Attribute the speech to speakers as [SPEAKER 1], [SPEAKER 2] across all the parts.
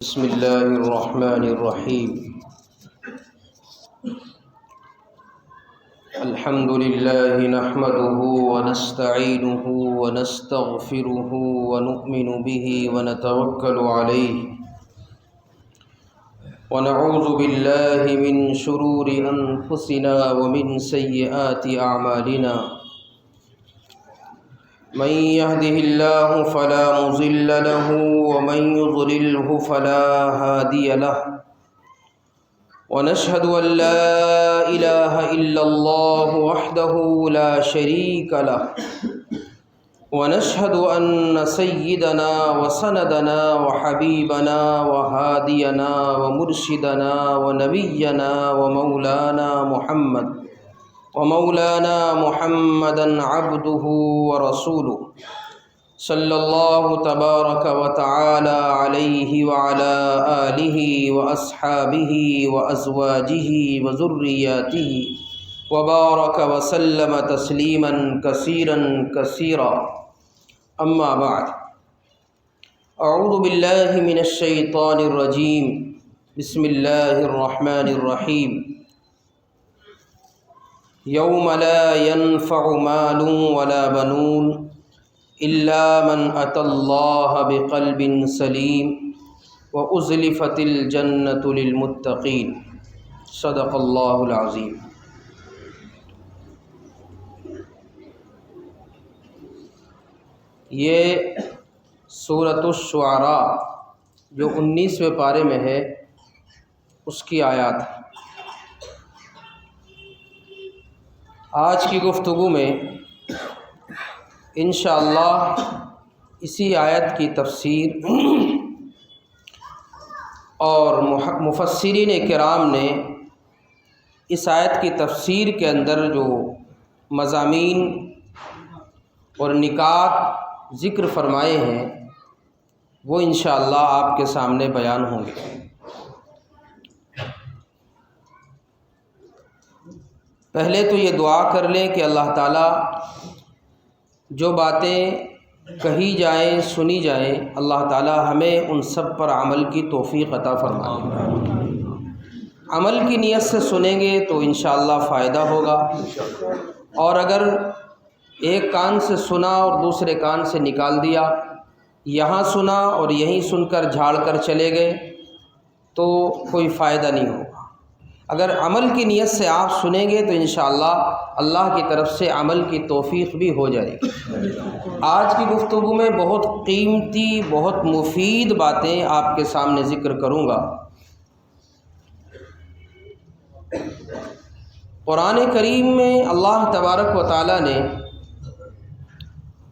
[SPEAKER 1] بسم اللہ الرحمن الرحیم الحمد للہ نحمده ونستعینه ونستغفره ونؤمن به ونتوکل علیہ ونعوذ باللہ من شرور انفسنا ومن سیئات اعمالنا من يهده الله فلا مضل له ومن يضلله فلا هادي له ونشهد أن لا إله إلا الله وحده لا شريك له ونشهد أن سيدنا وسندنا وحبيبنا وهادينا ومرشدنا ونبينا ومولانا محمدا عبده ورسوله صلی اللہ تبارک وتعالی علیہ وعلى آلہ واصحابہ وازواجہ وذریاتہ وبارک وسلم تسلیما کثیرا کثیرا اما بعد اعوذ باللہ من الشیطان الرجیم بسم اللہ الرحمن الرحیم یوم لا ينفع مال ولا بنون الا من اتى اللہ بقلب سلیم وازلفت الجنۃ للمتقین صدق اللہ العظیم۔ یہ سورۃ الشعراء جو 19ویں پارے میں ہے اس کی آیات ہے۔ آج کی گفتگو میں انشاءاللہ اسی آیت کی تفسیر اور مفسرین کرام نے اس آیت کی تفسیر کے اندر جو مضامین اور نکات ذکر فرمائے ہیں وہ انشاءاللہ آپ کے سامنے بیان ہوں گے۔ پہلے تو یہ دعا کر لیں کہ اللہ تعالیٰ جو باتیں کہی جائیں سنی جائیں اللہ تعالیٰ ہمیں ان سب پر عمل کی توفیق عطا فرمائے۔ عمل کی نیت سے سنیں گے تو انشاءاللہ فائدہ ہوگا، اور اگر ایک کان سے سنا اور دوسرے کان سے نکال دیا، یہاں سنا اور یہیں سن کر جھاڑ کر چلے گئے تو کوئی فائدہ نہیں ہوگا۔ اگر عمل کی نیت سے آپ سنیں گے تو انشاءاللہ اللہ کی طرف سے عمل کی توفیق بھی ہو جائے گی۔ آج کی گفتگو میں بہت قیمتی بہت مفید باتیں آپ کے سامنے ذکر کروں گا۔ قرآن کریم میں اللہ تبارک و تعالی نے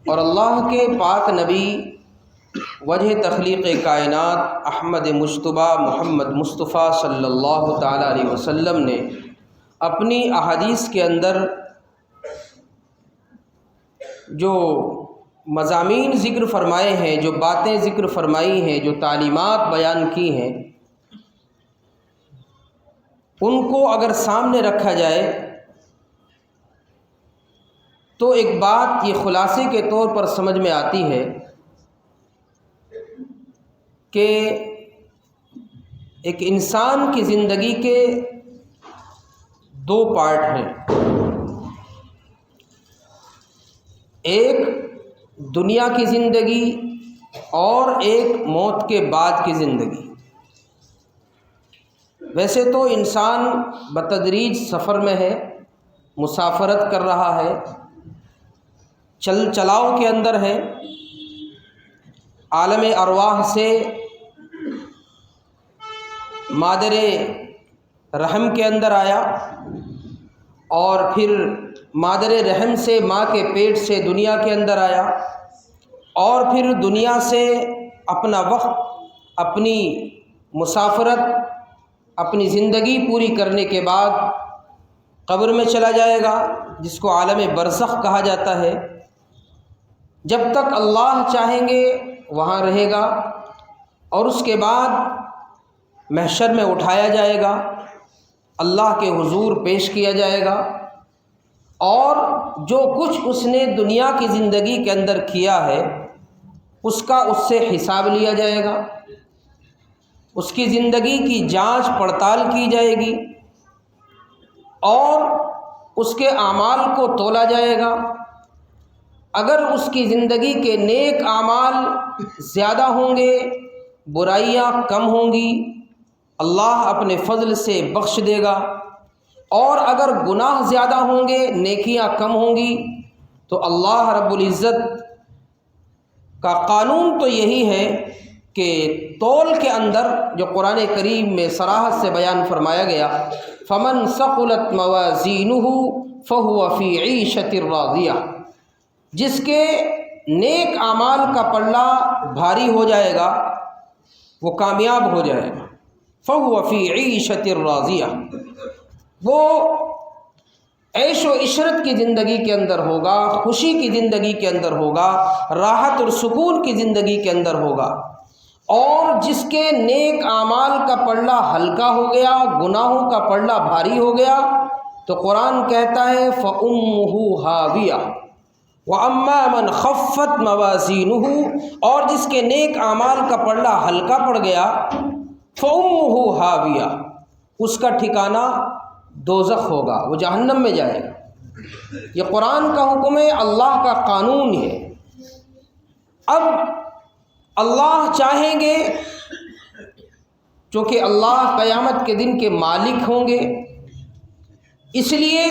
[SPEAKER 1] اور اللہ کے پاک نبی وجہ تخلیق کائنات احمد مجتبیٰ محمد مصطفیٰ صلی اللہ تعالیٰ علیہ وسلم نے اپنی احادیث کے اندر جو مضامین ذکر فرمائے ہیں، جو باتیں ذکر فرمائی ہیں، جو تعلیمات بیان کی ہیں، ان کو اگر سامنے رکھا جائے تو ایک بات یہ خلاصے کے طور پر سمجھ میں آتی ہے کہ ایک انسان کی زندگی کے دو پارٹ ہیں، ایک دنیا کی زندگی اور ایک موت کے بعد کی زندگی۔ ویسے تو انسان بتدریج سفر میں ہے، مسافرت کر رہا ہے، چلاؤ کے اندر ہے، عالم ارواح سے مادر رحم کے اندر آیا، اور پھر مادر رحم سے ماں کے پیٹ سے دنیا کے اندر آیا، اور پھر دنیا سے اپنا وقت، اپنی مسافرت، اپنی زندگی پوری کرنے کے بعد قبر میں چلا جائے گا، جس کو عالم برزخ کہا جاتا ہے۔ جب تک اللہ چاہیں گے وہاں رہے گا، اور اس کے بعد محشر میں اٹھایا جائے گا، اللہ کے حضور پیش کیا جائے گا، اور جو کچھ اس نے دنیا کی زندگی کے اندر کیا ہے اس کا اس سے حساب لیا جائے گا۔ اس کی زندگی کی جانچ پڑتال کی جائے گی اور اس کے اعمال کو تولا جائے گا۔ اگر اس کی زندگی کے نیک اعمال زیادہ ہوں گے، برائیاں کم ہوں گی، اللہ اپنے فضل سے بخش دے گا، اور اگر گناہ زیادہ ہوں گے، نیکیاں کم ہوں گی، تو اللہ رب العزت کا قانون تو یہی ہے کہ تول کے اندر جو قرآن کریم میں صراحت سے بیان فرمایا گیا، فمن ثقلت موازینہ فہو فی عیشۃ راضیہ، جس کے نیک اعمال کا پلڑا بھاری ہو جائے گا وہ کامیاب ہو جائے گا، فہو فی عیشۃ راضیہ، وہ عیش و عشرت کی زندگی کے اندر ہوگا، خوشی کی زندگی کے اندر ہوگا، راحت اور سکون کی زندگی کے اندر ہوگا۔ اور جس کے نیک اعمال کا پلڑا ہلکا ہو گیا، گناہوں کا پلڑا بھاری ہو گیا، تو قرآن کہتا ہے فَأُمُّهُ هَاوِيَةٌ وَأَمَّا مَنْ خَفَّتْ مَوَازِينُهُ، اور جس کے نیک اعمال کا پلڑا ہلکا پڑ گیا، فَأُمُّهُ هَاوِيَةٌ، اس کا ٹھکانہ دوزخ ہوگا، وہ جہنم میں جائے گا۔ یہ قرآن کا حکم ہے، اللہ کا قانون ہے۔ اب اللہ چاہیں گے، چونکہ اللہ قیامت کے دن کے مالک ہوں گے، اس لیے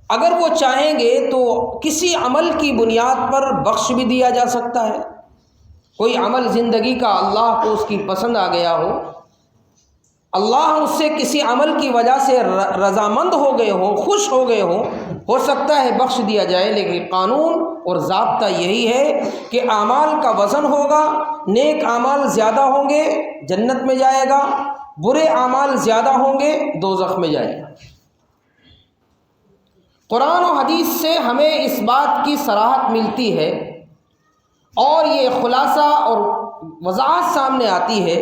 [SPEAKER 1] اگر وہ چاہیں گے تو کسی عمل کی بنیاد پر بخش بھی دیا جا سکتا ہے۔ کوئی عمل زندگی کا اللہ کو اس کی پسند آ گیا ہو، اللہ اس سے کسی عمل کی وجہ سے رضامند ہو گئے ہوں، خوش ہو گئے ہوں، ہو سکتا ہے بخش دیا جائے، لیکن قانون اور ضابطہ یہی ہے کہ اعمال کا وزن ہوگا، نیک اعمال زیادہ ہوں گے جنت میں جائے گا، برے اعمال زیادہ ہوں گے دوزخ میں جائے گا۔ قرآن و حدیث سے ہمیں اس بات کی صراحت ملتی ہے اور یہ خلاصہ اور وضاحت سامنے آتی ہے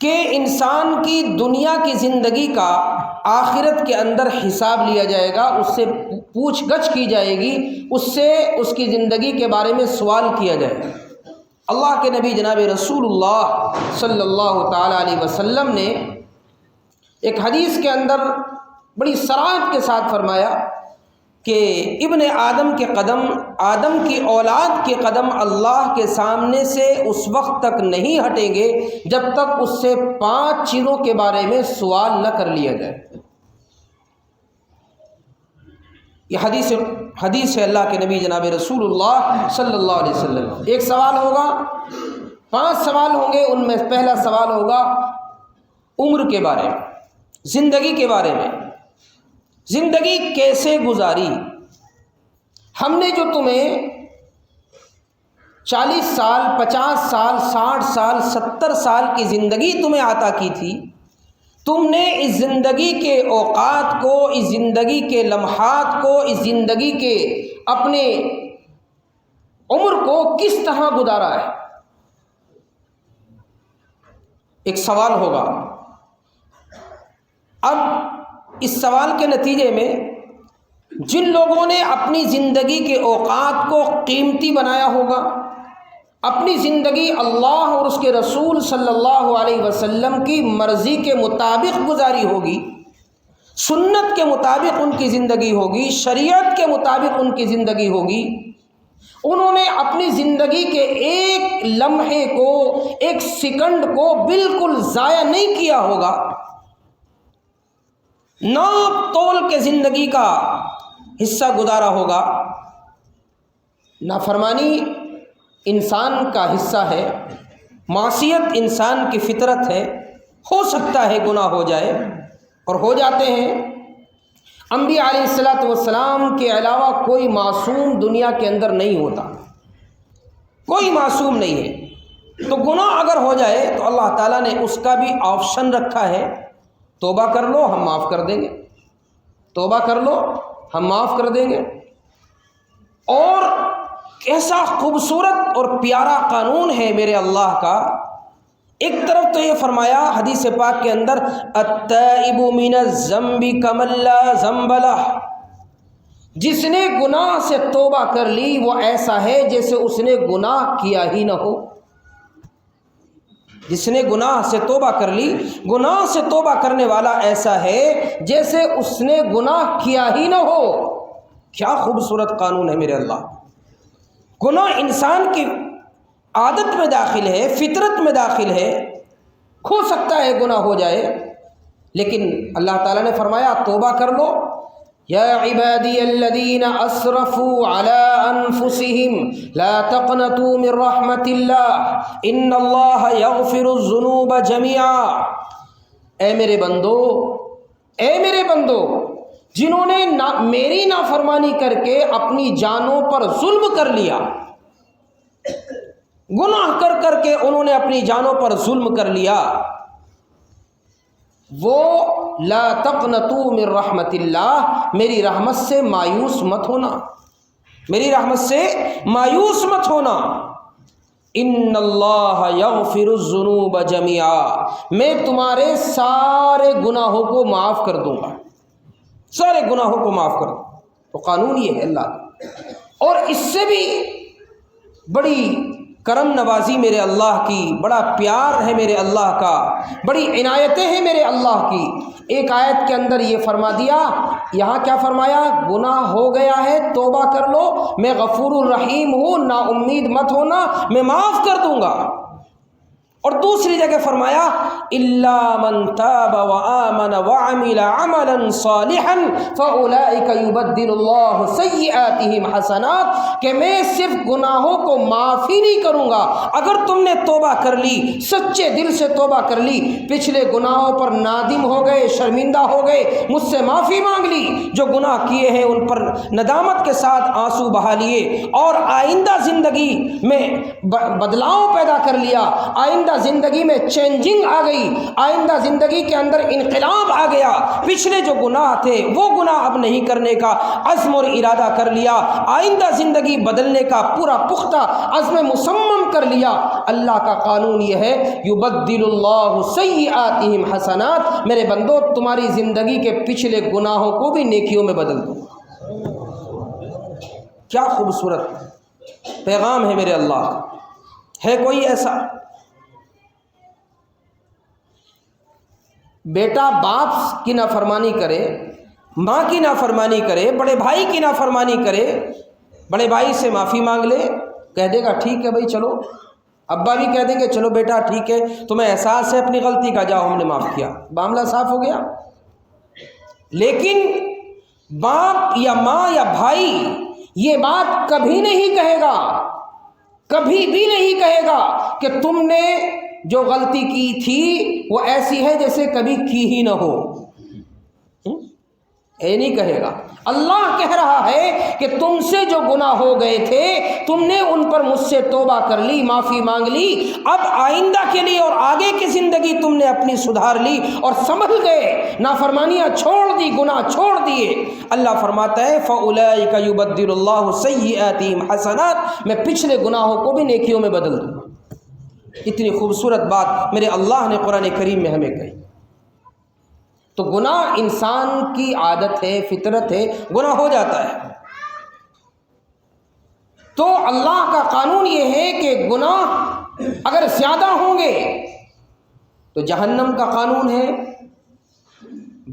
[SPEAKER 1] کہ انسان کی دنیا کی زندگی کا آخرت کے اندر حساب لیا جائے گا، اس سے پوچھ گچھ کی جائے گی، اس سے اس کی زندگی کے بارے میں سوال کیا جائے گا۔ اللہ کے نبی جناب رسول اللہ صلی اللہ تعالیٰ علیہ وسلم نے ایک حدیث کے اندر بڑی صراحت کے ساتھ فرمایا کہ ابن آدم کے قدم، آدم کی اولاد کے قدم اللہ کے سامنے سے اس وقت تک نہیں ہٹیں گے جب تک اس سے 5 چیزوں کے بارے میں سوال نہ کر لیا جائے۔ یہ حدیث ہے اللہ کے نبی جناب رسول اللہ صلی اللہ علیہ وسلم۔ ایک سوال ہوگا، 5 سوال ہوں گے، ان میں پہلا سوال ہوگا عمر کے بارے میں، زندگی کے بارے میں، زندگی کیسے گزاری؟ ہم نے جو تمہیں 40 سال، 50 سال، 60 سال، 70 سال کی زندگی تمہیں عطا کی تھی، تم نے اس زندگی کے اوقات کو، اس زندگی کے لمحات کو، اس زندگی کے اپنے عمر کو کس طرح گزارا ہے؟ ایک سوال ہوگا۔ اب اس سوال کے نتیجے میں جن لوگوں نے اپنی زندگی کے اوقات کو قیمتی بنایا ہوگا، اپنی زندگی اللہ اور اس کے رسول صلی اللہ علیہ وسلم کی مرضی کے مطابق گزاری ہوگی، سنت کے مطابق ان کی زندگی ہوگی، شریعت کے مطابق ان کی زندگی ہوگی، انہوں نے اپنی زندگی کے ایک لمحے کو، ایک سیکنڈ کو بالکل ضائع نہیں کیا ہوگا، ناپ تول کے زندگی کا حصہ گزارا ہوگا۔ نافرمانی انسان کا حصہ ہے، معصیت انسان کی فطرت ہے، ہو سکتا ہے گناہ ہو جائے اور ہو جاتے ہیں۔ انبیاء علیہ الصلوۃ والسلام کے علاوہ کوئی معصوم دنیا کے اندر نہیں ہوتا، کوئی معصوم نہیں ہے، تو گناہ اگر ہو جائے تو اللہ تعالیٰ نے اس کا بھی آپشن رکھا ہے، توبہ کر لو ہم معاف کر دیں گے، توبہ کر لو ہم معاف کر دیں گے۔ اور کیسا خوبصورت اور پیارا قانون ہے میرے اللہ کا۔ ایک طرف تو یہ فرمایا حدیث پاک کے اندر التائب من الذنب کمن لا ذنب لہ، جس نے گناہ سے توبہ کر لی وہ ایسا ہے جیسے اس نے گناہ کیا ہی نہ ہو۔ جس نے گناہ سے توبہ کر لی، گناہ سے توبہ کرنے والا ایسا ہے جیسے اس نے گناہ کیا ہی نہ ہو۔ کیا خوبصورت قانون ہے میرے اللہ! گناہ انسان کی عادت میں داخل ہے، فطرت میں داخل ہے، ہو سکتا ہے گناہ ہو جائے، لیکن اللہ تعالیٰ نے فرمایا توبہ کر لو۔ یا عبادی الذین اسرفوا علی انفسہم لا تقنطوا من رحمت اللہ ان اللہ یغفر الذنوب جميعا۔ اے میرے بندو، اے میرے بندو، جنہوں نے میری نافرمانی کر کے اپنی جانوں پر ظلم کر لیا، گناہ کر کر کے انہوں نے اپنی جانوں پر ظلم کر لیا، وہ لا تقنطوا من رحمت اللہ، میری رحمت سے مایوس مت ہونا، میری رحمت سے مایوس مت ہونا۔ ان اللہ یغفر الذنوب جميعا، میں تمہارے سارے گناہوں کو معاف کر دوں گا، سارے گناہوں کو معاف کر دوں۔ تو قانون یہ ہے اللہ کا، اور اس سے بھی بڑی کرم نوازی میرے اللہ کی، بڑا پیار ہے میرے اللہ کا، بڑی عنایتیں ہیں میرے اللہ کی۔ ایک آیت کے اندر یہ فرما دیا، یہاں کیا فرمایا؟ گناہ ہو گیا ہے توبہ کر لو، میں غفور الرحیم ہوں، نا امید مت ہونا، میں معاف کر دوں گا۔ اور دوسری جگہ فرمایا الا من تاب وآمن وعمل عملا صالحا فاولئک یبدل اللہ سیئاتہم حسنات، کہ میں صرف گناہوں کو معاف ہی نہیں کروں گا۔ اگر تم نے توبہ کر لی، سچے دل سے توبہ کر لی، پچھلے گناہوں پر نادم ہو گئے، شرمندہ ہو گئے، مجھ سے معافی مانگ لی، جو گناہ کیے ہیں ان پر ندامت کے ساتھ آنسو بہا لیے، اور آئندہ زندگی میں بدلاؤ پیدا کر لیا، آئندہ زندگی میں چینجنگ آ گئی، آئندہ زندگی کے اندر انقلاب آ گیا، پچھلے جو گناہ تھے وہ گناہ اب نہیں کرنے کا عزم اور ارادہ کر لیا، آئندہ زندگی بدلنے کا پورا پختہ عزم مصمم کر لیا، اللہ کا قانون یہ ہے یبدل اللہ سیئاتہم حسنات، میرے بندو تمہاری زندگی کے پچھلے گناہوں کو بھی نیکیوں میں بدل دوں۔ کیا خوبصورت پیغام ہے میرے اللہ! ہے کوئی ایسا؟ بیٹا باپ کی نافرمانی کرے، ماں کی نافرمانی کرے، بڑے بھائی کی نافرمانی کرے، بڑے بھائی سے معافی مانگ لے، کہہ دے گا ٹھیک ہے بھائی چلو، ابا بھی کہہ دیں گے چلو بیٹا ٹھیک ہے، تمہیں احساس ہے اپنی غلطی کا، جاؤ ہم نے معاف کیا، معاملہ صاف ہو گیا۔ لیکن باپ یا ماں یا بھائی یہ بات کبھی نہیں کہے گا، کبھی بھی نہیں کہے گا کہ تم نے جو غلطی کی تھی وہ ایسی ہے جیسے کبھی کی ہی نہ ہو، یہ نہیں کہے گا۔ اللہ کہہ رہا ہے کہ تم سے جو گناہ ہو گئے تھے تم نے ان پر مجھ سے توبہ کر لی، معافی مانگ لی، اب آئندہ کے لیے اور آگے کی زندگی تم نے اپنی سدھار لی اور سنبھل گئے، نافرمانیاں چھوڑ دی، گناہ چھوڑ دیے۔ اللہ فرماتا ہے فَأُولَئِكَ يُبَدِّلُ اللَّهُ سَيِّئَاتِهِمْ حَسَنَاتٍ، میں پچھلے گناہوں کو بھی نیکیوں میں بدل دوں گا۔ اتنی خوبصورت بات میرے اللہ نے قرآن کریم میں ہمیں کہی۔ تو گناہ انسان کی عادت ہے، فطرت ہے، گناہ ہو جاتا ہے۔ تو اللہ کا قانون یہ ہے کہ گناہ اگر زیادہ ہوں گے تو جہنم کا قانون ہے،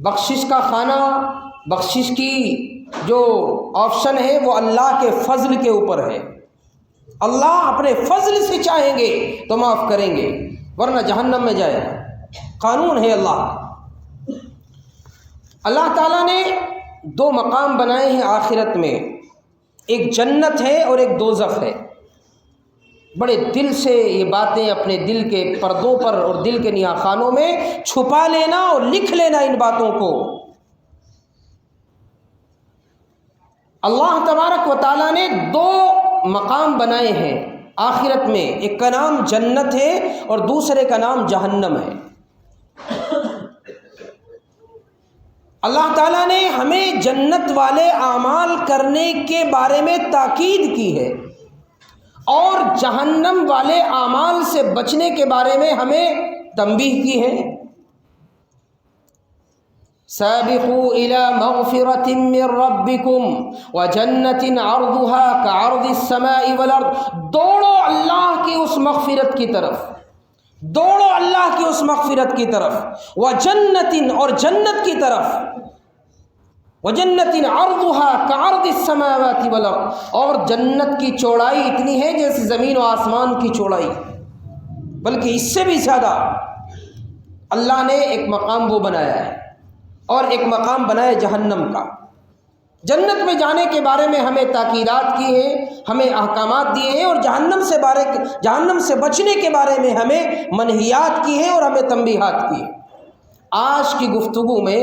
[SPEAKER 1] بخشش کا خانہ، بخشش کی جو آپشن ہے وہ اللہ کے فضل کے اوپر ہے، اللہ اپنے فضل سے چاہیں گے تو معاف کریں گے ورنہ جہنم میں جائے، قانون ہے اللہ۔ اللہ تعالیٰ نے دو مقام بنائے ہیں آخرت میں، ایک جنت ہے اور ایک دوزخ ہے۔ بڑے دل سے یہ باتیں اپنے دل کے پردوں پر اور دل کے نہا خانوں میں چھپا لینا اور لکھ لینا ان باتوں کو۔ اللہ تبارک و تعالیٰ نے دو مقام بنائے ہیں آخرت میں، ایک کا نام جنت ہے اور دوسرے کا نام جہنم ہے۔ اللہ تعالیٰ نے ہمیں جنت والے اعمال کرنے کے بارے میں تاکید کی ہے اور جہنم والے اعمال سے بچنے کے بارے میں ہمیں تنبیہ کی ہے۔ سابقوا الى مغفرة من ربكم وجنة عرضها كعرض السماء والارض، دوڑو اللہ کی اس مغفرت کی طرف دوڑو اللہ کی اس مغفرت کی طرف، وجنت اور جنت کی طرف، وجنت عرضها كعرض السماوات والارض، اور جنت کی چوڑائی اتنی ہے جیسے زمین و آسمان کی چوڑائی، بلکہ اس سے بھی زیادہ اللہ نے ایک مقام وہ بنایا ہے، اور ایک مقام بنایا جہنم کا۔ جنت میں جانے کے بارے میں ہمیں تاکیدات کی ہیں، ہمیں احکامات دیے ہیں، اور جہنم سے بچنے کے بارے میں ہمیں منہیات کی ہیں اور ہمیں تنبیہات کی ہیں۔ آج کی گفتگو میں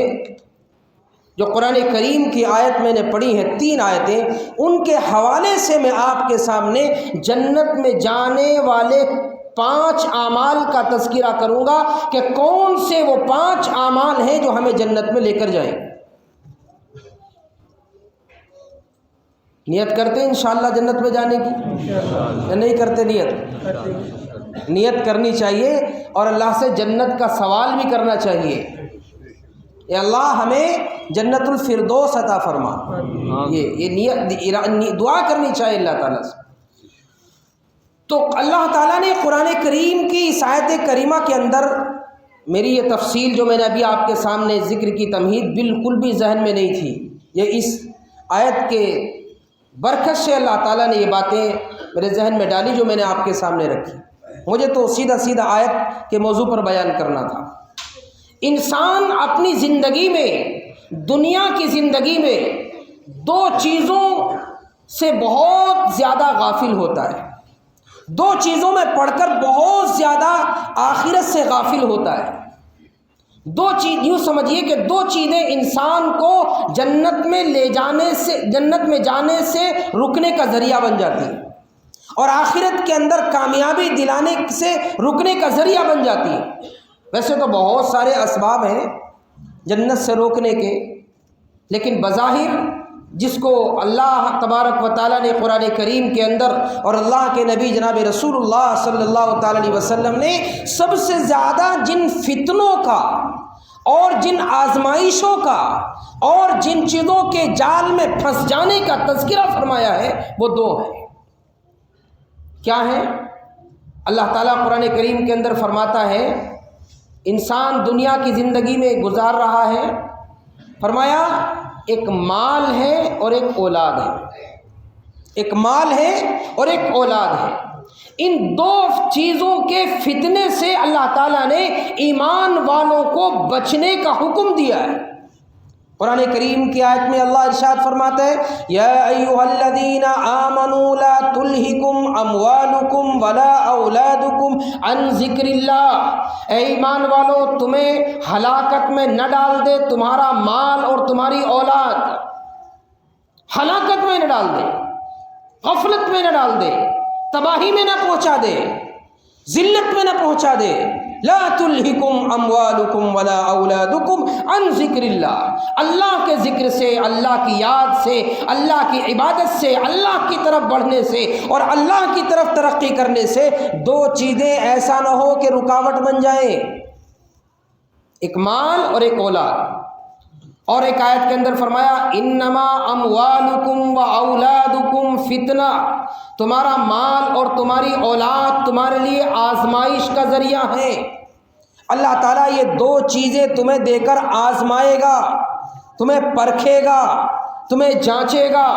[SPEAKER 1] جو قرآن کریم کی آیت میں نے پڑھی ہیں، 3 آیتیں، ان کے حوالے سے میں آپ کے سامنے جنت میں جانے والے 5 اعمال کا تذکرہ کروں گا کہ کون سے وہ 5 اعمال ہیں جو ہمیں جنت میں لے کر جائیں۔ نیت کرتے ہیں انشاءاللہ جنت میں جانے کی یا نہیں کرتے؟ نیت کرنی چاہیے، اور اللہ سے جنت کا سوال بھی کرنا چاہیے، اے اللہ ہمیں جنت الفردوس عطا فرما۔ یہ نیت دعا کرنی چاہیے اللہ تعالیٰ سے۔ تو اللہ تعالیٰ نے قرآن کریم کی اس آیت کریمہ کے اندر، میری یہ تفصیل جو میں نے ابھی آپ کے سامنے ذکر کی تمہید بالکل بھی ذہن میں نہیں تھی، یہ اس آیت کے برکت سے اللہ تعالیٰ نے یہ باتیں میرے ذہن میں ڈالی جو میں نے آپ کے سامنے رکھی۔ مجھے تو سیدھا آیت کے موضوع پر بیان کرنا تھا۔ انسان اپنی زندگی میں، دنیا کی زندگی میں 2 چیزوں سے بہت زیادہ غافل ہوتا ہے، 2 چیزوں میں پڑھ کر بہت زیادہ آخرت سے غافل ہوتا ہے۔ 2 چیز، یوں سمجھیے کہ 2 چیزیں انسان کو جنت میں جنت میں جانے سے رکنے کا ذریعہ بن جاتی ہیں، اور آخرت کے اندر کامیابی دلانے سے رکنے کا ذریعہ بن جاتی ہے۔ ویسے تو بہت سارے اسباب ہیں جنت سے روکنے کے، لیکن بظاہر جس کو اللہ تبارک و تعالیٰ نے قرآن کریم کے اندر اور اللہ کے نبی جناب رسول اللہ صلی اللہ تعالیٰ علیہ وسلم نے سب سے زیادہ جن فتنوں کا اور جن آزمائشوں کا اور جن چیزوں کے جال میں پھنس جانے کا تذکرہ فرمایا ہے، وہ 2 ہیں۔ کیا ہیں؟ اللہ تعالیٰ قرآن کریم کے اندر فرماتا ہے، انسان دنیا کی زندگی میں گزار رہا ہے، فرمایا ایک مال ہے اور ایک اولاد ہے، ایک مال ہے اور ایک اولاد ہے۔ ان 2 چیزوں کے فتنے سے اللہ تعالیٰ نے ایمان والوں کو بچنے کا حکم دیا ہے۔ قرآن کریم کی آیت میں اللہ ارشاد فرماتا ہے، یا ایھا الذین آمنوا لا تلہکم اموالکم ولا اولادکم عن ذکر اللہ، اے ایمان والو تمہیں ہلاکت میں نہ ڈال دے تمہارا مال اور تمہاری اولاد، ہلاکت میں نہ ڈال دے، غفلت میں نہ ڈال دے، تباہی میں نہ پہنچا دے، ذلت میں نہ پہنچا دے۔ لا تلہکم اموالکم ولا اولادکم عن ذکر اللہ، اللہ کے ذکر سے، اللہ کی یاد سے، اللہ کی عبادت سے، اللہ کی طرف بڑھنے سے اور اللہ کی طرف ترقی کرنے سے 2 چیزیں ایسا نہ ہو کہ رکاوٹ بن جائیں، ایک مال اور ایک اولاد۔ اور ایک آیت کے اندر فرمایا، انما اموالکم و اولادکم فتنہ، تمہارا مال اور تمہاری اولاد تمہارے لیے آزمائش کا ذریعہ ہے۔ اللہ تعالیٰ یہ 2 چیزیں تمہیں دے کر آزمائے گا، تمہیں پرکھے گا، تمہیں جانچے گا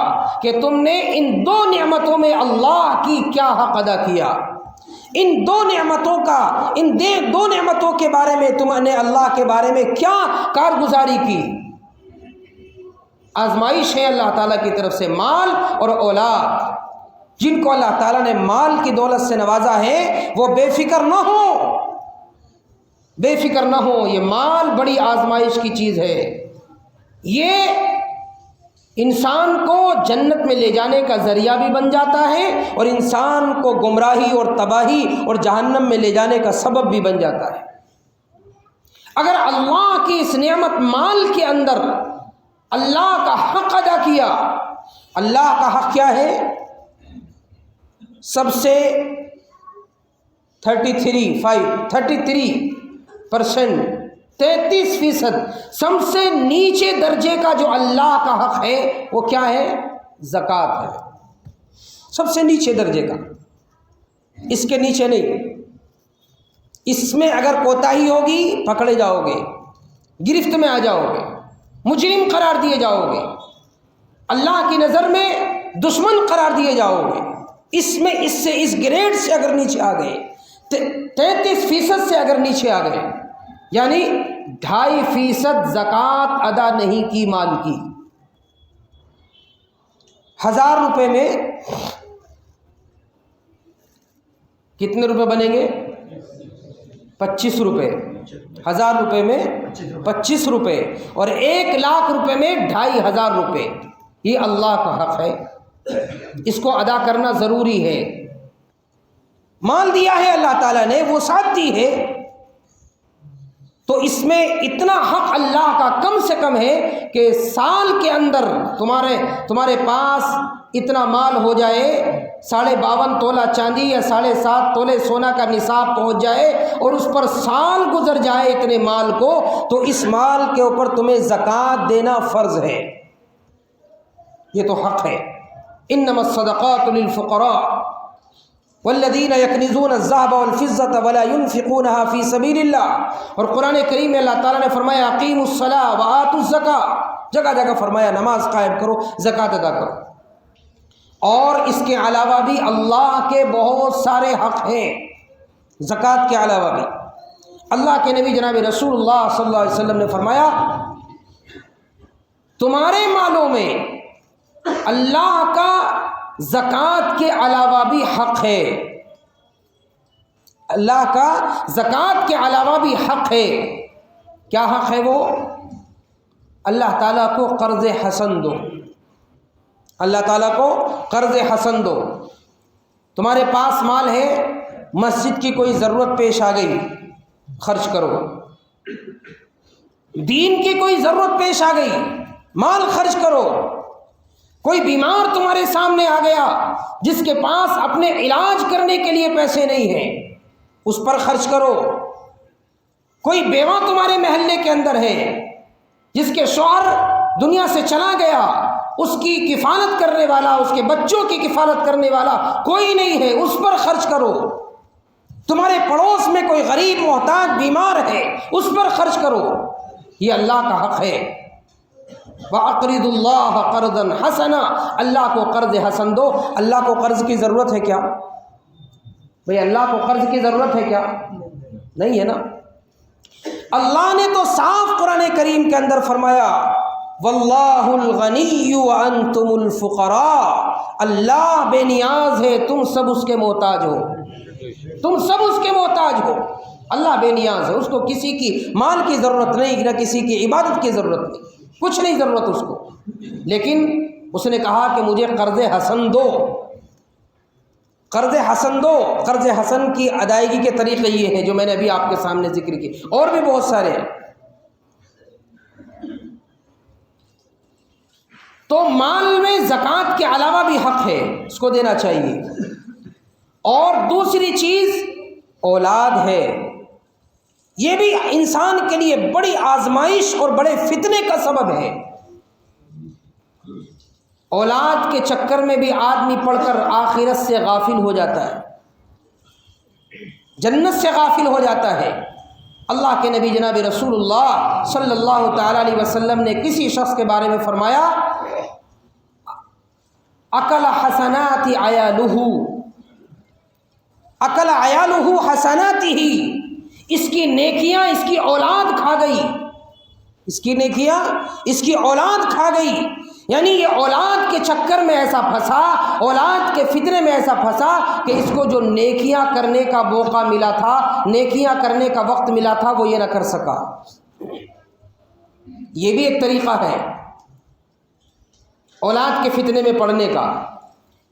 [SPEAKER 1] کہ تم نے ان 2 نعمتوں میں اللہ کی کیا حق ادا کیا، ان 2 نعمتوں کا، ان 2 نعمتوں کے بارے میں تم نے اللہ کے بارے میں کیا کارگزاری کی۔ آزمائش ہے اللہ تعالیٰ کی طرف سے مال اور اولاد۔ جن کو اللہ تعالیٰ نے مال کی دولت سے نوازا ہے وہ بے فکر نہ ہو، بے فکر نہ ہو، یہ مال بڑی آزمائش کی چیز ہے، یہ انسان کو جنت میں لے جانے کا ذریعہ بھی بن جاتا ہے اور انسان کو گمراہی اور تباہی اور جہنم میں لے جانے کا سبب بھی بن جاتا ہے۔ اگر اللہ کی اس نعمت مال کے اندر اللہ کا حق ادا کیا، اللہ کا حق کیا ہے؟ سب سے 33% سب سے نیچے درجے کا جو اللہ کا حق ہے وہ کیا ہے؟ زکوٰۃ ہے، سب سے نیچے درجے کا، اس کے نیچے نہیں، اس میں اگر کوتاہی ہوگی پکڑے جاؤ گے، گرفت میں آ جاؤ گے، مجرم قرار دیے جاؤ گے، اللہ کی نظر میں دشمن قرار دیے جاؤ گے۔ اس گریڈ سے اگر نیچے آ گئے، 33% سے اگر نیچے آ گئے، یعنی 2.5% زکوٰۃ ادا نہیں کی مال کی، 1000 روپے میں کتنے روپے بنیں گے؟ 25 روپے۔ 1000 روپے میں 25 روپے، اور 1,00,000 روپے میں 2,500 روپے۔ یہ اللہ کا حق ہے، اس کو ادا کرنا ضروری ہے۔ مال دیا ہے اللہ تعالیٰ نے، وہ ساتھ دی ہے، تو اس میں اتنا حق اللہ کا کم سے کم ہے کہ سال کے اندر تمہارے پاس اتنا مال ہو جائے، 52.5 تولہ چاندی یا 7.5 تولے سونا کا نصاب پہنچ جائے، اور اس پر سال گزر جائے اتنے مال کو، تو اس مال کے اوپر تمہیں زکوٰۃ دینا فرض ہے۔ یہ تو حق ہے۔ انما الصدقات للفقراء والذین یکنزون الذهب والفضة ولا ينفقونها في سبیل اللہ۔ اور قرآن کریم میں اللہ تعالیٰ نے فرمایا اقیموا الصلاۃ وآتوا الزکاۃ، جگہ جگہ فرمایا نماز قائم کرو، زکوٰۃ ادا کرو۔ اور اس کے علاوہ بھی اللہ کے بہت سارے حق ہیں، زکوٰۃ کے علاوہ بھی۔ اللہ کے نبی جناب رسول اللہ صلی اللہ علیہ وسلم نے فرمایا تمہارے مالوں میں اللہ کا زکوٰۃ کے علاوہ بھی حق ہے، اللہ کا زکوٰۃ کے علاوہ بھی حق ہے۔ کیا حق ہے وہ؟ اللہ تعالیٰ کو قرض حسن دو، اللہ تعالیٰ کو قرض حسن دو۔ تمہارے پاس مال ہے، مسجد کی کوئی ضرورت پیش آ گئی، خرچ کرو۔ دین کی کوئی ضرورت پیش آ گئی، مال خرچ کرو۔ کوئی بیمار تمہارے سامنے آ گیا جس کے پاس اپنے علاج کرنے کے لیے پیسے نہیں ہیں، اس پر خرچ کرو۔ کوئی بیوہ تمہارے محلے کے اندر ہے جس کے شوہر دنیا سے چلا گیا، اس کی کفالت کرنے والا، اس کے بچوں کی کفالت کرنے والا کوئی نہیں ہے، اس پر خرچ کرو۔ تمہارے پڑوس میں کوئی غریب محتاج بیمار ہے، اس پر خرچ کرو۔ یہ اللہ کا حق ہے۔ وَأَقْرِضُوا اللَّهَ قَرْضًا حَسَنًا، اللہ کو قرض حسن دو۔ اللہ کو قرض کی ضرورت ہے کیا؟ بھئی اللہ کو قرض کی ضرورت ہے کیا؟ نہیں ہے نا۔ اللہ نے تو صاف قرآن کریم کے اندر فرمایا وَاللَّهُ الْغَنِيُّ وَأَنْتُمُ الْفُقَرَاءُ، اللہ بے نیاز ہے، تم سب اس کے محتاج ہو، تم سب اس کے محتاج ہو۔ اللہ بے نیاز ہے، اس کو کسی کی مال کی ضرورت نہیں، نہ کسی کی عبادت کی ضرورت نہیں، کچھ نہیں ضرورت اس کو، لیکن اس نے کہا کہ مجھے قرض حسن دو، قرض حسن دو۔ قرض حسن کی ادائیگی کے طریقے یہ ہیں جو میں نے ابھی آپ کے سامنے ذکر کی، اور بھی بہت سارے ہیں۔ تو مال میں زکوٰۃ کے علاوہ بھی حق ہے، اس کو دینا چاہیے۔ اور دوسری چیز اولاد ہے، یہ بھی انسان کے لیے بڑی آزمائش اور بڑے فتنے کا سبب ہے۔ اولاد کے چکر میں بھی آدمی پڑھ کر آخرت سے غافل ہو جاتا ہے، جنت سے غافل ہو جاتا ہے۔ اللہ کے نبی جناب رسول اللہ صلی اللہ تعالی علیہ وسلم نے کسی شخص کے بارے میں فرمایا اکل حسنات عیالہ، اکل عیالہ حسناتہ، اس کی نیکیاں اس کی اولاد کھا گئی، اس کی نیکیاں اس کی اولاد کھا گئی۔ یعنی یہ اولاد کے چکر میں ایسا پھنسا، اولاد کے فتنے میں ایسا پھنسا کہ اس کو جو نیکیاں کرنے کا موقع ملا تھا، نیکیاں کرنے کا وقت ملا تھا، وہ یہ نہ کر سکا۔ یہ بھی ایک طریقہ ہے اولاد کے فتنے میں پڑنے کا،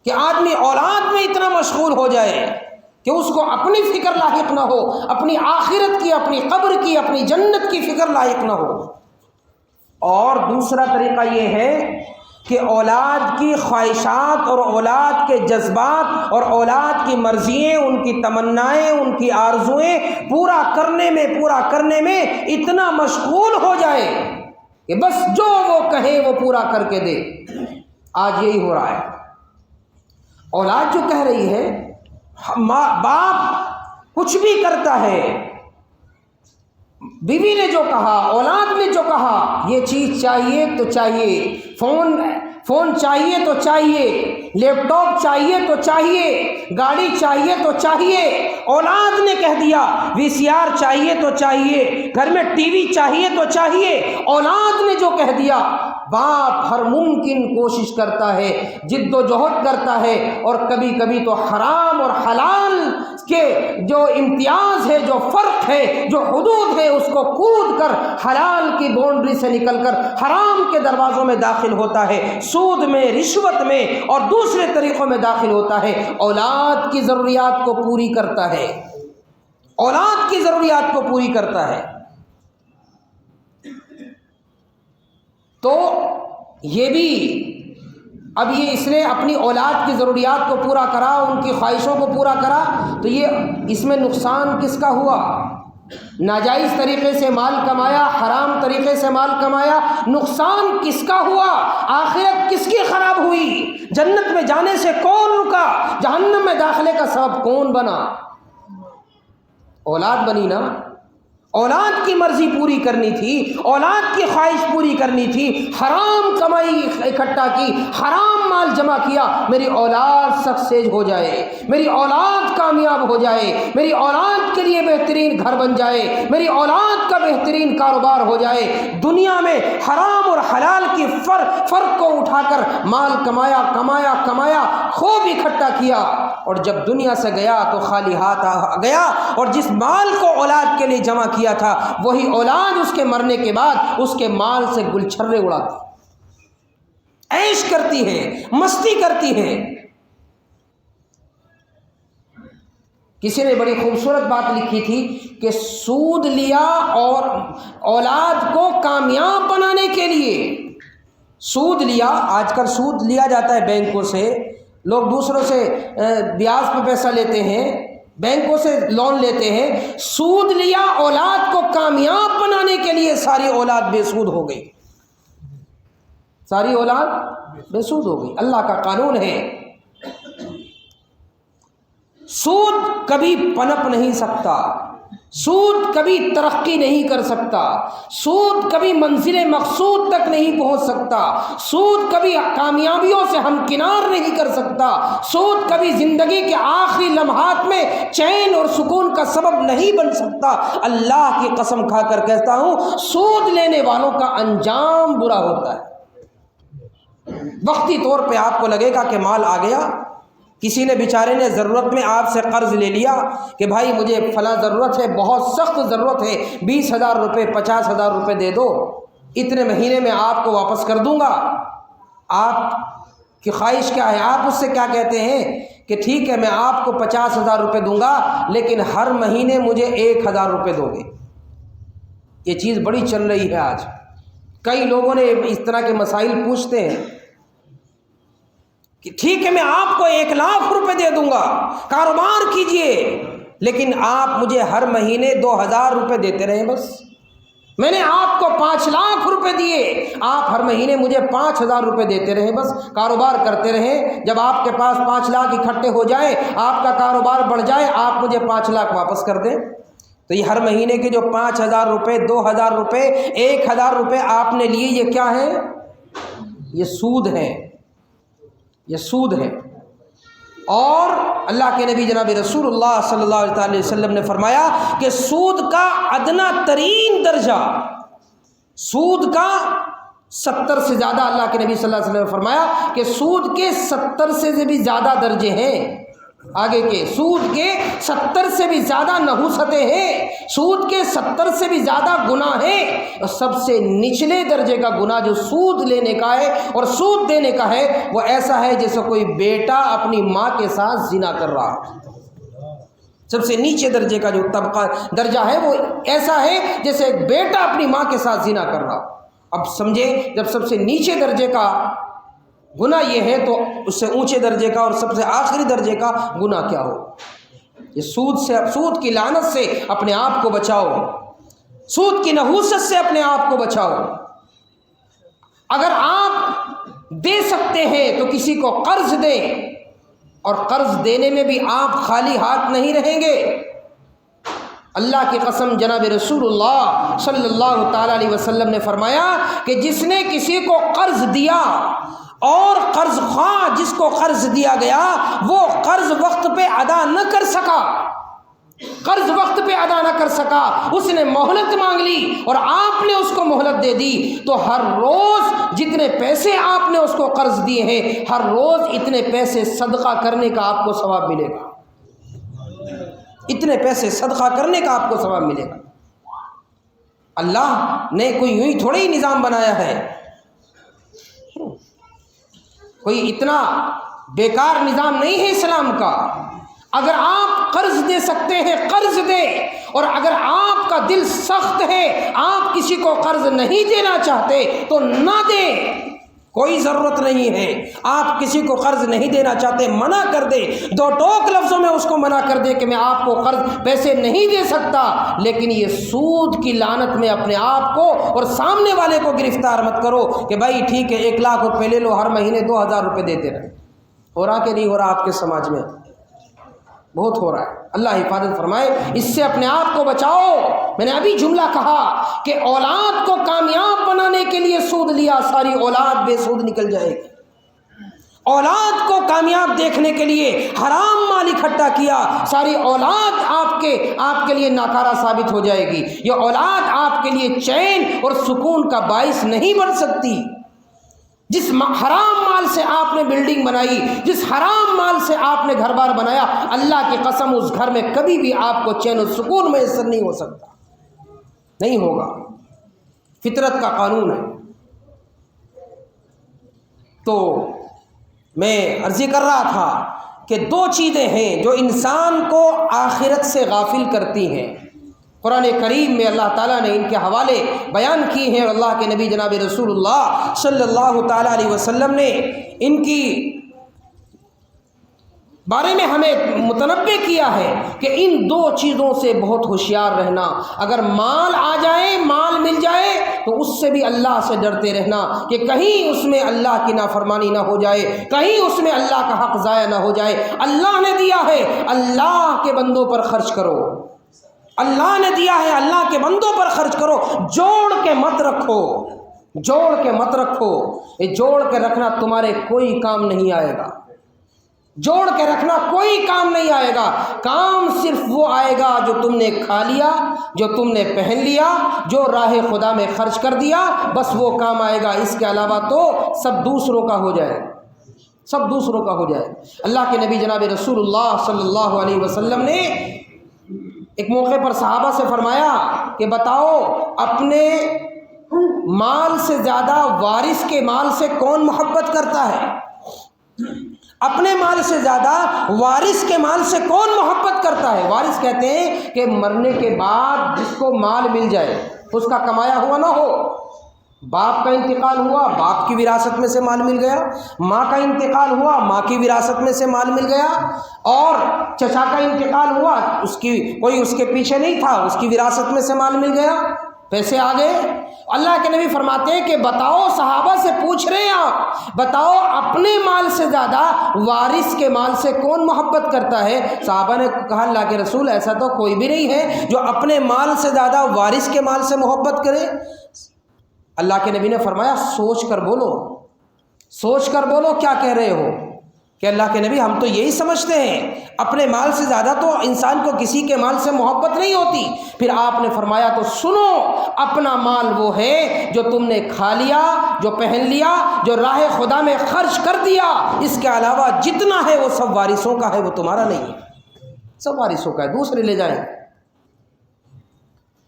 [SPEAKER 1] کہ آدمی اولاد میں اتنا مشغول ہو جائے کہ اس کو اپنی فکر لاحق نہ ہو، اپنی آخرت کی، اپنی قبر کی، اپنی جنت کی فکر لاحق نہ ہو۔ اور دوسرا طریقہ یہ ہے کہ اولاد کی خواہشات اور اولاد کے جذبات اور اولاد کی مرضییں، ان کی تمنائیں، ان کی آرزوئیں پورا کرنے میں اتنا مشغول ہو جائے کہ بس جو وہ کہے وہ پورا کر کے دے۔ آج یہی ہو رہا ہے۔ اولاد جو کہہ رہی ہے، باپ کچھ بھی کرتا ہے، بیوی نے جو کہا، اولاد نے جو کہا، یہ چیز چاہیے تو چاہیے، فون چاہیے تو چاہیے، لیپ ٹاپ چاہیے تو چاہیے، گاڑی چاہیے تو چاہیے، اولاد نے کہہ دیا وی سی آر چاہیے تو چاہیے، گھر میں ٹی وی چاہیے تو چاہیے، اولاد نے جو کہہ دیا، باپ ہر ممکن کوشش کرتا ہے، جد و جہد کرتا ہے، اور کبھی کبھی تو حرام اور حلال کے جو امتیاز ہے، جو فرق ہے، جو حدود ہے، اس کو کود کر حلال کی باؤنڈری سے نکل کر حرام کے دروازوں میں داخل ہوتا ہے، سود میں، رشوت میں اور دوسرے طریقوں میں داخل ہوتا ہے، اولاد کی ضروریات کو پوری کرتا ہے، اولاد کی ضروریات کو پوری کرتا ہے۔ تو یہ بھی اب یہ اس نے اپنی اولاد کی ضروریات کو پورا کرا، ان کی خواہشوں کو پورا کرا، تو یہ اس میں نقصان کس کا ہوا؟ ناجائز طریقے سے مال کمایا، حرام طریقے سے مال کمایا، نقصان کس کا ہوا؟ آخرت کس کی خراب ہوئی؟ جنت میں جانے سے کون رکا؟ جہنم میں داخلے کا سبب کون بنا؟ اولاد بنی نا۔ اولاد کی مرضی پوری کرنی تھی، اولاد کی خواہش پوری کرنی تھی، حرام کمائی اکٹھا کی، حرام مال جمع کیا، میری اولاد سکسیز ہو جائے، میری اولاد کامیاب ہو جائے، میری اولاد کے لیے بہترین گھر بن جائے، میری اولاد کا بہترین کاروبار ہو جائے۔ دنیا میں حرام اور حلال کی فرق کو اٹھا کر مال کمایا کمایا کمایا، خوب اکٹھا کیا، اور جب دنیا سے گیا تو خالی ہاتھ گیا، اور جس مال کو اولاد کے لیے جمع کیا تھا، وہی اولاد اس کے مرنے کے بعد اس کے مال سے گلچھرے اڑاتی، عیش کرتی ہے، مستی کرتی ہے۔ کسی نے بڑی خوبصورت بات لکھی تھی کہ سود لیا اور اولاد کو کامیاب بنانے کے لیے سود لیا۔ آج کل سود لیا جاتا ہے بینکوں سے، لوگ دوسروں سے بیاج پہ پیسہ لیتے ہیں، بینکوں سے لون لیتے ہیں، سود لیا اولاد کو کامیاب بنانے کے لیے، ساری اولاد بے سود ہو گئی، ساری اولاد بے سود ہو گئی۔ اللہ کا قانون ہے، سود کبھی پنپ نہیں سکتا، سود کبھی ترقی نہیں کر سکتا، سود کبھی منزل مقصود تک نہیں پہنچ سکتا، سود کبھی کامیابیوں سے ہمکنار نہیں کر سکتا، سود کبھی زندگی کے آخری لمحات میں چین اور سکون کا سبب نہیں بن سکتا۔ اللہ کی قسم کھا کر کہتا ہوں، سود لینے والوں کا انجام برا ہوتا ہے۔ وقتی طور پہ آپ کو لگے گا کہ مال آ گیا، کسی نے بیچارے نے ضرورت میں آپ سے قرض لے لیا کہ بھائی مجھے فلاں ضرورت ہے، بہت سخت ضرورت ہے، 20,000 روپے 50,000 روپے دے دو، اتنے مہینے میں آپ کو واپس کر دوں گا۔ آپ کی خواہش کیا ہے؟ آپ اس سے کیا کہتے ہیں کہ ٹھیک ہے میں آپ کو 50,000 روپے دوں گا، لیکن ہر مہینے مجھے 1,000 روپے دو گے۔ یہ چیز بڑی چل رہی ہے آج، کئی لوگوں نے اس طرح کے مسائل پوچھتے ہیں کہ ٹھیک ہے میں آپ کو 1,00,000 روپے دے دوں گا، کاروبار کیجئے، لیکن آپ مجھے ہر مہینے 2,000 روپے دیتے رہیں بس۔ میں نے آپ کو 5,00,000 روپے دیے، آپ ہر مہینے مجھے 5,000 روپے دیتے رہیں بس، کاروبار کرتے رہیں، جب آپ کے پاس 5,00,000 اکٹھے ہو جائیں، آپ کا کاروبار بڑھ جائے، آپ مجھے 5,00,000 واپس کر دیں۔ تو یہ ہر مہینے کے جو 5,000 روپے، 2,000 روپے، 1,000 روپے آپ نے لیے، یہ کیا ہے؟ یہ سود ہے، یہ سود ہے۔ اور اللہ کے نبی جناب رسول اللہ صلی اللہ علیہ وسلم نے فرمایا کہ سود کا ادنا ترین درجہ، سود کا 70 سے زیادہ، اللہ کے نبی صلی اللہ علیہ وسلم نے فرمایا کہ سود کے 70 سے بھی زیادہ درجے ہیں، آگے کے سود کے 70 سے بھی زیادہ نحوستیں ہیں، سود کے 70 سے بھی زیادہ گناہ ہیں، اور سب سے نچلے درجے کا گناہ جو سود لینے کا ہے اور سود دینے کا ہے، وہ ایسا ہے جیسے کوئی بیٹا اپنی ماں کے ساتھ زنا کر رہا ہے۔ سب سے نیچے درجے کا جو طبقہ درجہ ہے وہ ایسا ہے جیسے ایک بیٹا اپنی ماں کے ساتھ زنا کر رہا۔ اب سمجھے جب سب سے نیچے درجے کا گناہ یہ ہے تو اس سے اونچے درجے کا اور سب سے آخری درجے کا گناہ کیا ہو؟ یہ سود کی لعنت سے اپنے آپ کو بچاؤ، سود کی نحوست سے اپنے آپ کو بچاؤ۔ اگر آپ دے سکتے ہیں تو کسی کو قرض دیں، اور قرض دینے میں بھی آپ خالی ہاتھ نہیں رہیں گے، اللہ کی قسم جناب رسول اللہ صلی اللہ تعالیٰ علیہ وسلم نے فرمایا کہ جس نے کسی کو قرض دیا اور قرض خواہ جس کو قرض دیا گیا وہ قرض وقت پہ ادا نہ کر سکا، قرض وقت پہ ادا نہ کر سکا، اس نے مہلت مانگ لی اور آپ نے اس کو مہلت دے دی، تو ہر روز جتنے پیسے آپ نے اس کو قرض دیے ہیں ہر روز اتنے پیسے صدقہ کرنے کا آپ کو ثواب ملے گا، اتنے پیسے صدقہ کرنے کا آپ کو ثواب ملے گا۔ اللہ نے کوئی یوں ہی تھوڑے ہی نظام بنایا ہے، کوئی اتنا بیکار نظام نہیں ہے اسلام کا۔ اگر آپ قرض دے سکتے ہیں قرض دیں، اور اگر آپ کا دل سخت ہے آپ کسی کو قرض نہیں دینا چاہتے تو نہ دیں، کوئی ضرورت نہیں ہے۔ آپ کسی کو قرض نہیں دینا چاہتے منع کر دے، دو ٹوک لفظوں میں اس کو منع کر دے کہ میں آپ کو قرض پیسے نہیں دے سکتا، لیکن یہ سود کی لعنت میں اپنے آپ کو اور سامنے والے کو گرفتار مت کرو کہ بھائی ٹھیک ہے 1 لاکھ روپے لے لو، ہر مہینے 2000 روپے دیتے رہے۔ ہو رہا کہ نہیں ہو رہا آپ کے سماج میں؟ بہت ہو رہا ہے۔ اللہ حفاظت فرمائے، اس سے اپنے آپ کو بچاؤ۔ میں نے ابھی جملہ کہا کہ اولاد کو کامیاب بنانے کے لیے سود لیا، ساری اولاد بے سود نکل جائے گی۔ اولاد کو کامیاب دیکھنے کے لیے حرام مال اکٹھا کیا، ساری اولاد آپ کے لیے ناکارہ ثابت ہو جائے گی۔ یہ اولاد آپ کے لیے چین اور سکون کا باعث نہیں بن سکتی۔ جس حرام مال سے آپ نے بلڈنگ بنائی، جس حرام مال سے آپ نے گھر بار بنایا، اللہ کی قسم اس گھر میں کبھی بھی آپ کو چین و سکون میسر نہیں ہو سکتا، نہیں ہوگا، فطرت کا قانون ہے۔ تو میں عرض کر رہا تھا کہ 2 چیزیں ہیں جو انسان کو آخرت سے غافل کرتی ہیں۔ قرآن کریم میں اللہ تعالیٰ نے ان کے حوالے بیان کیے ہیں، اور اللہ کے نبی جناب رسول اللہ صلی اللہ تعالیٰ علیہ وسلم نے ان کی بارے میں ہمیں متنبہ کیا ہے کہ ان 2 چیزوں سے بہت ہوشیار رہنا۔ اگر مال آ جائے، مال مل جائے تو اس سے بھی اللہ سے ڈرتے رہنا کہ کہیں اس میں اللہ کی نافرمانی نہ ہو جائے، کہیں اس میں اللہ کا حق ضائع نہ ہو جائے۔ اللہ نے دیا ہے، اللہ کے بندوں پر خرچ کرو، اللہ نے دیا ہے، اللہ کے بندوں پر خرچ کرو، جوڑ کے مت رکھو، جوڑ کے مت رکھو۔ یہ جوڑ کے رکھنا تمہارے کوئی کام نہیں آئے گا، جوڑ کے رکھنا کوئی کام نہیں آئے گا۔ کام صرف وہ آئے گا جو تم نے کھا لیا، جو تم نے پہن لیا، جو راہ خدا میں خرچ کر دیا، بس وہ کام آئے گا۔ اس کے علاوہ تو سب دوسروں کا ہو جائے، سب دوسروں کا ہو جائے۔ اللہ کے نبی جناب رسول اللہ صلی اللہ علیہ وسلم نے ایک موقع پر صحابہ سے فرمایا کہ بتاؤ اپنے مال سے زیادہ وارث کے مال سے کون محبت کرتا ہے؟ اپنے مال سے زیادہ وارث کے مال سے کون محبت کرتا ہے؟ وارث کہتے ہیں کہ مرنے کے بعد جس کو مال مل جائے، اس کا کمایا ہوا نہ ہو۔ باپ کا انتقال ہوا، باپ کی وراثت میں سے مال مل گیا، ماں کا انتقال ہوا، ماں کی وراثت میں سے مال مل گیا، اور چچا کا انتقال ہوا، کوئی اس کے پیچھے نہیں تھا، اس کی وراثت میں سے مال مل گیا، پیسے آ گئے۔ اللہ کے نبی فرماتے ہیں کہ بتاؤ، صحابہ سے پوچھ رہے ہیں آپ، بتاؤ اپنے مال سے زیادہ وارث کے مال سے کون محبت کرتا ہے؟ صحابہ نے کہا اللہ کے رسول ایسا تو کوئی بھی نہیں ہے جو اپنے مال سے زیادہ وارث کے مال سے محبت کرے۔ اللہ کے نبی نے فرمایا سوچ کر بولو، سوچ کر بولو کیا کہہ رہے ہو؟ کہ اللہ کے نبی ہم تو یہی سمجھتے ہیں اپنے مال سے زیادہ تو انسان کو کسی کے مال سے محبت نہیں ہوتی۔ پھر آپ نے فرمایا تو سنو، اپنا مال وہ ہے جو تم نے کھا لیا، جو پہن لیا، جو راہ خدا میں خرچ کر دیا، اس کے علاوہ جتنا ہے وہ سب وارثوں کا ہے، وہ تمہارا نہیں ہے، سب وارثوں کا ہے، دوسرے لے جائیں۔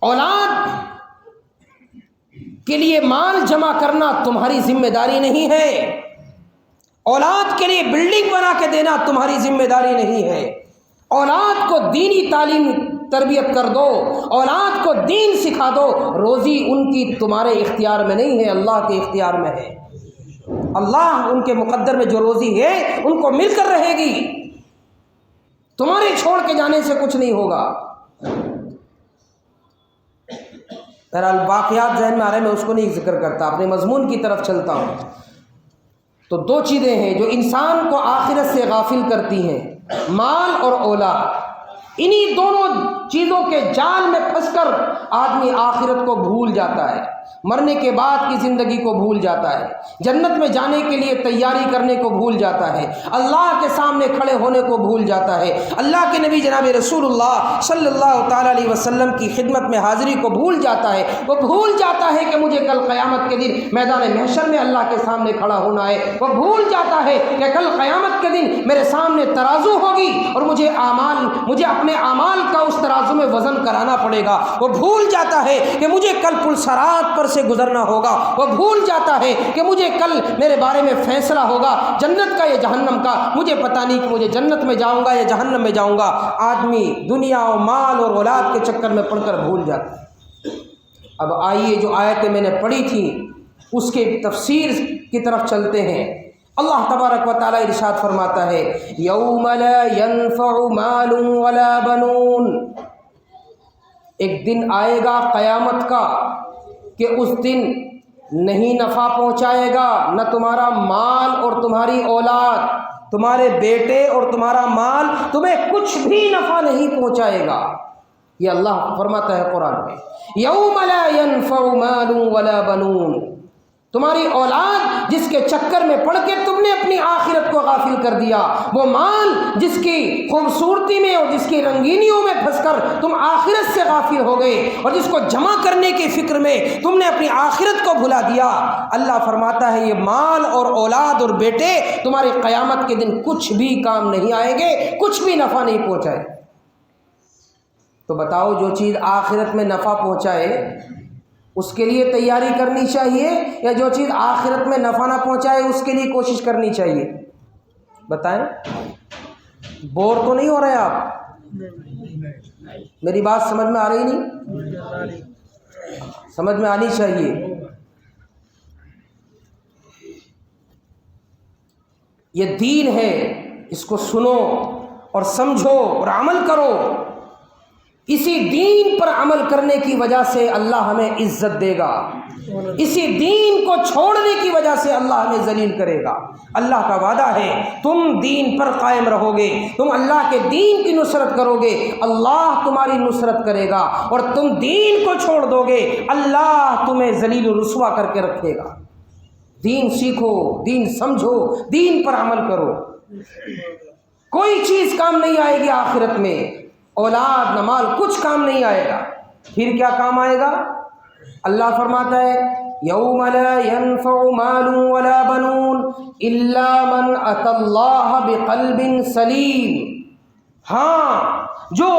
[SPEAKER 1] اولاد کے لیے مال جمع کرنا تمہاری ذمہ داری نہیں ہے، اولاد کے لیے بلڈنگ بنا کے دینا تمہاری ذمہ داری نہیں ہے۔ اولاد کو دینی تعلیم تربیت کر دو، اولاد کو دین سکھا دو، روزی ان کی تمہارے اختیار میں نہیں ہے، اللہ کے اختیار میں ہے۔ اللہ ان کے مقدر میں جو روزی ہے ان کو مل کر رہے گی، تمہارے چھوڑ کے جانے سے کچھ نہیں ہوگا۔ بہرحال باقیات ذہن میں آ رہے، میں اس کو نہیں ذکر کرتا، اپنے مضمون کی طرف چلتا ہوں۔ تو 2 چیزیں ہیں جو انسان کو آخرت سے غافل کرتی ہیں، مال اور اولاد۔ انہی دونوں چیزوں کے جال میں پھنس کر آدمی آخرت کو بھول جاتا ہے، مرنے کے بعد کی زندگی کو بھول جاتا ہے، جنت میں جانے کے لیے تیاری کرنے کو بھول جاتا ہے، اللہ کے سامنے کھڑے ہونے کو بھول جاتا ہے، اللہ کے نبی جناب رسول اللہ صلی اللہ تعالیٰ علیہ وسلم کی خدمت میں حاضری کو بھول جاتا ہے۔ وہ بھول جاتا ہے کہ مجھے کل قیامت کے دن میدان محشر میں اللہ کے سامنے کھڑا ہونا ہے، وہ بھول جاتا ہے کہ کل قیامت کے دن میرے سامنے ترازو ہوگی اور مجھے اپنے اعمال کا اس ترازو میں وزن کرانا پڑے گا، وہ بھول جاتا ہے کہ مجھے کل پل صراط پر سے گزرنا ہوگا، وہ بھول جاتا ہے کہ مجھے کل میرے بارے میں فیصلہ ہوگا جنت کا یا جہنم کا، مجھے پتہ نہیں کہ مجھے جنت میں جاؤں گا یا جہنم میں جاؤں گا۔ آدمی دنیا و مال اور اولاد کے چکر میں پڑ کر بھول جاتا ہے۔ اب آئیے جو آیتیں میں نے پڑھی تھیں اس کے تفسیر کی طرف چلتے ہیں۔ اللہ تبارک و تعالیٰ ارشاد فرماتا ہے یوم لا ينفع مال ولا بنون، ایک دن آئے گا قیامت کا کہ اس دن نہیں نفع پہنچائے گا نہ تمہارا مال اور تمہاری اولاد، تمہارے بیٹے اور تمہارا مال تمہیں کچھ بھی نفع نہیں پہنچائے گا۔ یہ اللہ فرماتا ہے قرآن میں یوم لا ينفع مال ولا بنون، تمہاری اولاد جس کے چکر میں پڑ کے تم نے اپنی آخرت کو غافل کر دیا، وہ مال جس کی خوبصورتی میں اور جس کی رنگینیوں میں پھنس کر تم آخرت سے غافل ہو گئے اور جس کو جمع کرنے کی فکر میں تم نے اپنی آخرت کو بھلا دیا، اللہ فرماتا ہے یہ مال اور اولاد اور بیٹے تمہاری قیامت کے دن کچھ بھی کام نہیں آئیں گے، کچھ بھی نفع نہیں پہنچائے۔ تو بتاؤ جو چیز آخرت میں نفع پہنچائے اس کے لیے تیاری کرنی چاہیے یا جو چیز آخرت میں نفع نہ پہنچائے اس کے لیے کوشش کرنی چاہیے؟ بتائیں، بور تو نہیں ہو رہے آپ؟ میری بات سمجھ میں آ رہی نہیں؟ سمجھ میں آنی چاہیے۔ یہ دین ہے، اس کو سنو اور سمجھو اور عمل کرو۔ اسی دین پر عمل کرنے کی وجہ سے اللہ ہمیں عزت دے گا، اسی دین کو چھوڑنے کی وجہ سے اللہ ہمیں ذلیل کرے گا۔ اللہ کا وعدہ ہے تم دین پر قائم رہو گے، تم اللہ کے دین کی نصرت کرو گے، اللہ تمہاری نصرت کرے گا، اور تم دین کو چھوڑ دو گے اللہ تمہیں ذلیل و رسوا کر کے رکھے گا۔ دین سیکھو، دین سمجھو، دین پر عمل کرو۔ کوئی چیز کام نہیں آئے گی آخرت میں، اولاد نہ مال، کچھ کام نہیں آئے گا۔ پھر کیا کام آئے گا؟ اللہ فرماتا ہے یوم لا ينفع مال ولا بنون الا من اتى اللہ بقلب سلیم۔ ہاں، جو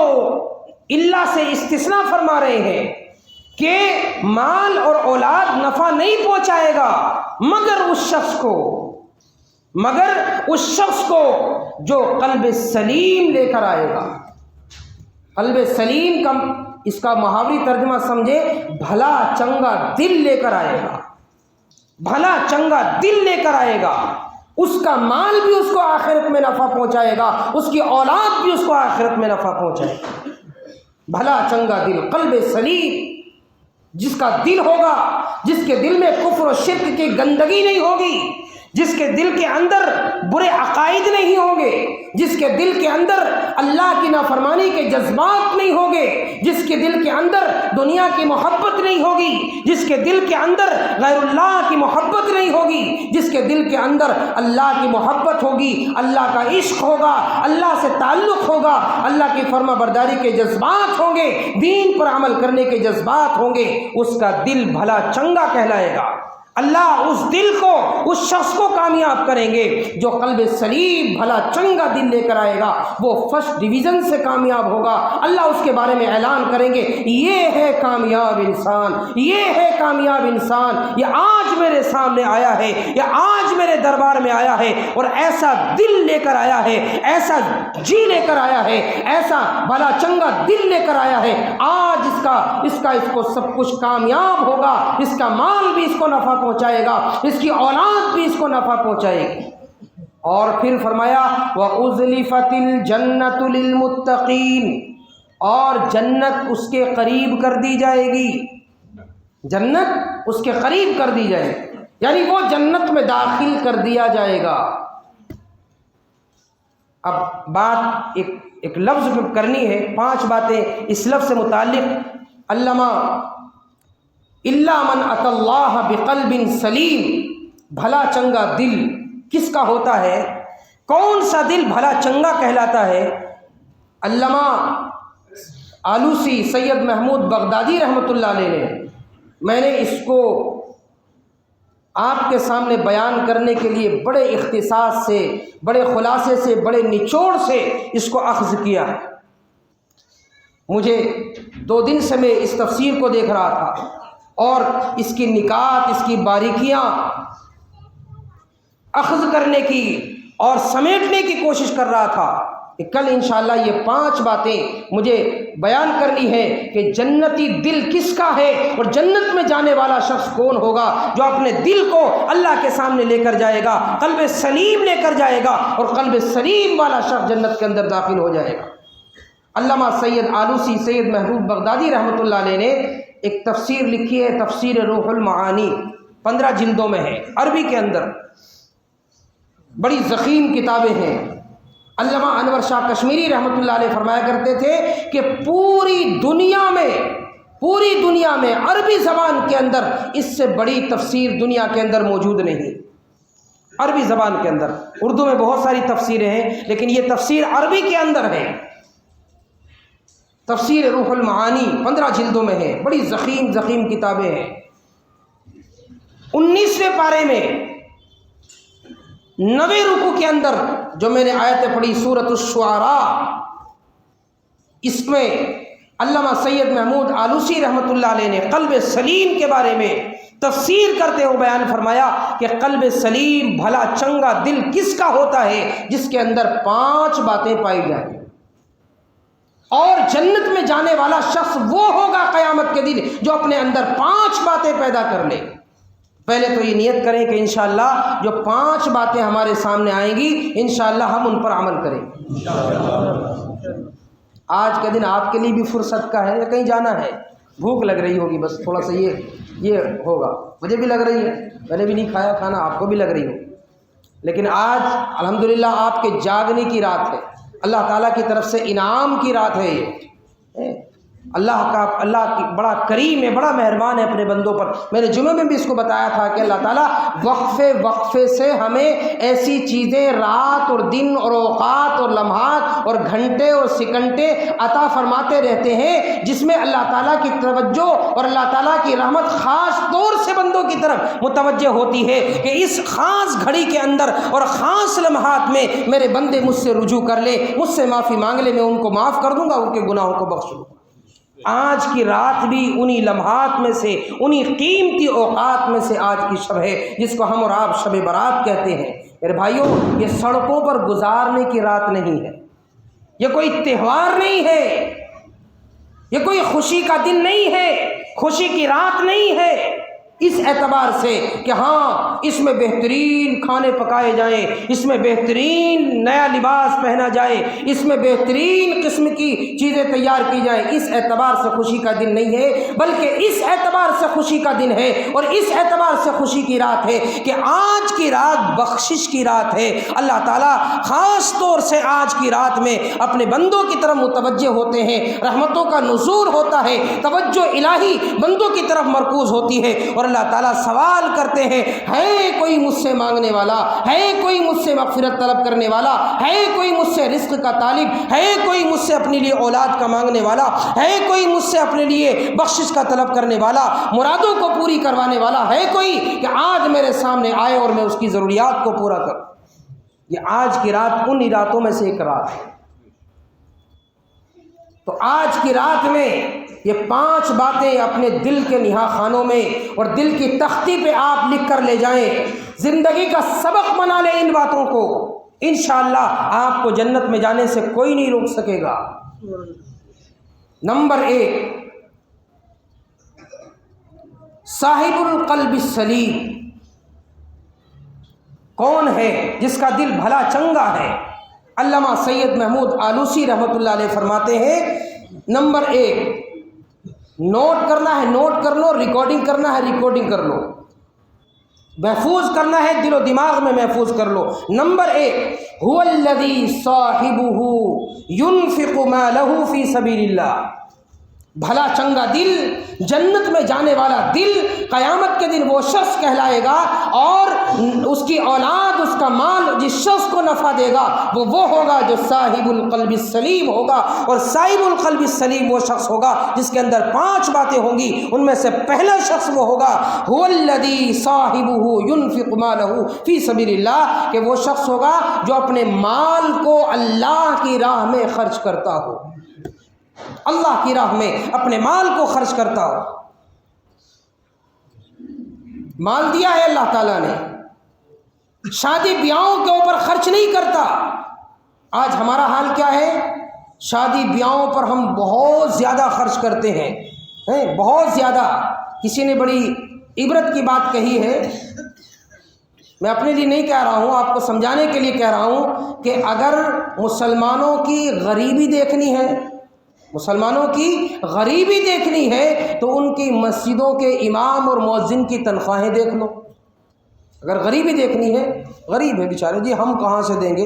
[SPEAKER 1] اللہ سے استثناء فرما رہے ہیں کہ مال اور اولاد نفع نہیں پہنچائے گا مگر اس شخص کو جو قلب سلیم لے کر آئے گا۔ قلب سلیم کا اس کا محاوری ترجمہ سمجھے بھلا چنگا دل لے کر آئے گا، بھلا چنگا دل لے کر آئے گا۔ اس کا مال بھی اس کو آخرت میں نفع پہنچائے گا، اس کی اولاد بھی اس کو آخرت میں نفع پہنچائے گا۔ بھلا چنگا دل، قلب سلیم، جس کا دل ہوگا، جس کے دل میں کفر و شرک کی گندگی نہیں ہوگی، جس کے دل کے اندر برے عقائد نہیں ہوں گے، جس کے دل کے اندر اللہ کی نافرمانی کے جذبات نہیں ہوں گے، جس کے دل کے اندر دنیا کی محبت نہیں ہوگی، جس کے دل کے اندر غیر اللہ کی محبت نہیں ہوگی، جس کے دل کے اندر اللہ کی محبت ہوگی، اللہ کا عشق ہوگا، اللہ سے تعلق ہوگا، اللہ کی فرما برداری کے جذبات ہوں گے، دین پر عمل کرنے کے جذبات ہوں گے، اس کا دل بھلا چنگا کہلائے گا۔ اللہ اس دل کو، اس شخص کو کامیاب کریں گے جو قلب سلیم بھلا چنگا دل لے کر آئے گا، وہ فرسٹ ڈویژن سے کامیاب ہوگا۔ اللہ اس کے بارے میں اعلان کریں گے یہ ہے کامیاب انسان، یہ ہے کامیاب انسان، یہ آج میرے سامنے آیا ہے، یہ آج میرے دربار میں آیا ہے اور ایسا دل لے کر آیا ہے، ایسا جی لے کر آیا ہے، ایسا بھلا چنگا دل لے کر آیا ہے، آج اس کو سب کچھ کامیاب ہوگا، اس کا مال بھی اس کو نفع پہنچائے گا، اس کی اولاد بھی اس کو نفع پہنچائے گی۔ اور پھر فرمایا وَأُزْلِفَتِ الْجَنَّةُ لِلْمُتَّقِينَ، اور جنت اس کے قریب کر دی جائے گی، جنت اس کے قریب کر دی جائے گی، یعنی وہ جنت میں داخل کر دیا جائے گا۔ اب بات ایک لفظ پہ کرنی ہے، 5 باتیں اس لفظ سے متعلق۔ علامہ الا من اتی اللہ بقلب سلیم، بھلا چنگا دل کس کا ہوتا ہے؟ کون سا دل بھلا چنگا کہلاتا ہے؟ علامہ آلوسی سید محمود بغدادی رحمۃ اللہ علیہ نے، میں نے اس کو آپ کے سامنے بیان کرنے کے لیے بڑے اختصاص سے، بڑے خلاصے سے، بڑے نچوڑ سے اس کو اخذ کیا ہے۔ مجھے 2 دن سے میں اس تفسیر کو دیکھ رہا تھا اور اس کی نکات، اس کی باریکیاں اخذ کرنے کی اور سمیٹنے کی کوشش کر رہا تھا کہ کل انشاءاللہ یہ 5 باتیں مجھے بیان کرنی ہے کہ جنتی دل کس کا ہے اور جنت میں جانے والا شخص کون ہوگا جو اپنے دل کو اللہ کے سامنے لے کر جائے گا، قلب سلیم لے کر جائے گا، اور قلب سلیم والا شخص جنت کے اندر داخل ہو جائے گا۔ علامہ سید آلوسی سید محمود بغدادی رحمۃ اللہ علیہ نے ایک تفسیر لکھی ہے، تفسیر روح المعانی، 15 جلدوں میں ہے، عربی کے اندر، بڑی ضخیم کتابیں ہیں۔ علامہ انور شاہ کشمیری رحمۃ اللہ علیہ فرمایا کرتے تھے کہ پوری دنیا میں عربی زبان کے اندر اس سے بڑی تفسیر دنیا کے اندر موجود نہیں۔ عربی زبان کے اندر، اردو میں بہت ساری تفسیریں ہیں لیکن یہ تفسیر عربی کے اندر ہے۔ تفسیر روح المعانی 15 جلدوں میں ہے، بڑی ضخیم کتابیں ہیں۔ 19ویں پارے میں 90 رکوع کے اندر جو میں نے آیتیں پڑھی سورۃ الشعراء، اس میں علامہ سید محمود آلوسی رحمۃ اللہ علیہ نے قلب سلیم کے بارے میں تفسیر کرتے ہوئے بیان فرمایا کہ قلب سلیم، بھلا چنگا دل کس کا ہوتا ہے؟ جس کے اندر 5 باتیں پائی جائیں، اور جنت میں جانے والا شخص وہ ہوگا قیامت کے دن جو اپنے اندر 5 باتیں پیدا کر لے۔ پہلے تو یہ نیت کریں کہ انشاءاللہ جو 5 باتیں ہمارے سامنے آئیں گی انشاءاللہ ہم ان پر عمل کریں گے۔ آج کے دن آپ کے لیے بھی فرصت کا ہے یا کہیں جانا ہے؟ بھوک لگ رہی ہوگی، بس تھوڑا سا یہ ہوگا، مجھے بھی لگ رہی ہے، میں نے بھی نہیں کھایا کھانا، آپ کو بھی لگ رہی ہو، لیکن آج الحمدللہ آپ کے جاگنے کی رات ہے، اللہ تعالیٰ کی طرف سے انعام کی رات ہے یہ۔ اللہ کی بڑا کریم ہے، بڑا مہربان ہے اپنے بندوں پر۔ میں نے جمعے میں بھی اس کو بتایا تھا کہ اللہ تعالیٰ وقفے سے ہمیں ایسی چیزیں رات اور دن اور اوقات اور لمحات اور گھنٹے اور سیکنڈے عطا فرماتے رہتے ہیں جس میں اللہ تعالیٰ کی توجہ اور اللہ تعالیٰ کی رحمت خاص طور سے بندوں کی طرف متوجہ ہوتی ہے کہ اس خاص گھڑی کے اندر اور خاص لمحات میں میرے بندے مجھ سے رجوع کر لے، مجھ سے معافی مانگ لے، میں ان کو معاف کر دوں گا، ان کے گناہوں کو بخش دوں گا۔ آج کی رات بھی انہی لمحات میں سے، انہی قیمتی اوقات میں سے آج کی شب ہے جس کو ہم اور آپ شب برات کہتے ہیں۔ میرے بھائیوں، یہ سڑکوں پر گزارنے کی رات نہیں ہے، یہ کوئی تہوار نہیں ہے، یہ کوئی خوشی کا دن نہیں ہے، خوشی کی رات نہیں ہے، اس اعتبار سے کہ ہاں اس میں بہترین کھانے پکائے جائیں، اس میں بہترین نیا لباس پہنا جائے، اس میں بہترین قسم کی چیزیں تیار کی جائیں، اس اعتبار سے خوشی کا دن نہیں ہے، بلکہ اس اعتبار سے خوشی کا دن ہے اور اس اعتبار سے خوشی کی رات ہے کہ آج کی رات بخشش کی رات ہے۔ اللہ تعالیٰ خاص طور سے آج کی رات میں اپنے بندوں کی طرف متوجہ ہوتے ہیں، رحمتوں کا نزول ہوتا ہے، توجہ الہی بندوں کی طرف مرکوز ہوتی ہے اور اللہ تعالیٰ سوال کرتے ہیں، ہے کوئی مجھ سے مانگنے والا، ہے کوئی مجھ سے مغفرت طلب کرنے والا، ہے کوئی مجھ سے رزق کا طالب، ہے کوئی مجھ سے اپنے لیے اولاد کا مانگنے والا، ہے کوئی مجھ سے اپنے لیے بخشش کا طلب کرنے والا، مرادوں کو پوری کروانے والا، ہے کوئی کہ آج میرے سامنے آئے اور میں اس کی ضروریات کو پورا کروں۔ یہ آج کی رات انہی راتوں میں سے ایک رات ہے۔ تو آج کی رات میں یہ 5 باتیں اپنے دل کے نہا خانوں میں اور دل کی تختی پہ آپ لکھ کر لے جائیں، زندگی کا سبق بنا لیں ان باتوں کو، انشاءاللہ آپ کو جنت میں جانے سے کوئی نہیں روک سکے گا۔ نمبر 1، صاحب القلب السلیم کون ہے؟ جس کا دل بھلا چنگا ہے۔ علامہ سید محمود آلوسی رحمۃ اللہ علیہ فرماتے ہیں، نمبر 1، نوٹ کرنا ہے نوٹ کر لو، ریکارڈنگ کرنا ہے ریکارڈنگ کر لو۔ محفوظ کرنا ہے دل و دماغ میں محفوظ کر لو۔ نمبر 1 هو الذی صاحبہ ينفق مالہ فی سبیل اللہ، بھلا چنگا دل، جنت میں جانے والا دل قیامت کے دن وہ شخص کہلائے گا، اور اس کی اولاد، اس کا مال جس شخص کو نفع دے گا وہ ہوگا جو صاحب القلب السلیم ہوگا۔ اور صاحب القلب السلیم وہ شخص ہوگا جس کے اندر 5 باتیں ہوں گی، ان میں سے پہلا شخص وہ ہوگا هو الذی صاحبہ ينفق مالہ فی سبیل اللہ، کہ وہ شخص ہوگا جو اپنے مال کو اللہ کی راہ میں خرچ کرتا ہو، اللہ کی راہ میں اپنے مال کو خرچ کرتا ہو۔ مال دیا ہے اللہ تعالیٰ نے، شادی بیاہوں کے اوپر خرچ نہیں کرتا۔ آج ہمارا حال کیا ہے؟ شادی بیاہوں پر ہم بہت زیادہ خرچ کرتے ہیں، بہت زیادہ۔ کسی نے بڑی عبرت کی بات کہی ہے، میں اپنے لیے نہیں کہہ رہا ہوں، آپ کو سمجھانے کے لیے کہہ رہا ہوں کہ اگر مسلمانوں کی غریبی دیکھنی ہے، مسلمانوں کی غریبی دیکھنی ہے تو ان کی مسجدوں کے امام اور مؤذن کی تنخواہیں دیکھ لو۔ اگر غریبی دیکھنی ہے، غریب ہے بیچارے، جی ہم کہاں سے دیں گے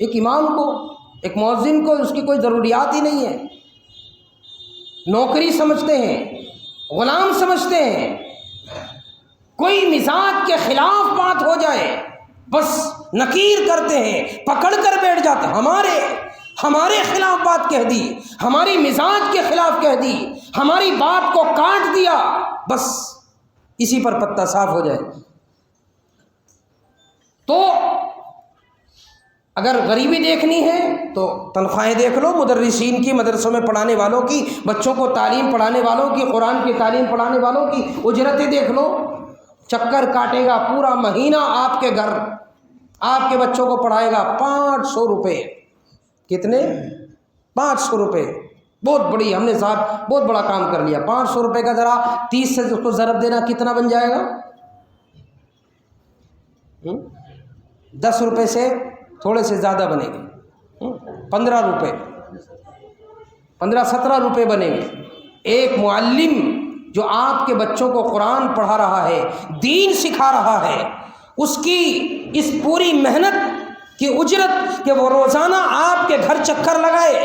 [SPEAKER 1] ایک امام کو، ایک مؤذن کو؟ اس کی کوئی ضروریات ہی نہیں ہے، نوکری سمجھتے ہیں، غلام سمجھتے ہیں۔ کوئی مزاج کے خلاف بات ہو جائے بس نکیر کرتے ہیں، پکڑ کر بیٹھ جاتے ہیں، ہمارے خلاف بات کہہ دی، ہماری مزاج کے خلاف کہہ دی، ہماری بات کو کاٹ دیا، بس اسی پر پتہ صاف ہو جائے۔ تو اگر غریبی دیکھنی ہے تو تنخواہیں دیکھ لو، مدرسین کی، مدرسوں میں پڑھانے والوں کی، بچوں کو تعلیم پڑھانے والوں کی، قرآن کی تعلیم پڑھانے والوں کی اجرتیں دیکھ لو۔ چکر کاٹے گا پورا مہینہ آپ کے گھر، آپ کے بچوں کو پڑھائے گا 500 روپے۔ کتنے؟ 500 روپے۔ بہت بڑی، ہم نے صاحب بہت بڑا کام کر لیا۔ 500 روپے کا ذرا 30 سے اس کو ضرب دینا کتنا بن جائے گا؟ 10 روپے سے تھوڑے سے زیادہ بنے گے، 15 روپے، 15-17 روپے بنے گے۔ ایک معلم جو آپ کے بچوں کو قرآن پڑھا رہا ہے، دین سکھا رہا ہے، اس کی اس پوری محنت کی اجرت کہ وہ روزانہ آپ کے گھر چکر لگائے،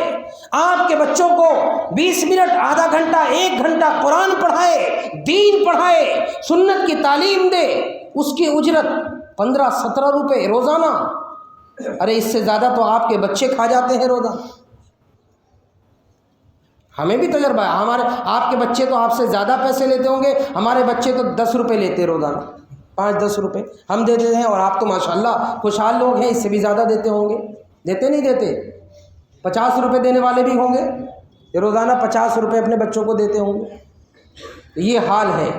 [SPEAKER 1] آپ کے بچوں کو 20 منٹ، آدھا گھنٹہ، 1 گھنٹہ قرآن پڑھائے، دین پڑھائے، سنت کی تعلیم دے، اس کی اجرت 15-17 روپے روزانہ۔ ارے اس سے زیادہ تو آپ کے بچے کھا جاتے ہیں روزہ۔ ہمیں بھی تجربہ ہے، آپ کے بچے تو آپ سے زیادہ پیسے لیتے ہوں گے، ہمارے بچے تو 10 روپے لیتے روزانہ، 5-10 روپے ہم دے دیتے ہیں، اور آپ تو ماشاءاللہ خوشحال لوگ ہیں، اس سے بھی زیادہ دیتے ہوں گے۔ دیتے نہیں دیتے؟ 50 روپے دینے والے بھی ہوں گے، یہ روزانہ 50 روپے اپنے بچوں کو دیتے ہوں گے۔ یہ حال ہے۔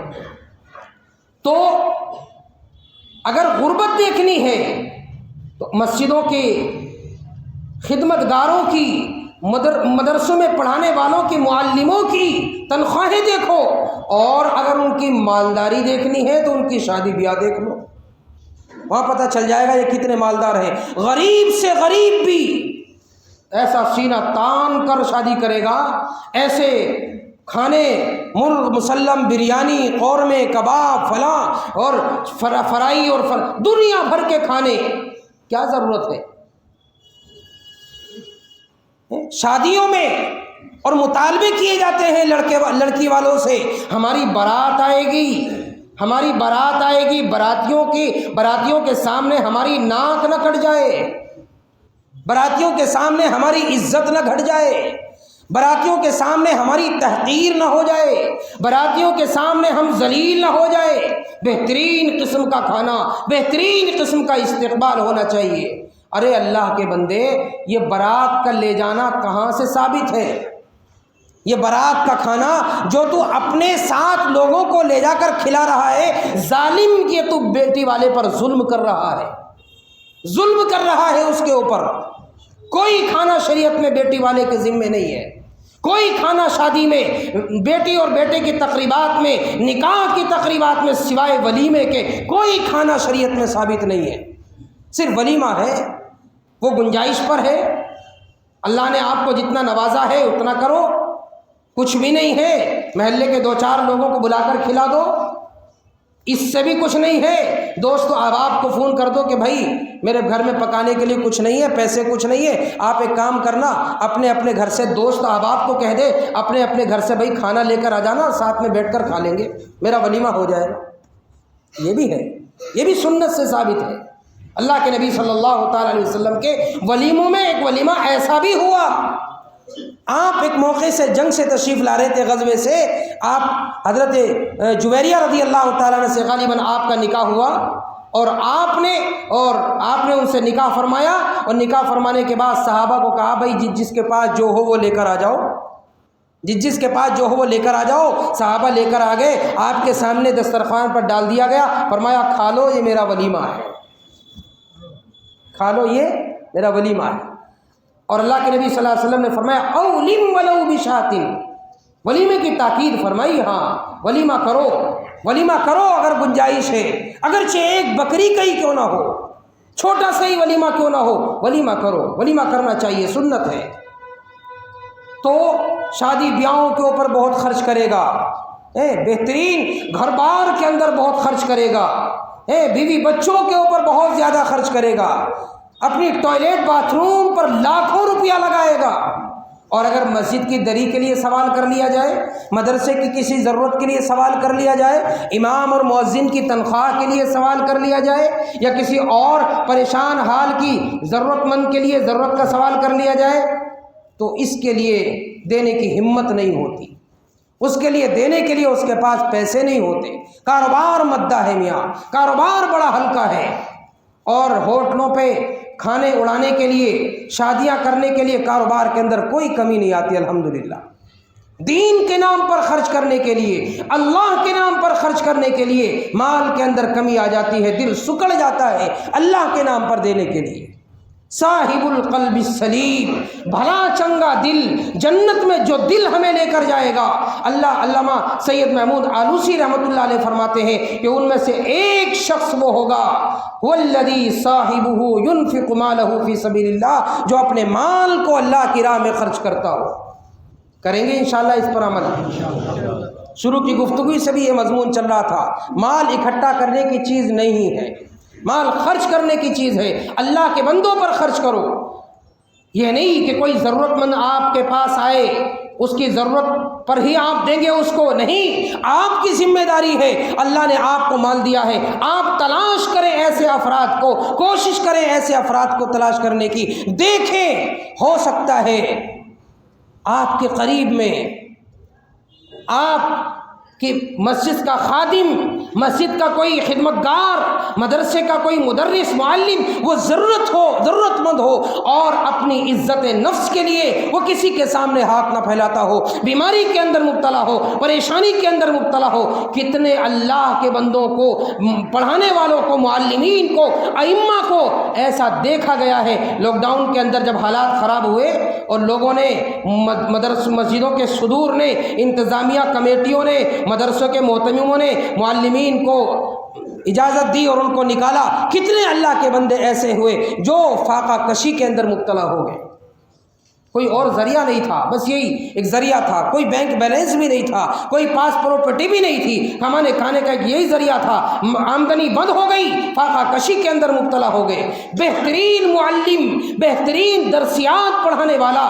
[SPEAKER 1] تو اگر غربت دیکھنی ہے تو مسجدوں کے خدمت گاروں کی، مدرسوں میں پڑھانے والوں کی، معلموں کی تنخواہیں دیکھو، اور اگر ان کی مالداری دیکھنی ہے تو ان کی شادی بیاہ دیکھ لو، وہاں پتہ چل جائے گا یہ کتنے مالدار ہیں۔ غریب سے غریب بھی ایسا سینہ تان کر شادی کرے گا، ایسے کھانے، مرغ مسلم، بریانی، قورمے، کباب، فلاں اور فرائی اور دنیا بھر کے کھانے، کیا ضرورت ہے؟ شادیوں میں اور مطالبے کیے جاتے ہیں لڑکی والوں سے، ہماری بارات آئے گی، ہماری بارات آئے گی، براتیوں کے سامنے ہماری ناک نہ کٹ جائے، براتیوں کے سامنے ہماری عزت نہ گھٹ جائے، براتیوں کے سامنے ہماری تحقیر نہ ہو جائے، براتیوں کے سامنے ہم ذلیل نہ ہو جائے۔ بہترین قسم کا کھانا، بہترین قسم کا استقبال ہونا چاہیے۔ ارے اللہ کے بندے، یہ بارات کا لے جانا کہاں سے ثابت ہے؟ یہ بارات کا کھانا جو تو اپنے ساتھ لوگوں کو لے جا کر کھلا رہا ہے، ظالم، یہ تو بیٹی والے پر ظلم کر رہا ہے، ظلم کر رہا ہے اس کے اوپر۔ کوئی کھانا شریعت میں بیٹی والے کے ذمے نہیں ہے، کوئی کھانا شادی میں، بیٹی اور بیٹے کی تقریبات میں، نکاح کی تقریبات میں، سوائے ولیمے کے کوئی کھانا شریعت میں ثابت نہیں ہے۔ صرف ولیمہ ہے، وہ گنجائش پر ہے، اللہ نے آپ کو جتنا نوازا ہے اتنا کرو، کچھ بھی نہیں ہے، محلے کے 2-4 لوگوں کو بلا کر کھلا دو، اس سے بھی کچھ نہیں ہے۔ دوست و احباب کو فون کر دو کہ بھائی میرے گھر میں پکانے کے لیے کچھ نہیں ہے، پیسے کچھ نہیں ہے، آپ ایک کام کرنا، اپنے اپنے گھر سے دوست احباب کو کہہ دے اپنے اپنے گھر سے بھائی کھانا لے کر آ جانا اور ساتھ میں بیٹھ کر کھا لیں گے، میرا ولیمہ ہو جائے گا۔ یہ بھی ہے، یہ بھی سنت سے ثابت ہے۔ اللہ کے نبی صلی اللہ تعالی علیہ وسلم کے ولیموں میں ایک ولیمہ ایسا بھی ہوا، آپ ایک موقع سے جنگ سے تشریف لا رہے تھے، غزوے سے، آپ حضرت جویریہ رضی اللہ تعالیٰ عنہ سے غالباً آپ کا نکاح ہوا، اور آپ نے ان سے نکاح فرمایا، اور نکاح فرمانے کے بعد صحابہ کو کہا بھائی جس کے پاس جو ہو وہ لے کر آ جاؤ، جس کے پاس جو ہو وہ لے کر آ جاؤ۔ صحابہ لے کر آ گئے، آپ کے سامنے دسترخوان پر ڈال دیا گیا، فرمایا کھا لو یہ میرا ولیمہ ہے، کھا لو یہ میرا ولیمہ ہے۔ اور اللہ کے نبی صلی اللہ علیہ وسلم نے فرمایا اولم ولو بشاۃ، ولیمے کی تاکید فرمائی، ہاں ولیمہ کرو، ولیمہ کرو اگر گنجائش ہے، اگرچہ ایک بکری کا ہی کیوں نہ ہو، چھوٹا سا ہی ولیمہ کیوں نہ ہو، ولیمہ کرو، ولیمہ کرنا چاہیے، سنت ہے۔ تو شادی بیاہوں کے اوپر بہت خرچ کرے گا، بہترین گھر بار کے اندر بہت خرچ کرے گا، بیوی بچوں کے اوپر بہت زیادہ خرچ کرے گا، اپنی ٹوائلٹ باتھ روم پر لاکھوں روپیہ لگائے گا، اور اگر مسجد کی دری کے لیے سوال کر لیا جائے، مدرسے کی کسی ضرورت کے لیے سوال کر لیا جائے، امام اور مؤذن کی تنخواہ کے لیے سوال کر لیا جائے، یا کسی اور پریشان حال کی ضرورت مند کے لیے ضرورت کا سوال کر لیا جائے، تو اس کے لیے دینے کی ہمت نہیں ہوتی، اس کے لیے دینے کے لیے اس کے پاس پیسے نہیں ہوتے۔ کاروبار مدہ ہے میاں، کاروبار بڑا ہلکا ہے، اور ہوٹلوں پہ کھانے اڑانے کے لیے، شادیاں کرنے کے لیے کاروبار کے اندر کوئی کمی نہیں آتی الحمدللہ۔ دین کے نام پر خرچ کرنے کے لیے، اللہ کے نام پر خرچ کرنے کے لیے مال کے اندر کمی آ جاتی ہے، دل سکڑ جاتا ہے اللہ کے نام پر دینے کے لیے۔ صاحب القلب السلیم، بھلا چنگا دل، جنت میں جو دل ہمیں لے کر جائے گا، علامہ سید محمود آلوسی رحمۃ اللہ علیہ فرماتے ہیں کہ ان میں سے ایک شخص وہ ہوگا والذی صاحبہ ينفق مالہ فی سبیل اللہ، جو اپنے مال کو اللہ کی راہ میں خرچ کرتا ہو۔ کریں گے انشاءاللہ اس پر عمل۔ شروع کی گفتگو سے بھی یہ مضمون چل رہا تھا، مال اکٹھا کرنے کی چیز نہیں ہے، مال خرچ کرنے کی چیز ہے، اللہ کے بندوں پر خرچ کرو۔ یہ نہیں کہ کوئی ضرورت مند آپ کے پاس آئے اس کی ضرورت پر ہی آپ دیں گے اس کو، نہیں، آپ کی ذمہ داری ہے، اللہ نے آپ کو مال دیا ہے، آپ تلاش کریں ایسے افراد کو، کوشش کریں ایسے افراد کو تلاش کرنے کی، دیکھیں ہو سکتا ہے آپ کے قریب میں آپ کہ مسجد کا خادم، مسجد کا کوئی خدمتگار، مدرسے کا کوئی مدرس معلم وہ ضرورت مند ہو، اور اپنی عزت نفس کے لیے وہ کسی کے سامنے ہاتھ نہ پھیلاتا ہو، بیماری کے اندر مبتلا ہو، پریشانی کے اندر مبتلا ہو۔ کتنے اللہ کے بندوں کو، پڑھانے والوں کو، معلمین کو، ائمہ کو ایسا دیکھا گیا ہے۔ لاک ڈاؤن کے اندر جب حالات خراب ہوئے اور لوگوں نے، مسجدوں کے صدور نے، انتظامیہ کمیٹیوں نے، مدرسوں کے محتمموں نے معلمین کو اجازت دی اور ان کو نکالا، کتنے اللہ کے بندے ایسے ہوئے جو فاقہ کشی کے اندر مبتلا ہو گئے۔ کوئی اور ذریعہ نہیں تھا، بس یہی ایک ذریعہ تھا، کوئی بینک بیلنس بھی نہیں تھا، کوئی پاس پراپرٹی بھی نہیں تھی، کمانے کھانے کا ایک یہی ذریعہ تھا، آمدنی بند ہو گئی، فاقہ کشی کے اندر مبتلا ہو گئے۔ بہترین معلم، بہترین درسیات پڑھانے والا،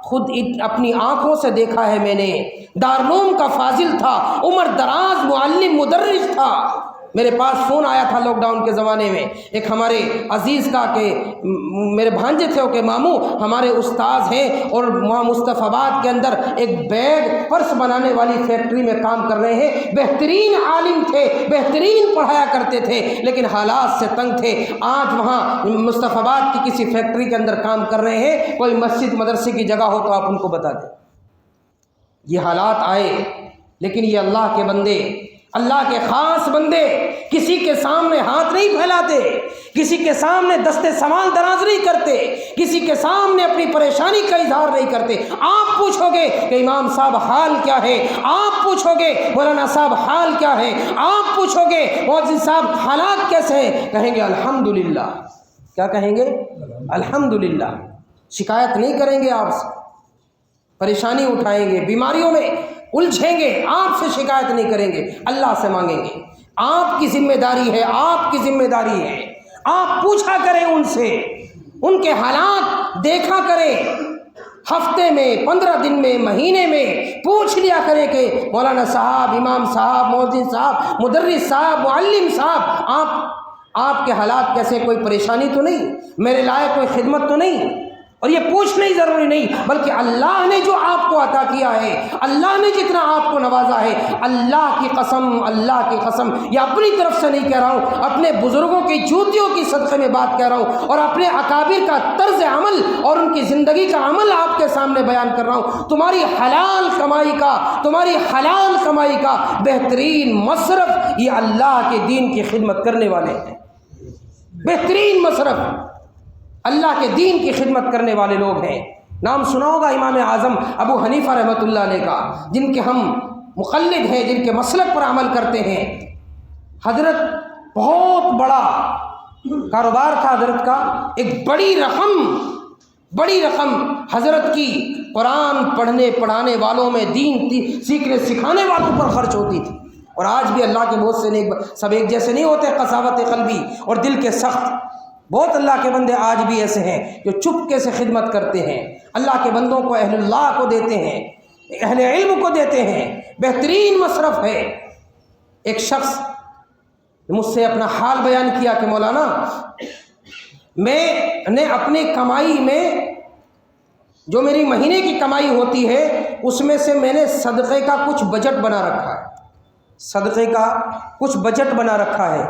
[SPEAKER 1] خود اپنی آنکھوں سے دیکھا ہے میں نے، دارالعلوم کا فاضل تھا، عمر دراز معلم مدرس تھا۔ میرے پاس فون آیا تھا لاک ڈاؤن کے زمانے میں ایک ہمارے عزیز کا، کہ میرے بھانجے تھے کہ ماموں ہمارے استاذ ہیں اور وہاں مصطفی آباد کے اندر ایک بیگ پرس بنانے والی فیکٹری میں کام کر رہے ہیں، بہترین عالم تھے، بہترین پڑھایا کرتے تھے، لیکن حالات سے تنگ تھے۔ آج وہاں مصطفی آباد کی کسی فیکٹری کے اندر کام کر رہے ہیں، کوئی مسجد مدرسے کی جگہ ہو تو آپ ان کو بتا دیں۔ یہ حالات آئے، لیکن یہ اللہ کے بندے، اللہ کے خاص بندے کسی کے سامنے ہاتھ نہیں پھیلاتے، کسی کے سامنے دستے سوال دراز نہیں کرتے، کسی کے سامنے اپنی پریشانی کا اظہار نہیں کرتے۔ آپ پوچھو گے کہ امام صاحب حال کیا ہے، آپ پوچھو گے مولانا صاحب حال کیا ہے، آپ پوچھو گے مؤذن صاحب حالات کیسے ہیں، کہیں گے الحمدللہ۔ کیا کہیں گے؟ الحمدللہ۔ شکایت نہیں کریں گے آپ سے۔ پریشانی اٹھائیں گے، بیماریوں میں الجھیں گے، آپ سے شکایت نہیں کریں گے، اللہ سے مانگیں گے۔ آپ کی ذمہ داری ہے، آپ کی ذمہ داری ہے، آپ پوچھا کریں ان سے، ان کے حالات دیکھا کریں، ہفتے میں، 15 دن میں، مہینے میں پوچھ لیا کریں کہ مولانا صاحب، امام صاحب، مؤذن صاحب، مدرس صاحب، معلم صاحب، آپ کے حالات کیسے، کوئی پریشانی تو نہیں، میرے لائق کوئی خدمت تو نہیں؟ اور یہ پوچھنا ہی ضروری نہیں، بلکہ اللہ نے جو آپ کو عطا کیا ہے، اللہ نے جتنا آپ کو نوازا ہے، اللہ کی قسم، اللہ کی قسم، یہ اپنی طرف سے نہیں کہہ رہا ہوں، اپنے بزرگوں کی جوتیوں کی صدقے میں بات کہہ رہا ہوں، اور اپنے اکابر کا طرز عمل اور ان کی زندگی کا عمل آپ کے سامنے بیان کر رہا ہوں۔ تمہاری حلال کمائی کا بہترین مصرف یہ اللہ کے دین کی خدمت کرنے والے ہیں۔ بہترین مصرف اللہ کے دین کی خدمت کرنے والے لوگ ہیں۔ نام سنا ہوگا امام اعظم ابو حنیفہ رحمۃ اللہ علیہ کا، جن کے ہم مقلد ہیں، جن کے مسلک پر عمل کرتے ہیں۔ حضرت بہت بڑا کاروبار تھا حضرت کا، ایک بڑی رقم حضرت کی قرآن پڑھنے پڑھانے والوں میں، دین سیکھنے سکھانے والوں پر خرچ ہوتی تھی۔ اور آج بھی اللہ کے بہت سے نیک، سب ایک جیسے نہیں ہوتے، قساوت قلبی اور دل کے سخت، بہت اللہ کے بندے آج بھی ایسے ہیں جو چپکے سے خدمت کرتے ہیں، اللہ کے بندوں کو، اہل اللہ کو دیتے ہیں، اہل علم کو دیتے ہیں، بہترین مصرف ہے۔ ایک شخص مجھ سے اپنا حال بیان کیا کہ مولانا، میں نے اپنی کمائی میں، جو میری مہینے کی کمائی ہوتی ہے، اس میں سے میں نے صدقے کا کچھ بجٹ بنا رکھا ہے،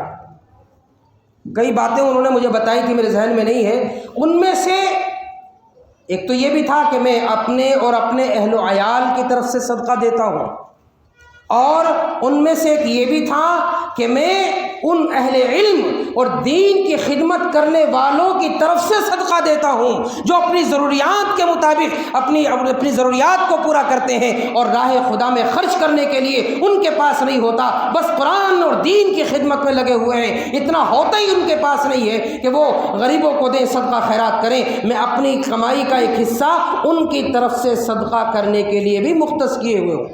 [SPEAKER 1] کئی باتیں انہوں نے مجھے بتائی تھی، میرے ذہن میں نہیں ہے۔ ان میں سے ایک تو یہ بھی تھا کہ میں اپنے اور اپنے اہل و عیال کی طرف سے صدقہ دیتا ہوں، اور ان میں سے ایک یہ بھی تھا کہ میں ان اہل علم اور دین کی خدمت کرنے والوں کی طرف سے صدقہ دیتا ہوں جو اپنی ضروریات کے مطابق اپنی ضروریات کو پورا کرتے ہیں، اور راہ خدا میں خرچ کرنے کے لیے ان کے پاس نہیں ہوتا، بس قرآن اور دین کی خدمت میں لگے ہوئے ہیں، اتنا ہوتا ہی ان کے پاس نہیں ہے کہ وہ غریبوں کو دیں، صدقہ خیرات کریں۔ میں اپنی کمائی کا ایک حصہ ان کی طرف سے صدقہ کرنے کے لیے بھی مختص کیے ہوئے ہوں۔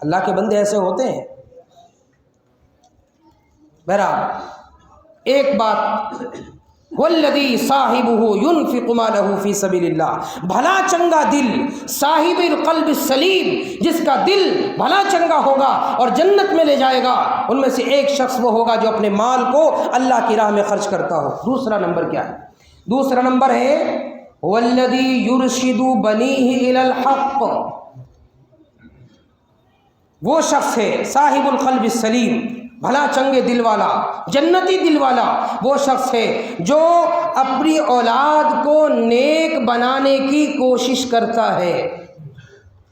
[SPEAKER 1] اللہ کے بندے ایسے ہوتے ہیں۔ بہرحال ایک بات، والذی صاحبہ ينفق مالہ فی سبیل اللہ، بھلا چنگا دل، صاحب القلب السلیم، جس کا دل بھلا چنگا ہوگا اور جنت میں لے جائے گا، ان میں سے ایک شخص وہ ہوگا جو اپنے مال کو اللہ کی راہ میں خرچ کرتا ہو۔ دوسرا نمبر کیا ہے؟ دوسرا نمبر ہے والذی یرشد بنیہ الی الحق، وہ شخص ہے صاحب القلب السلیم، بھلا چنگے دل والا، جنتی دل والا، وہ شخص ہے جو اپنی اولاد کو نیک بنانے کی کوشش کرتا ہے،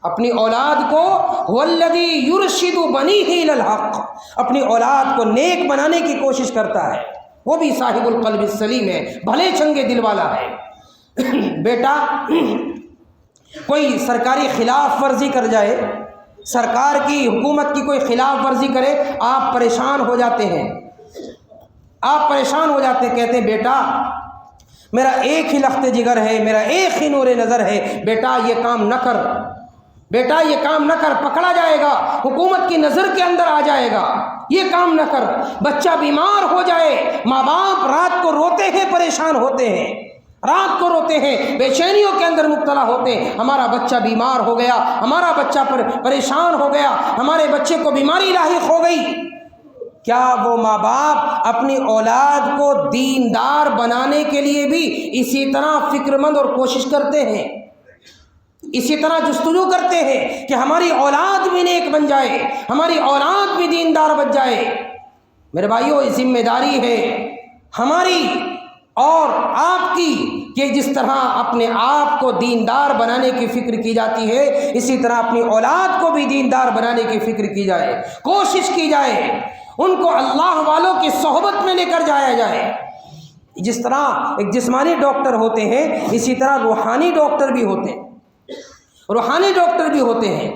[SPEAKER 1] اپنی اولاد کو، والذی یرشد بنیہ الی الحق، اپنی اولاد کو نیک بنانے کی کوشش کرتا ہے، وہ بھی صاحب القلب السلیم ہے، بھلے چنگے دل والا ہے۔ بیٹا کوئی سرکاری خلاف ورزی کر جائے، سرکار کی، حکومت کی کوئی خلاف ورزی کرے، آپ پریشان ہو جاتے ہیں، کہتے ہیں بیٹا میرا ایک ہی لخت جگر ہے، میرا ایک ہی نور نظر ہے، بیٹا یہ کام نہ کر، پکڑا جائے گا، حکومت کی نظر کے اندر آ جائے گا، یہ کام نہ کر۔ بچہ بیمار ہو جائے، ماں باپ رات کو روتے ہیں، پریشان ہوتے ہیں، رات کو روتے ہیں، بے چینیوں کے اندر مبتلا ہوتے ہیں، ہمارا بچہ بیمار ہو گیا، ہمارا بچہ پریشان ہو گیا، ہمارے بچے کو بیماری لاحق ہو گئی۔ کیا وہ ماں باپ اپنی اولاد کو دیندار بنانے کے لیے بھی اسی طرح فکر مند اور کوشش کرتے ہیں، اسی طرح جستجو کرتے ہیں کہ ہماری اولاد بھی نیک بن جائے، ہماری اولاد بھی دیندار بن جائے؟ میرے بھائیوں، یہ ذمہ داری ہے ہماری اور آپ کی کہ جس طرح اپنے آپ کو دیندار بنانے کی فکر کی جاتی ہے، اسی طرح اپنی اولاد کو بھی دیندار بنانے کی فکر کی جائے، کوشش کی جائے، ان کو اللہ والوں کی صحبت میں لے کر جایا جائے۔ جس طرح ایک جسمانی ڈاکٹر ہوتے ہیں، اسی طرح روحانی ڈاکٹر بھی ہوتے ہیں۔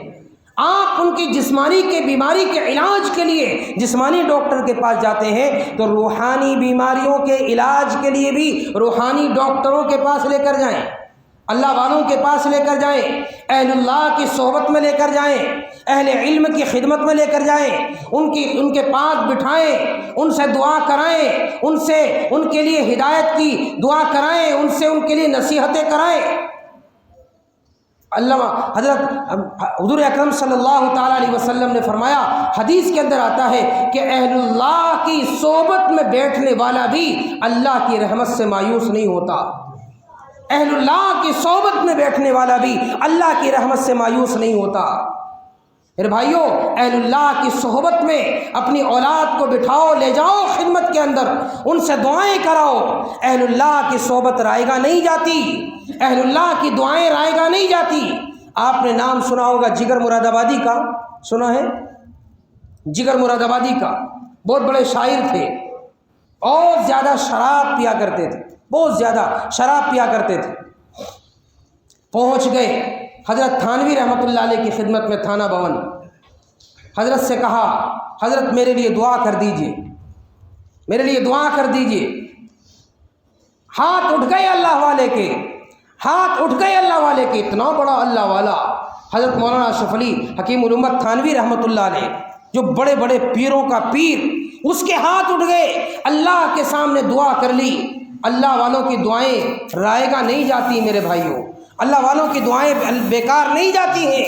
[SPEAKER 1] آپ ان کی جسمانی کے بیماری کے علاج کے لیے جسمانی ڈاکٹر کے پاس جاتے ہیں، تو روحانی بیماریوں کے علاج کے لیے بھی روحانی ڈاکٹروں کے پاس لے کر جائیں۔ اللہ والوں کے پاس لے کر جائیں، اہل اللہ کی صحبت میں لے کر جائیں، اہل علم کی خدمت میں لے کر جائیں، ان کے پاس بٹھائیں، ان سے دعا کرائیں، ان کے لیے ہدایت کی دعا کرائیں، ان کے لیے نصیحتیں کرائیں۔ علامہ حضرت حضور اکرم صلی اللہ تعالیٰ علیہ وسلم نے فرمایا، حدیث کے اندر آتا ہے کہ اہل اللہ کی صحبت میں بیٹھنے والا بھی اللہ کی رحمت سے مایوس نہیں ہوتا، اہل اللہ کی صحبت میں بیٹھنے والا بھی اللہ کی رحمت سے مایوس نہیں ہوتا۔ میرے بھائیوں، اہل اللہ کی صحبت میں اپنی اولاد کو بٹھاؤ، لے جاؤ خدمت کے اندر، ان سے دعائیں کراؤ۔ اہل اللہ کی صحبت رائے گاہ نہیں جاتی، اہل اللہ کی دعائیں رائے گاہ نہیں جاتی۔ آپ نے نام سنا ہوگا جگر مراد آبادی کا، سنا ہے؟ جگر مراد آبادی کا بہت بڑے شاعر تھے، بہت زیادہ شراب پیا کرتے تھے، بہت زیادہ شراب پیا کرتے تھے۔ پہنچ گئے حضرت تھانوی رحمۃ اللہ علیہ کی خدمت میں تھانہ بھون، حضرت سے کہا، حضرت میرے لیے دعا کر دیجئے، میرے لیے دعا کر دیجئے۔ ہاتھ اٹھ گئے اللہ والے کے، ہاتھ اٹھ گئے اللہ والے کے، اتنا بڑا اللہ والا حضرت مولانا اشرف علی حکیم الامت تھانوی رحمۃ اللہ علیہ، جو بڑے بڑے پیروں کا پیر، اس کے ہاتھ اٹھ گئے، اللہ کے سامنے دعا کر لی۔ اللہ والوں کی دعائیں رائے گاہ نہیں جاتی میرے بھائیوں، اللہ والوں کی دعائیں بیکار نہیں جاتی ہیں۔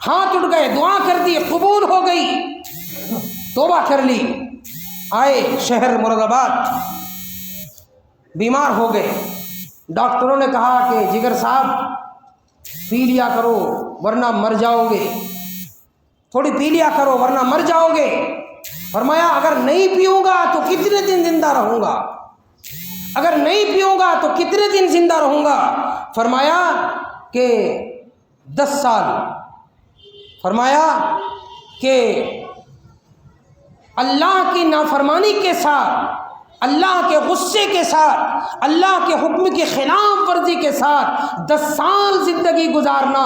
[SPEAKER 1] ہاتھ اٹھ گئے، دعا کر دی، قبول ہو گئی، توبہ کر لی۔ آئے شہر مراد آباد، بیمار ہو گئے، ڈاکٹروں نے کہا کہ جگر صاحب پی لیا کرو ورنہ مر جاؤ گے، تھوڑی پی لیا کرو ورنہ مر جاؤ گے۔ فرمایا اگر نہیں پیوں گا تو کتنے دن زندہ رہوں گا، اگر نہیں پیوں گا تو کتنے دن زندہ رہوں گا؟ فرمایا کہ 10 سال۔ فرمایا کہ اللہ کی نافرمانی کے ساتھ، اللہ کے غصے کے ساتھ، اللہ کے حکم کی خلاف ورزی کے ساتھ 10 سال زندگی گزارنا،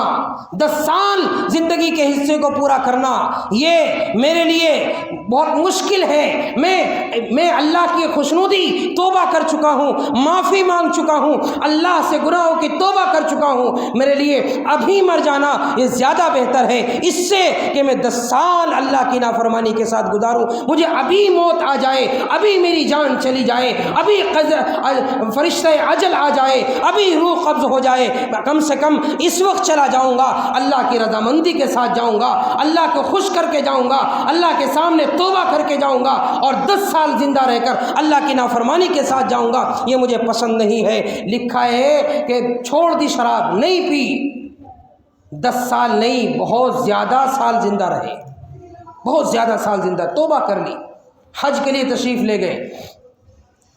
[SPEAKER 1] 10 سال زندگی کے حصے کو پورا کرنا، یہ میرے لیے بہت مشکل ہے۔ میں اللہ کی خوشنودی توبہ کر چکا ہوں، معافی مانگ چکا ہوں، اللہ سے گناہوں کی توبہ کر چکا ہوں، میرے لیے ابھی مر جانا یہ زیادہ بہتر ہے اس سے کہ میں 10 سال اللہ کی نافرمانی کے ساتھ گزاروں۔ مجھے ابھی موت آ جائے، ابھی میری جان چلی جائے، ابھی فرشتہ اجل آ جائے، ابھی روح قبض ہو جائے، کم سے کم اس وقت چلا جاؤں گا، اللہ کی رضامندی کے ساتھ جاؤں گا، اللہ کو خوش کر کے جاؤں گا، اللہ کے سامنے توبہ کر کے جاؤں گا، اور 10 سال زندہ رہ کر اللہ کی نافرمانی کے ساتھ جاؤں گا، یہ مجھے پسند نہیں ہے۔ لکھا ہے کہ چھوڑ دی شراب، نہیں پی، 10 سال نہیں بہت زیادہ سال زندہ رہے، بہت زیادہ سال زندہ، توبہ کر لی۔ حج کے لیے تشریف لے گئے،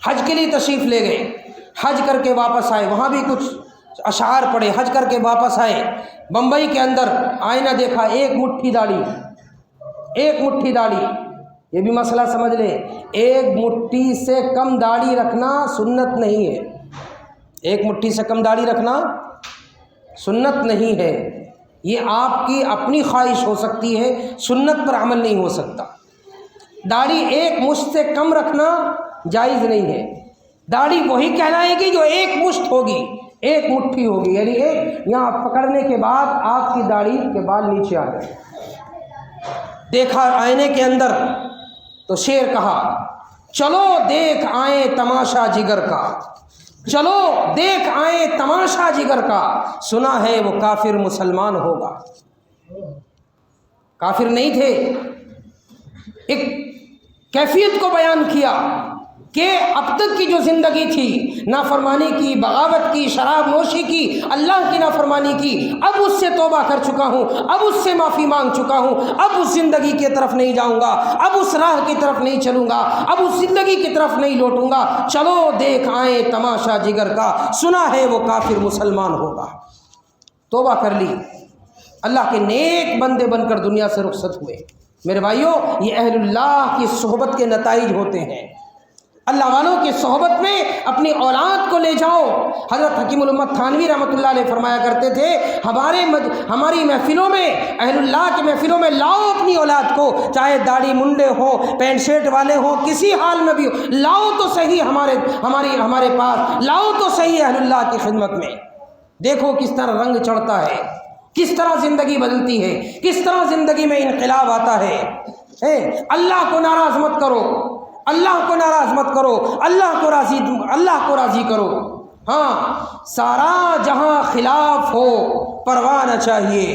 [SPEAKER 1] حج کے لیے تشریف لے گئے، حج کر کے واپس آئے، وہاں بھی کچھ اشعار پڑھے، حج کر کے واپس آئے، بمبئی کے اندر آئینہ دیکھا، ایک مٹھی داڑھی، ایک مٹھی داڑھی۔ یہ بھی مسئلہ سمجھ لیں، ایک مٹھی سے کم داڑھی رکھنا سنت نہیں ہے، ایک مٹھی سے کم داڑھی رکھنا سنت نہیں ہے، یہ آپ کی اپنی خواہش ہو سکتی ہے، سنت پر عمل نہیں ہو سکتا۔ داڑھی ایک مشت سے کم رکھنا جائز نہیں ہے، داڑھی وہی کہلائے گی جو ایک مشت ہوگی، ایک مٹھی ہوگی، یعنی ایک یہاں پکڑنے کے بعد آپ کی داڑھی کے بال نیچے آ گئے۔ دیکھا آئینے کے اندر تو شعر کہا، چلو دیکھ آئیں تماشا جگر کا، چلو دیکھ آئیں تماشا جگر کا، سنا ہے وہ کافر مسلمان ہوگا۔ کافر نہیں تھے، ایک کیفیت کو بیان کیا کہ اب تک کی جو زندگی تھی، نافرمانی کی، بغاوت کی، شراب نوشی کی، اللہ کی نافرمانی کی، اب اس سے توبہ کر چکا ہوں، اب اس سے معافی مانگ چکا ہوں، اب اس زندگی کی طرف نہیں جاؤں گا، اب اس راہ کی طرف نہیں چلوں گا، اب اس زندگی کی طرف نہیں لوٹوں گا، چلو دیکھ آئیں تماشا جگر کا، سنا ہے وہ کافر مسلمان ہوگا۔ توبہ کر لی، اللہ کے نیک بندے بن کر دنیا سے رخصت ہوئے۔ میرے بھائیوں، یہ اہل اللہ کی صحبت کے نتائج ہوتے ہیں۔ اللہ والوں کی صحبت میں اپنی اولاد کو لے جاؤ۔ حضرت حکیم الامت تھانوی رحمۃ اللہ علیہ فرمایا کرتے تھے، ہماری محفلوں میں، اہل اللہ کی محفلوں میں لاؤ اپنی اولاد کو، چاہے داڑھی منڈے ہوں، پینٹ شرٹ والے ہوں، کسی حال میں بھی ہو، لاؤ تو صحیح ہمارے پاس، لاؤ تو صحیح اہل اللہ کی خدمت میں۔ دیکھو کس طرح رنگ چڑھتا ہے، کس طرح زندگی بدلتی ہے، کس طرح زندگی میں انقلاب آتا ہے۔ اللہ کو ناراض مت کرو، اللہ کو ناراض مت کرو، اللہ کو راضی کرو۔ ہاں، سارا جہاں خلاف ہو پرواہ نہ چاہیے،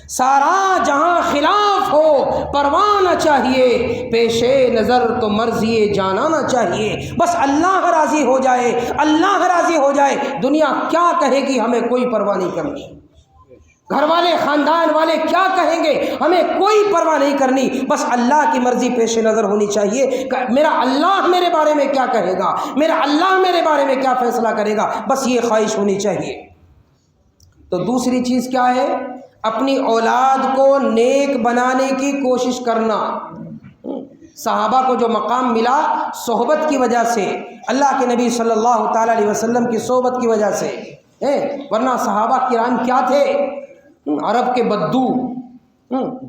[SPEAKER 1] سارا جہاں خلاف ہو پرواہ نہ چاہیے، پیش نظر تو مرضی جانانا چاہیے۔ بس اللہ راضی ہو جائے، اللہ راضی ہو جائے، دنیا کیا کہے گی ہمیں کوئی پرواہ نہیں کرنی، گھر والے خاندان والے کیا کہیں گے ہمیں کوئی پرواہ نہیں کرنی، بس اللہ کی مرضی پیش نظر ہونی چاہیے۔ میرا اللہ میرے بارے میں کیا کہے گا، میرا اللہ میرے بارے میں کیا فیصلہ کرے گا، بس یہ خواہش ہونی چاہیے۔ تو دوسری چیز کیا ہے؟ اپنی اولاد کو نیک بنانے کی کوشش کرنا۔ صحابہ کو جو مقام ملا صحبت کی وجہ سے، اللہ کے نبی صلی اللہ تعالیٰ علیہ وسلم کی صحبت کی وجہ سے، ورنہ صحابہ کرام کیا تھے؟ عرب کے بدو،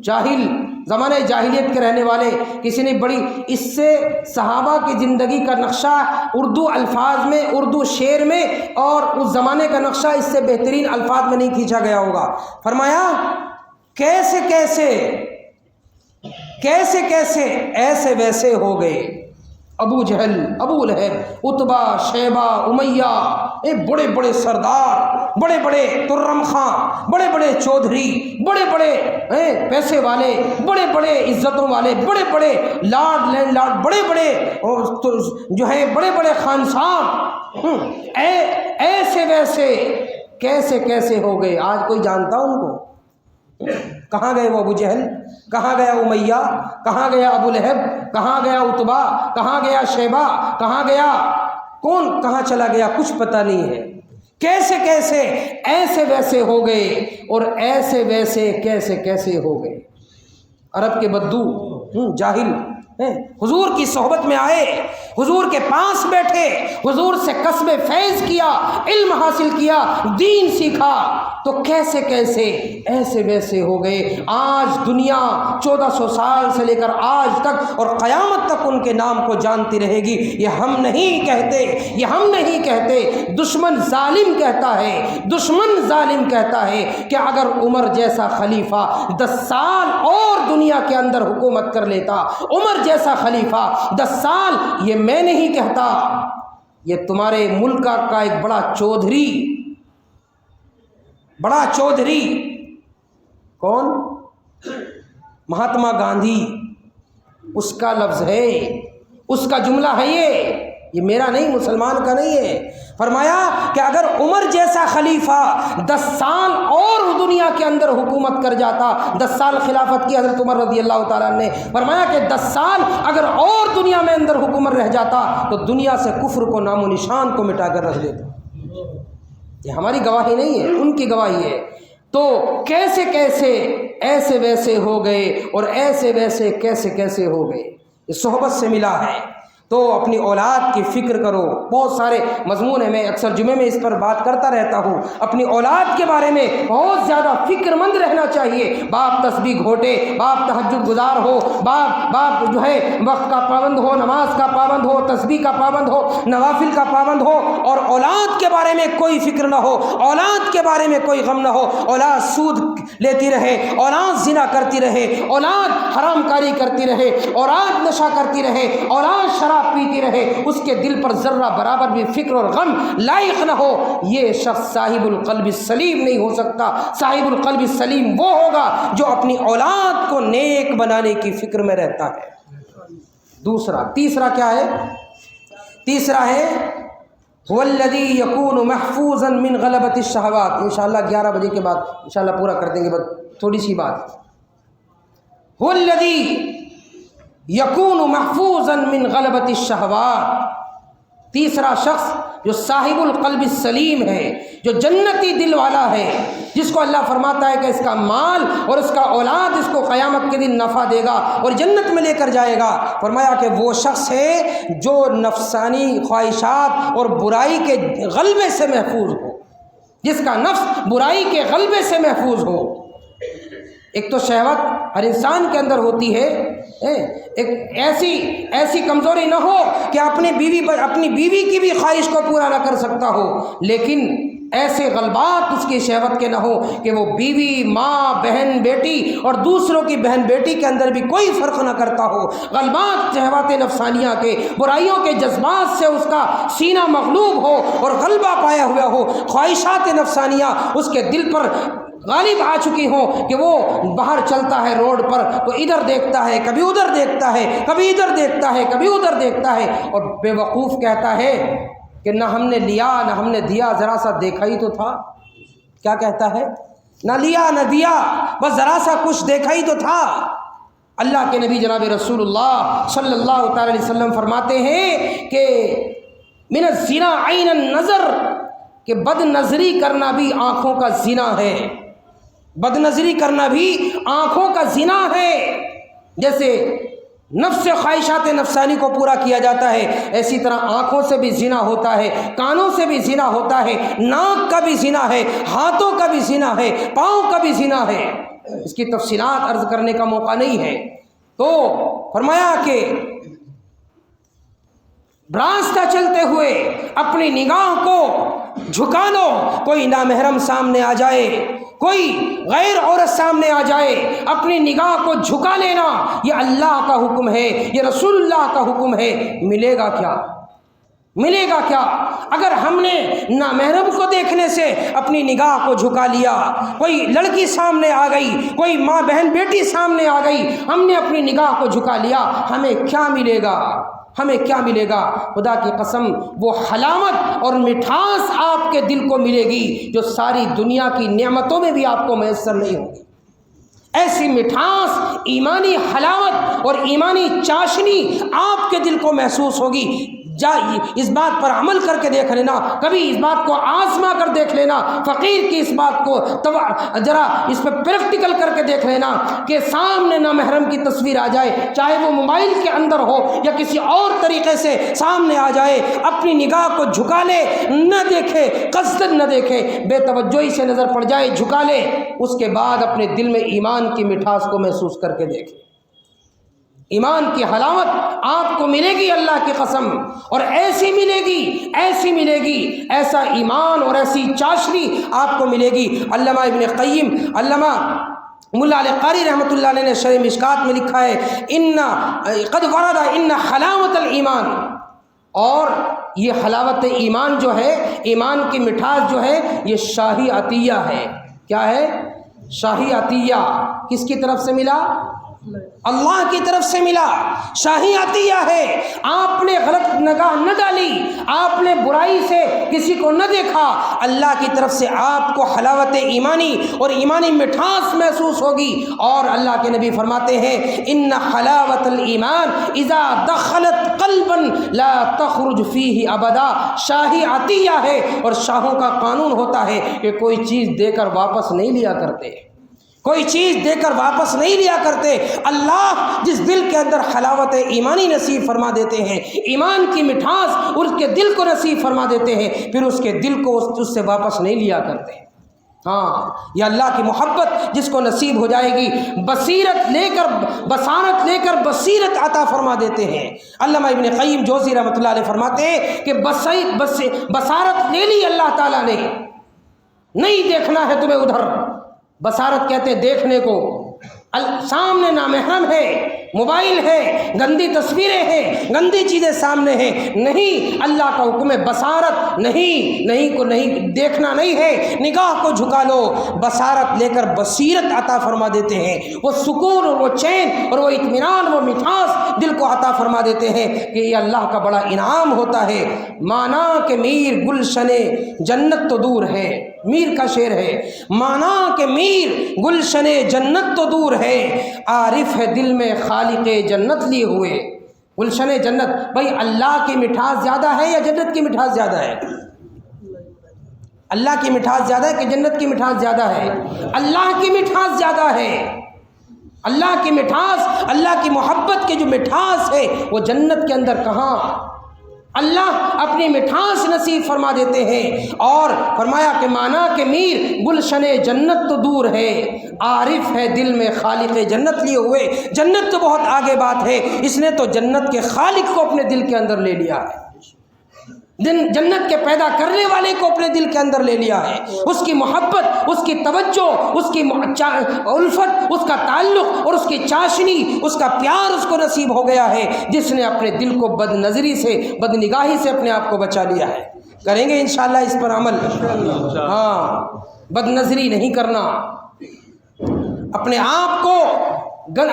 [SPEAKER 1] جاہل، زمانہ جاہلیت کے رہنے والے۔ کسی نے بڑی اس سے صحابہ کی زندگی کا نقشہ اردو الفاظ میں، اردو شعر میں، اور اس زمانے کا نقشہ اس سے بہترین الفاظ میں نہیں کھینچا گیا ہوگا۔ فرمایا کیسے کیسے کیسے کیسے ایسے ویسے ہو گئے ابو جہل، ابو لہب، عتبہ، شیبہ، امیہ، بڑے بڑے سردار، بڑے بڑے ترم خاں، بڑے بڑے چودھری، بڑے بڑے پیسے والے، بڑے بڑے عزتوں والے، بڑے بڑے لارڈ لینڈ لارڈ، بڑے بڑے جو ہے بڑے بڑے خانسان، ایسے ویسے کیسے کیسے ہو گئے۔ آج کوئی جانتا ان کو؟ کہاں گئے وہ ابو جہل؟ کہاں گیا امیہ؟ کہاں گیا ابو لہب؟ کہاں گیا عتبہ؟ کہاں گیا شیبہ؟ کہاں گیا کون کہاں چلا گیا؟ کچھ پتہ نہیں ہے۔ کیسے کیسے ایسے ویسے ہو گئے، اور ایسے ویسے کیسے کیسے ہو گئے۔ عرب کے بدو، جاہل، حضور کی صحبت میں آئے، حضور کے پاس بیٹھے، حضور سے کسب فیض کیا، علم حاصل کیا، دین سیکھا، تو کیسے کیسے ایسے ویسے ہو گئے۔ آج دنیا 1400 سال سے لے کر آج تک اور قیامت تک ان کے نام کو جانتی رہے گی۔ یہ ہم نہیں کہتے، یہ ہم نہیں کہتے، دشمن ظالم کہتا ہے، دشمن ظالم کہتا ہے کہ اگر عمر جیسا خلیفہ 10 سال اور دنیا کے اندر حکومت کر لیتا، عمر جیسا خلیفہ 10 سال، یہ میں نہیں کہتا، یہ تمہارے ملک کا ایک بڑا چودھری، بڑا چودھری کون؟ مہاتما گاندھی، اس کا لفظ ہے، اس کا جملہ ہے، یہ میرا نہیں، مسلمان کا نہیں ہے۔ فرمایا کہ اگر عمر جیسا خلیفہ 10 سال اور دنیا کے اندر حکومت کر جاتا، 10 سال خلافت کی حضرت عمر رضی اللہ تعالیٰ نے، فرمایا کہ 10 سال اگر اور دنیا میں اندر حکومت رہ جاتا تو دنیا سے کفر کو، نام و نشان کو مٹا کر رکھ دیتا۔ یہ ہماری گواہی نہیں ہے، ان کی گواہی ہے۔ تو کیسے کیسے ایسے ویسے ہو گئے، اور ایسے ویسے کیسے کیسے ہو گئے، یہ صحبت سے ملا ہے۔ تو اپنی اولاد کی فکر کرو۔ بہت سارے مضمون ہیں، میں اکثر جمعے میں اس پر بات کرتا رہتا ہوں۔ اپنی اولاد کے بارے میں بہت زیادہ فکر مند رہنا چاہیے۔ باپ تسبیح گھوٹے، باپ تہجد گزار ہو، باپ جو ہے وقت کا پابند ہو، نماز کا پابند ہو، تسبیح کا پابند ہو، نوافل کا پابند ہو، اور اولاد کے بارے میں کوئی فکر نہ ہو، اولاد کے بارے میں کوئی غم نہ ہو۔ اولاد سود لیتی رہے، اولاد زنا کرتی رہے، اولاد حرام کاری کرتی رہے، اولاد نشہ کرتی رہے، اولاد شراب پیتی رہے، اس کے دل پر ذرہ برابر بھی فکر اور غم لائق نہ ہو، یہ شخص صاحب القلب السلیم نہیں ہو سکتا۔ صاحب القلب السلیم وہ ہوگا جو اپنی اولاد کو نیک بنانے کی فکر میں رہتا ہے۔ تیسرا کیا ہے؟ تیسرا ہے هو الذی یکون محفوظا من غلبۃ الشہوات۔ انشاءاللہ 11 بجے کے بعد انشاءاللہ پورا کر دیں گے، بس تھوڑی سی بات۔ هو الذی یکون محفوظا من غلبۃ الشہوات۔ تیسرا شخص جو صاحب القلب السلیم ہے، جو جنتی دل والا ہے، جس کو اللہ فرماتا ہے کہ اس کا مال اور اس کا اولاد اس کو قیامت کے دن نفع دے گا اور جنت میں لے کر جائے گا۔ فرمایا کہ وہ شخص ہے جو نفسانی خواہشات اور برائی کے غلبے سے محفوظ ہو، جس کا نفس برائی کے غلبے سے محفوظ ہو۔ ایک تو شہوت ہر انسان کے اندر ہوتی ہے، ایک ایسی کمزوری نہ ہو کہ اپنی بیوی کی بھی خواہش کو پورا نہ کر سکتا ہو، لیکن ایسے غلبات اس کی شہوت کے نہ ہو کہ وہ بیوی، ماں، بہن، بیٹی اور دوسروں کی بہن بیٹی کے اندر بھی کوئی فرق نہ کرتا ہو۔ غلبات شہوات نفسانیہ کے، برائیوں کے جذبات سے اس کا سینہ مغلوب ہو اور غلبہ پایا ہوا ہو، خواہشات نفسانیہ اس کے دل پر غالب آ چکی ہوں کہ وہ باہر چلتا ہے روڈ پر تو ادھر دیکھتا ہے، کبھی ادھر دیکھتا ہے، کبھی ادھر دیکھتا ہے، کبھی ادھر دیکھتا ہے، اور بے وقوف کہتا ہے کہ نہ ہم نے لیا نہ ہم نے دیا، ذرا سا دیکھا ہی تو تھا۔ کیا کہتا ہے؟ نہ لیا نہ دیا، بس ذرا سا کچھ دیکھا ہی تو تھا۔ اللہ کے نبی جناب رسول اللہ صلی اللہ تعالی علیہ وسلم فرماتے ہیں کہ من الزنا عین النظر، کہ بد نظری کرنا بھی آنکھوں کا زنا ہے، بد نظری کرنا بھی آنکھوں کا زنا ہے۔ جیسے نفس خواہشات نفسانی کو پورا کیا جاتا ہے، اسی طرح آنکھوں سے بھی زنا ہوتا ہے، کانوں سے بھی زنا ہوتا ہے، ناک کا بھی زنا ہے، ہاتھوں کا بھی زنا ہے، پاؤں کا بھی زنا ہے۔ اس کی تفصیلات عرض کرنے کا موقع نہیں ہے، تو فرمایا کہ راستہ چلتے ہوئے اپنی نگاہ کو جھکا لو، کوئی نامحرم سامنے آ جائے، کوئی غیر عورت سامنے آ جائے، اپنی نگاہ کو جھکا لینا، یہ اللہ کا حکم ہے، یہ رسول اللہ کا حکم ہے۔ ملے گا کیا؟ ملے گا کیا؟ اگر ہم نے نامحرم کو دیکھنے سے اپنی نگاہ کو جھکا لیا، کوئی لڑکی سامنے آ گئی، کوئی ماں بہن بیٹی سامنے آ گئی، ہم نے اپنی نگاہ کو جھکا لیا، ہمیں کیا ملے گا؟ ہمیں کیا ملے گا؟ خدا کی قسم وہ حلاوت اور مٹھاس آپ کے دل کو ملے گی جو ساری دنیا کی نعمتوں میں بھی آپ کو میسر نہیں ہوگی۔ ایسی مٹھاس، ایمانی حلاوت اور ایمانی چاشنی آپ کے دل کو محسوس ہوگی۔ اس بات پر عمل کر کے دیکھ لینا، کبھی اس بات کو آزما کر دیکھ لینا، فقیر کی اس بات کو ذرا اس پہ پریکٹیکل کر کے دیکھ لینا کہ سامنے نامحرم کی تصویر آ جائے، چاہے وہ موبائل کے اندر ہو یا کسی اور طریقے سے سامنے آ جائے، اپنی نگاہ کو جھکا لے، نہ دیکھے، قصدن نہ دیکھے، بے توجہی سے نظر پڑ جائے، جھکا لے، اس کے بعد اپنے دل میں ایمان کی مٹھاس کو محسوس کر کے دیکھے۔ ایمان کی حلاوت آپ کو ملے گی اللہ کی قسم، اور ایسی ملے گی، ایسی ملے گی، ایسا ایمان اور ایسی چاشنی آپ کو ملے گی۔ علامہ ابن قیم، علامہ ملا علی قاری رحمۃ اللہ علیہ نے شرح مشکات میں لکھا ہے قد ورد ان حلاوت الایمان، اور یہ حلاوت ایمان جو ہے، ایمان کی مٹھاس جو ہے، یہ شاہی عطیہ ہے۔ کیا ہے؟ شاہی عطیہ۔ کس کی طرف سے ملا؟ اللہ کی طرف سے ملا، شاہی عطیہ ہے۔ آپ نے غلط نگاہ نہ ڈالی، آپ نے برائی سے کسی کو نہ دیکھا، اللہ کی طرف سے آپ کو حلاوت ایمانی اور ایمانی مٹھاس محسوس ہوگی۔ اور اللہ کے نبی فرماتے ہیں ان حلاوت الایمان اذا دخلت قلبا لا تخرج فیہ ابدا، شاہی عطیہ ہے، اور شاہوں کا قانون ہوتا ہے کہ کوئی چیز دے کر واپس نہیں لیا کرتے، کوئی چیز دے کر واپس نہیں لیا کرتے۔ اللہ جس دل کے اندر حلاوت ایمانی نصیب فرما دیتے ہیں، ایمان کی مٹھاس اس کے دل کو نصیب فرما دیتے ہیں، پھر اس کے دل کو اس سے واپس نہیں لیا کرتے۔ ہاں، یہ اللہ کی محبت جس کو نصیب ہو جائے گی، بصیرت لے کر بصیرت عطا فرما دیتے ہیں۔ علامہ ابن قیم جوزی رحمۃ اللہ علیہ فرماتے ہیں کہ بصارت لے لی اللہ تعالیٰ نے، نہیں دیکھنا ہے تمہیں ادھر۔ بصارت کہتے ہیں دیکھنے کو، سامنے نامحرم ہے، موبائل ہے، گندی تصویریں ہیں، گندی چیزیں سامنے ہیں، نہیں، اللہ کا حکم ہے بصارت نہیں دیکھنا نہیں ہے، نگاہ کو جھکا لو، بصارت لے کر بصیرت عطا فرما دیتے ہیں۔ وہ سکون اور وہ چین اور وہ اطمینان، وہ مٹھاس دل کو عطا فرما دیتے ہیں کہ یہ اللہ کا بڑا انعام ہوتا ہے۔ مانا کہ میر گلشن جنت تو دور ہے، میر کا شعر ہے، مانا کہ میر گلشن جنت تو دور ہے، عارف ہے دل میں خالق جنت لیے ہوئے۔ گلشن جنت، بھائی اللہ کی مٹھاس زیادہ ہے یا جنت کی مٹھاس زیادہ ہے؟ اللہ کی مٹھاس زیادہ ہے کہ جنت کی مٹھاس زیادہ ہے؟ اللہ کی مٹھاس زیادہ ہے۔ اللہ کی مٹھاس، اللہ کی محبت کی جو مٹھاس ہے وہ جنت کے اندر کہاں؟ اللہ اپنی مٹھاس نصیب فرما دیتے ہیں۔ اور فرمایا کہ مانا کہ میر گلشن جنت تو دور ہے، عارف ہے دل میں خالق جنت لیے ہوئے۔ جنت تو بہت آگے بات ہے، اس نے تو جنت کے خالق کو اپنے دل کے اندر لے لیا ہے۔ جنت کے پیدا کرنے والے کو اپنے دل کے اندر لے لیا ہے، اس کی محبت، اس کی توجہ، اس کی الفت، اس کا تعلق اور اس کی چاشنی، اس کا پیار اس کو نصیب ہو گیا ہے، جس نے اپنے دل کو بد نظری سے، بد نگاہی سے اپنے آپ کو بچا لیا ہے۔ کریں گے انشاءاللہ اس پر عمل؟ ہاں، بد نظری نہیں کرنا، اپنے آپ کو،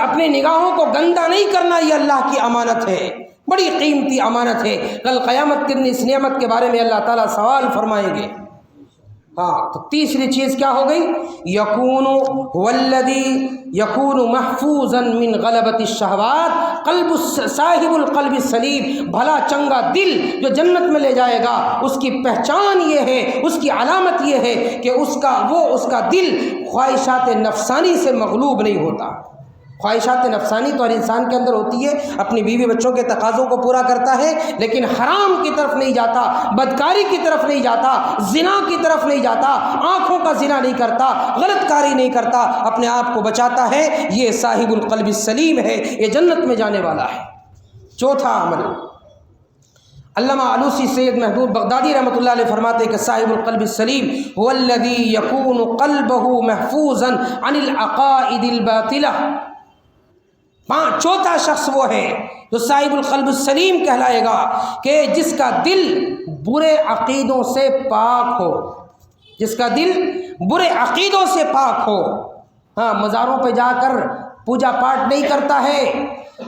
[SPEAKER 1] اپنی نگاہوں کو گندا نہیں کرنا، یہ اللہ کی امانت ہے، بڑی قیمتی امانت ہے۔ کل قیامت کے دن اس نعمت کے بارے میں اللہ تعالیٰ سوال فرمائیں گے۔ ہاں، تو تیسری چیز کیا ہو گئی؟ یکون والذی یکون محفوظا من غلبۃ الشہوات قلب صاحب القلب السلیم، بھلا چنگا دل جو جنت میں لے جائے گا، اس کی پہچان یہ ہے، اس کی علامت یہ ہے کہ اس کا دل خواہشات نفسانی سے مغلوب نہیں ہوتا۔ خواہشات نفسانی تو ہر انسان کے اندر ہوتی ہے، اپنی بیوی بچوں کے تقاضوں کو پورا کرتا ہے، لیکن حرام کی طرف نہیں جاتا، بدکاری کی طرف نہیں جاتا، زنا کی طرف نہیں جاتا، آنکھوں کا زنا نہیں کرتا، غلط کاری نہیں کرتا، اپنے آپ کو بچاتا ہے، یہ صاحب القلب السلیم ہے، یہ جنت میں جانے والا ہے۔ چوتھا عمل، علامہ علوسی سید محدود بغدادی رحمۃ اللہ علیہ فرماتے ہیں کہ صاحب القلب السلیم هو الذی یکون قلبہ محفوظا عن العقائد الباطلہ۔ چوتھا شخص وہ ہے جو صاحب القلب السلیم کہلائے گا کہ جس کا دل برے عقیدوں سے پاک ہو، جس کا دل برے عقیدوں سے پاک ہو۔ ہاں، مزاروں پہ جا کر پوجا پاٹ نہیں کرتا ہے،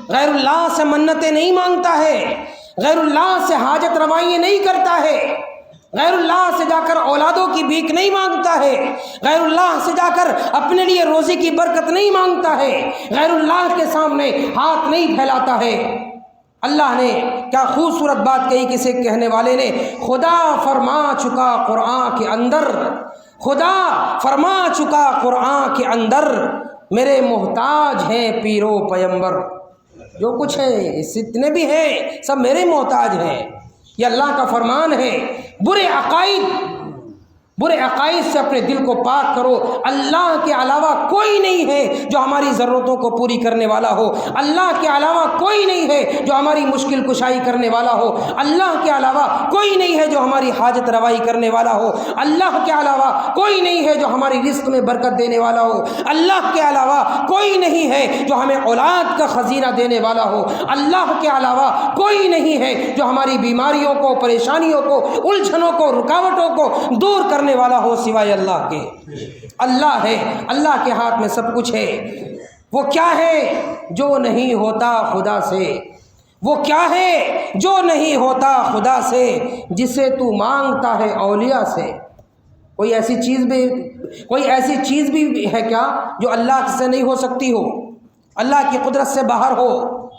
[SPEAKER 1] غیر اللہ سے منتیں نہیں مانگتا ہے، غیر اللہ سے حاجت روائیاں نہیں کرتا ہے، غیر اللہ سے جا کر اولادوں کی بھیک نہیں مانگتا ہے، غیر اللہ سے جا کر اپنے لیے روزی کی برکت نہیں مانگتا ہے، غیر اللہ کے سامنے ہاتھ نہیں پھیلاتا ہے۔ اللہ نے کیا خوبصورت بات کہی کسی کہنے والے نے، خدا فرما چکا قرآن کے اندر، خدا فرما چکا قرآن کے اندر، میرے محتاج ہیں پیرو پیمبر۔ جو کچھ ہے، جتنے بھی ہیں، سب میرے محتاج ہیں، یہ اللہ کا فرمان ہے۔ برے عقائد سے اپنے دل کو پاک کرو۔ اللہ کے علاوہ کوئی نہیں ہے جو ہماری ضرورتوں کو پوری کرنے والا ہو، اللہ کے علاوہ کوئی نہیں ہے جو ہماری مشکل کشائی کرنے والا ہو، اللہ کے علاوہ کوئی نہیں ہے جو ہماری حاجت روائی کرنے والا ہو، اللہ کے علاوہ کوئی نہیں ہے جو ہماری رزق میں برکت دینے والا ہو، اللہ کے علاوہ کوئی نہیں ہے جو ہمیں اولاد کا خزینہ دینے والا ہو، اللہ کے علاوہ کوئی نہیں ہے جو ہماری بیماریوں کو، پریشانیوں کو، الجھنوں کو، رکاوٹوں کو دور کرنے والا ہو سوائے اللہ کے۔ اللہ ہے، اللہ کے ہاتھ میں سب کچھ ہے۔ وہ کیا ہے جو نہیں ہوتا خدا سے؟ وہ کیا ہے جو نہیں ہوتا خدا سے؟ جسے تو مانگتا ہے اولیاء سے۔ کوئی ایسی چیز بھی ہے کیا جو اللہ سے نہیں ہو سکتی ہو، اللہ کی قدرت سے باہر ہو؟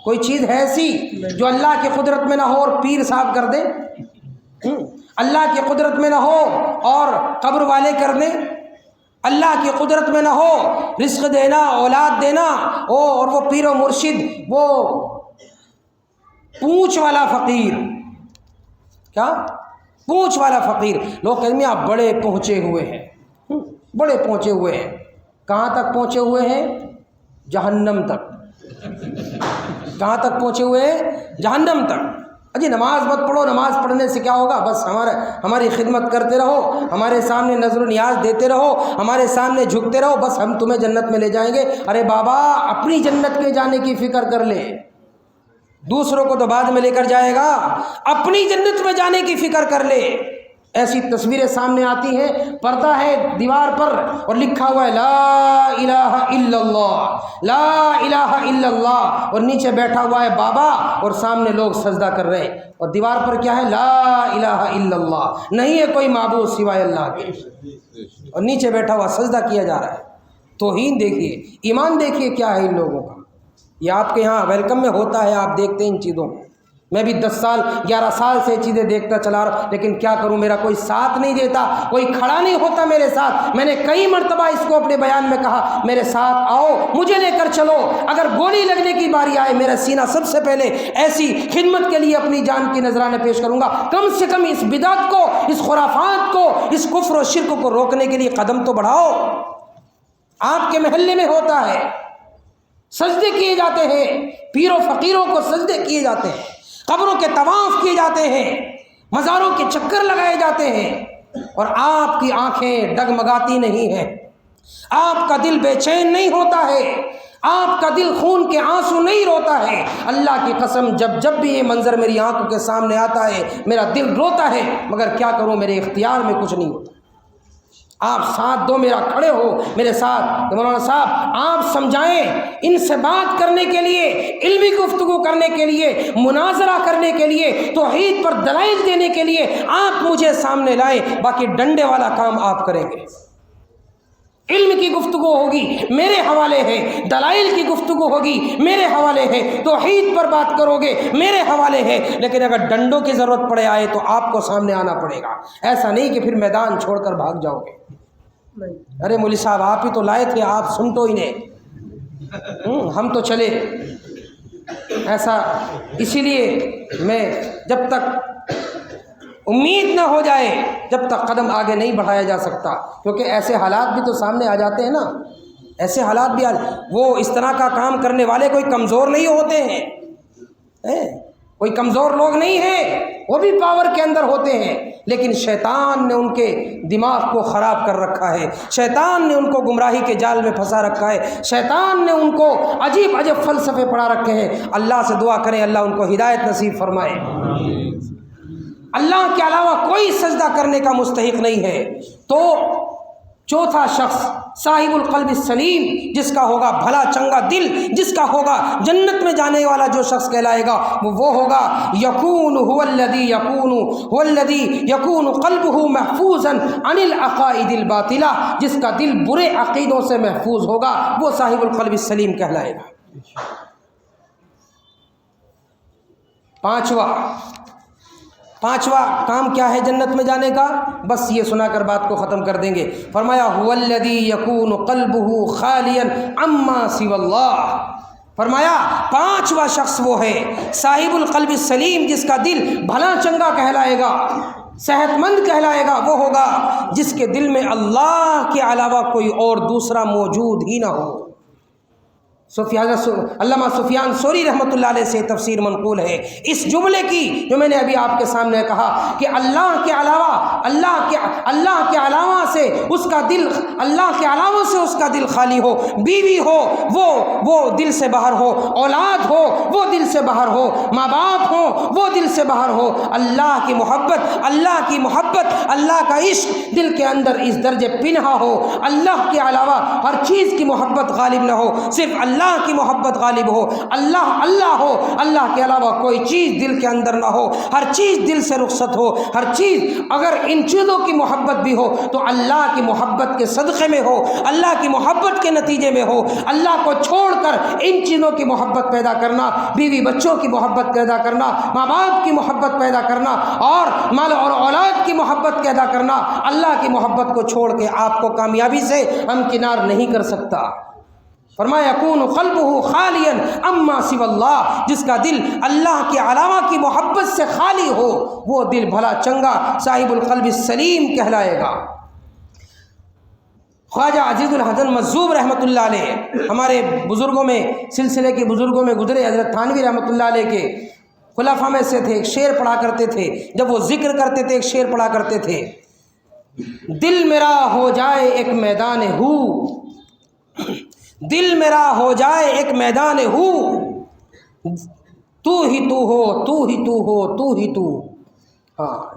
[SPEAKER 1] کوئی چیز ہے ایسی جو اللہ کی قدرت میں نہ ہو اور پیر صاحب کر دیں؟ اللہ کی قدرت میں نہ ہو اور قبر والے کر دیں؟ اللہ کی قدرت میں نہ ہو رزق دینا، اولاد دینا، اور وہ پیر و مرشد، وہ پونچھ والا فقیر، کیا پونچھ والا فقیر، لوگ کہیں گے آپ بڑے پہنچے ہوئے ہیں، بڑے پہنچے ہوئے ہیں۔ کہاں تک پہنچے ہوئے ہیں؟ جہنم تک۔ کہاں تک پہنچے ہوئے ہیں؟ جہنم تک۔ اجی نماز مت پڑھو، نماز پڑھنے سے کیا ہوگا؟ بس ہماری خدمت کرتے رہو، ہمارے سامنے نظر و نیاز دیتے رہو، ہمارے سامنے جھکتے رہو، بس ہم تمہیں جنت میں لے جائیں گے۔ ارے بابا، اپنی جنت میں جانے کی فکر کر لے، دوسروں کو تو بعد میں لے کر جائے گا، اپنی جنت میں جانے کی فکر کر لے۔ ایسی تصویریں سامنے آتی ہیں، پردہ ہے دیوار پر اور لکھا ہوا ہے لا الہ الا اللہ، لا الہ الا اللہ، اور نیچے بیٹھا ہوا ہے بابا اور سامنے لوگ سجدہ کر رہے ہیں، اور دیوار پر کیا ہے؟ لا الہ الا اللہ، نہیں ہے کوئی معبود سوائے اللہ کے، اور نیچے بیٹھا ہوا سجدہ کیا جا رہا ہے۔ توہین دیکھیے، ایمان دیکھیے کیا ہے ان لوگوں کا۔ یہ آپ کے یہاں ویلکم میں ہوتا ہے، آپ دیکھتے ہیں ان چیزوں کو۔ میں بھی 10 سال 11 سال سے چیزیں دیکھتا چلا رہا، لیکن کیا کروں، میرا کوئی ساتھ نہیں دیتا، کوئی کھڑا نہیں ہوتا میرے ساتھ۔ میں نے کئی مرتبہ اس کو اپنے بیان میں کہا، میرے ساتھ آؤ، مجھے لے کر چلو، اگر گولی لگنے کی باری آئے میرا سینہ سب سے پہلے ایسی خدمت کے لیے اپنی جان کی نذرانے پیش کروں گا۔ کم سے کم اس بدعت کو، اس خرافات کو، اس کفر و شرک کو روکنے کے لیے قدم تو بڑھاؤ۔ آپ کے محلے میں ہوتا ہے، سجدے کیے جاتے ہیں، پیر و فقیروں کو سجدے کیے جاتے ہیں، قبروں کے طواف کیے جاتے ہیں، مزاروں کے چکر لگائے جاتے ہیں اور آپ کی آنکھیں ڈگمگاتی نہیں ہیں، آپ کا دل بے چین نہیں ہوتا ہے، آپ کا دل خون کے آنسو نہیں روتا ہے۔ اللہ کی قسم جب بھی یہ منظر میری آنکھوں کے سامنے آتا ہے میرا دل روتا ہے، مگر کیا کروں، میرے اختیار میں کچھ نہیں ہوتا۔ آپ ساتھ دو، میرا کھڑے ہو میرے ساتھ کہ مولانا صاحب آپ سمجھائیں، ان سے بات کرنے کے لیے، علمی گفتگو کرنے کے لیے، مناظرہ کرنے کے لیے، توحید پر دلائل دینے کے لیے آپ مجھے سامنے لائیں، باقی ڈنڈے والا کام آپ کریں گے۔ علم کی گفتگو ہوگی میرے حوالے ہے، دلائل کی گفتگو ہوگی میرے حوالے ہے، توحید پر بات کرو گے میرے حوالے ہے، لیکن اگر ڈنڈوں کی ضرورت پڑے آئے تو آپ کو سامنے آنا پڑے گا۔ ایسا نہیں کہ پھر میدان چھوڑ کر بھاگ جاؤ گے۔ ارے مولوی صاحب آپ ہی تو لائے تھے، آپ سن تو ہی نہیں، ہم تو چلے۔ ایسا اسی لیے میں جب تک امید نہ ہو جائے جب تک قدم آگے نہیں بڑھایا جا سکتا، کیونکہ ایسے حالات بھی تو سامنے آ جاتے ہیں نا، ایسے حالات بھی وہ اس طرح کا کام کرنے والے کوئی کمزور نہیں ہوتے ہیں، کوئی کمزور لوگ نہیں ہیں، وہ بھی پاور کے اندر ہوتے ہیں، لیکن شیطان نے ان کے دماغ کو خراب کر رکھا ہے، شیطان نے ان کو گمراہی کے جال میں پھنسا رکھا ہے، شیطان نے ان کو عجیب عجیب فلسفے پڑھا رکھے ہیں۔ اللہ سے دعا کریں اللہ ان کو ہدایت نصیب فرمائے۔ اللہ کے علاوہ کوئی سجدہ کرنے کا مستحق نہیں ہے۔ تو چوتھا شخص صاحب القلب السلیم، جس کا ہوگا بھلا چنگا دل، جس کا ہوگا جنت میں جانے والا جو شخص کہلائے گا وہ ہوگا یکون هو الذی یکون قلبہ محفوظا عن العقائد الباطلہ، جس کا دل برے عقیدوں سے محفوظ ہوگا وہ صاحب القلب السلیم کہلائے گا۔ پانچواں کام کیا ہے جنت میں جانے کا؟ بس یہ سنا کر بات کو ختم کر دیں گے۔ فرمایا هو الذی یکون قلبہ خالیا عما سوی اللہ، فرمایا پانچواں شخص وہ ہے صاحب القلب السلیم، جس کا دل بھلا چنگا کہلائے گا، صحت مند کہلائے گا، وہ ہوگا جس کے دل میں اللہ کے علاوہ کوئی اور دوسرا موجود ہی نہ ہو۔ علامہ سفیان ثوری رحمۃ اللہ علیہ سے تفسیر منقول ہے اس جملے کی جو میں نے ابھی آپ کے سامنے کہا کہ اللہ کے علاوہ سے اس کا دل، اللہ کے علاوہ سے اس کا دل خالی ہو، بیوی ہو وہ دل سے باہر ہو، اولاد ہو وہ دل سے باہر ہو، ماں باپ ہو وہ دل سے باہر ہو، اللہ کی محبت اللہ کا عشق دل کے اندر اس درجے پنہا ہو، اللہ کے علاوہ ہر چیز کی محبت غالب نہ ہو، صرف اللہ کی محبت غالب ہو، اللہ ہو، اللہ کے علاوہ کوئی چیز دل کے اندر نہ ہو، ہر چیز دل سے رخصت ہو، ہر چیز اگر ان چیزوں کی محبت بھی ہو تو اللہ کی محبت کے صدقے میں ہو، اللہ کی محبت کے نتیجے میں ہو۔ اللہ کو چھوڑ کر ان چیزوں کی محبت پیدا کرنا، بیوی بچوں کی محبت پیدا کرنا، ماں باپ کی محبت پیدا کرنا اور مال اور اولاد کی محبت پیدا کرنا، اللہ کی محبت کو چھوڑ کے آپ کو کامیابی سے ہمکنار نہیں کر سکتا۔ فرمایا یکون قلبہ خالیا عما سوی اللہ، جس کا دل اللہ کے علاوہ کی محبت سے خالی ہو وہ دل بھلا چنگا صاحب القلب السلیم کہلائے گا۔ خواجہ عزیز الحسن مجذوب رحمۃ اللہ علیہ ہمارے بزرگوں میں، سلسلے کے بزرگوں میں گزرے، حضرت تھانوی رحمۃ اللہ علیہ کے خلفاء میں سے تھے، ایک شعر پڑھا کرتے تھے، جب وہ ذکر کرتے تھے ایک شعر پڑھا کرتے تھے، دل میرا ہو جائے ایک میدان ہو، دل میرا ہو جائے ایک میدان ہو، تو ہی تو ہو، تو ہی تو ہو، تو ہی تو۔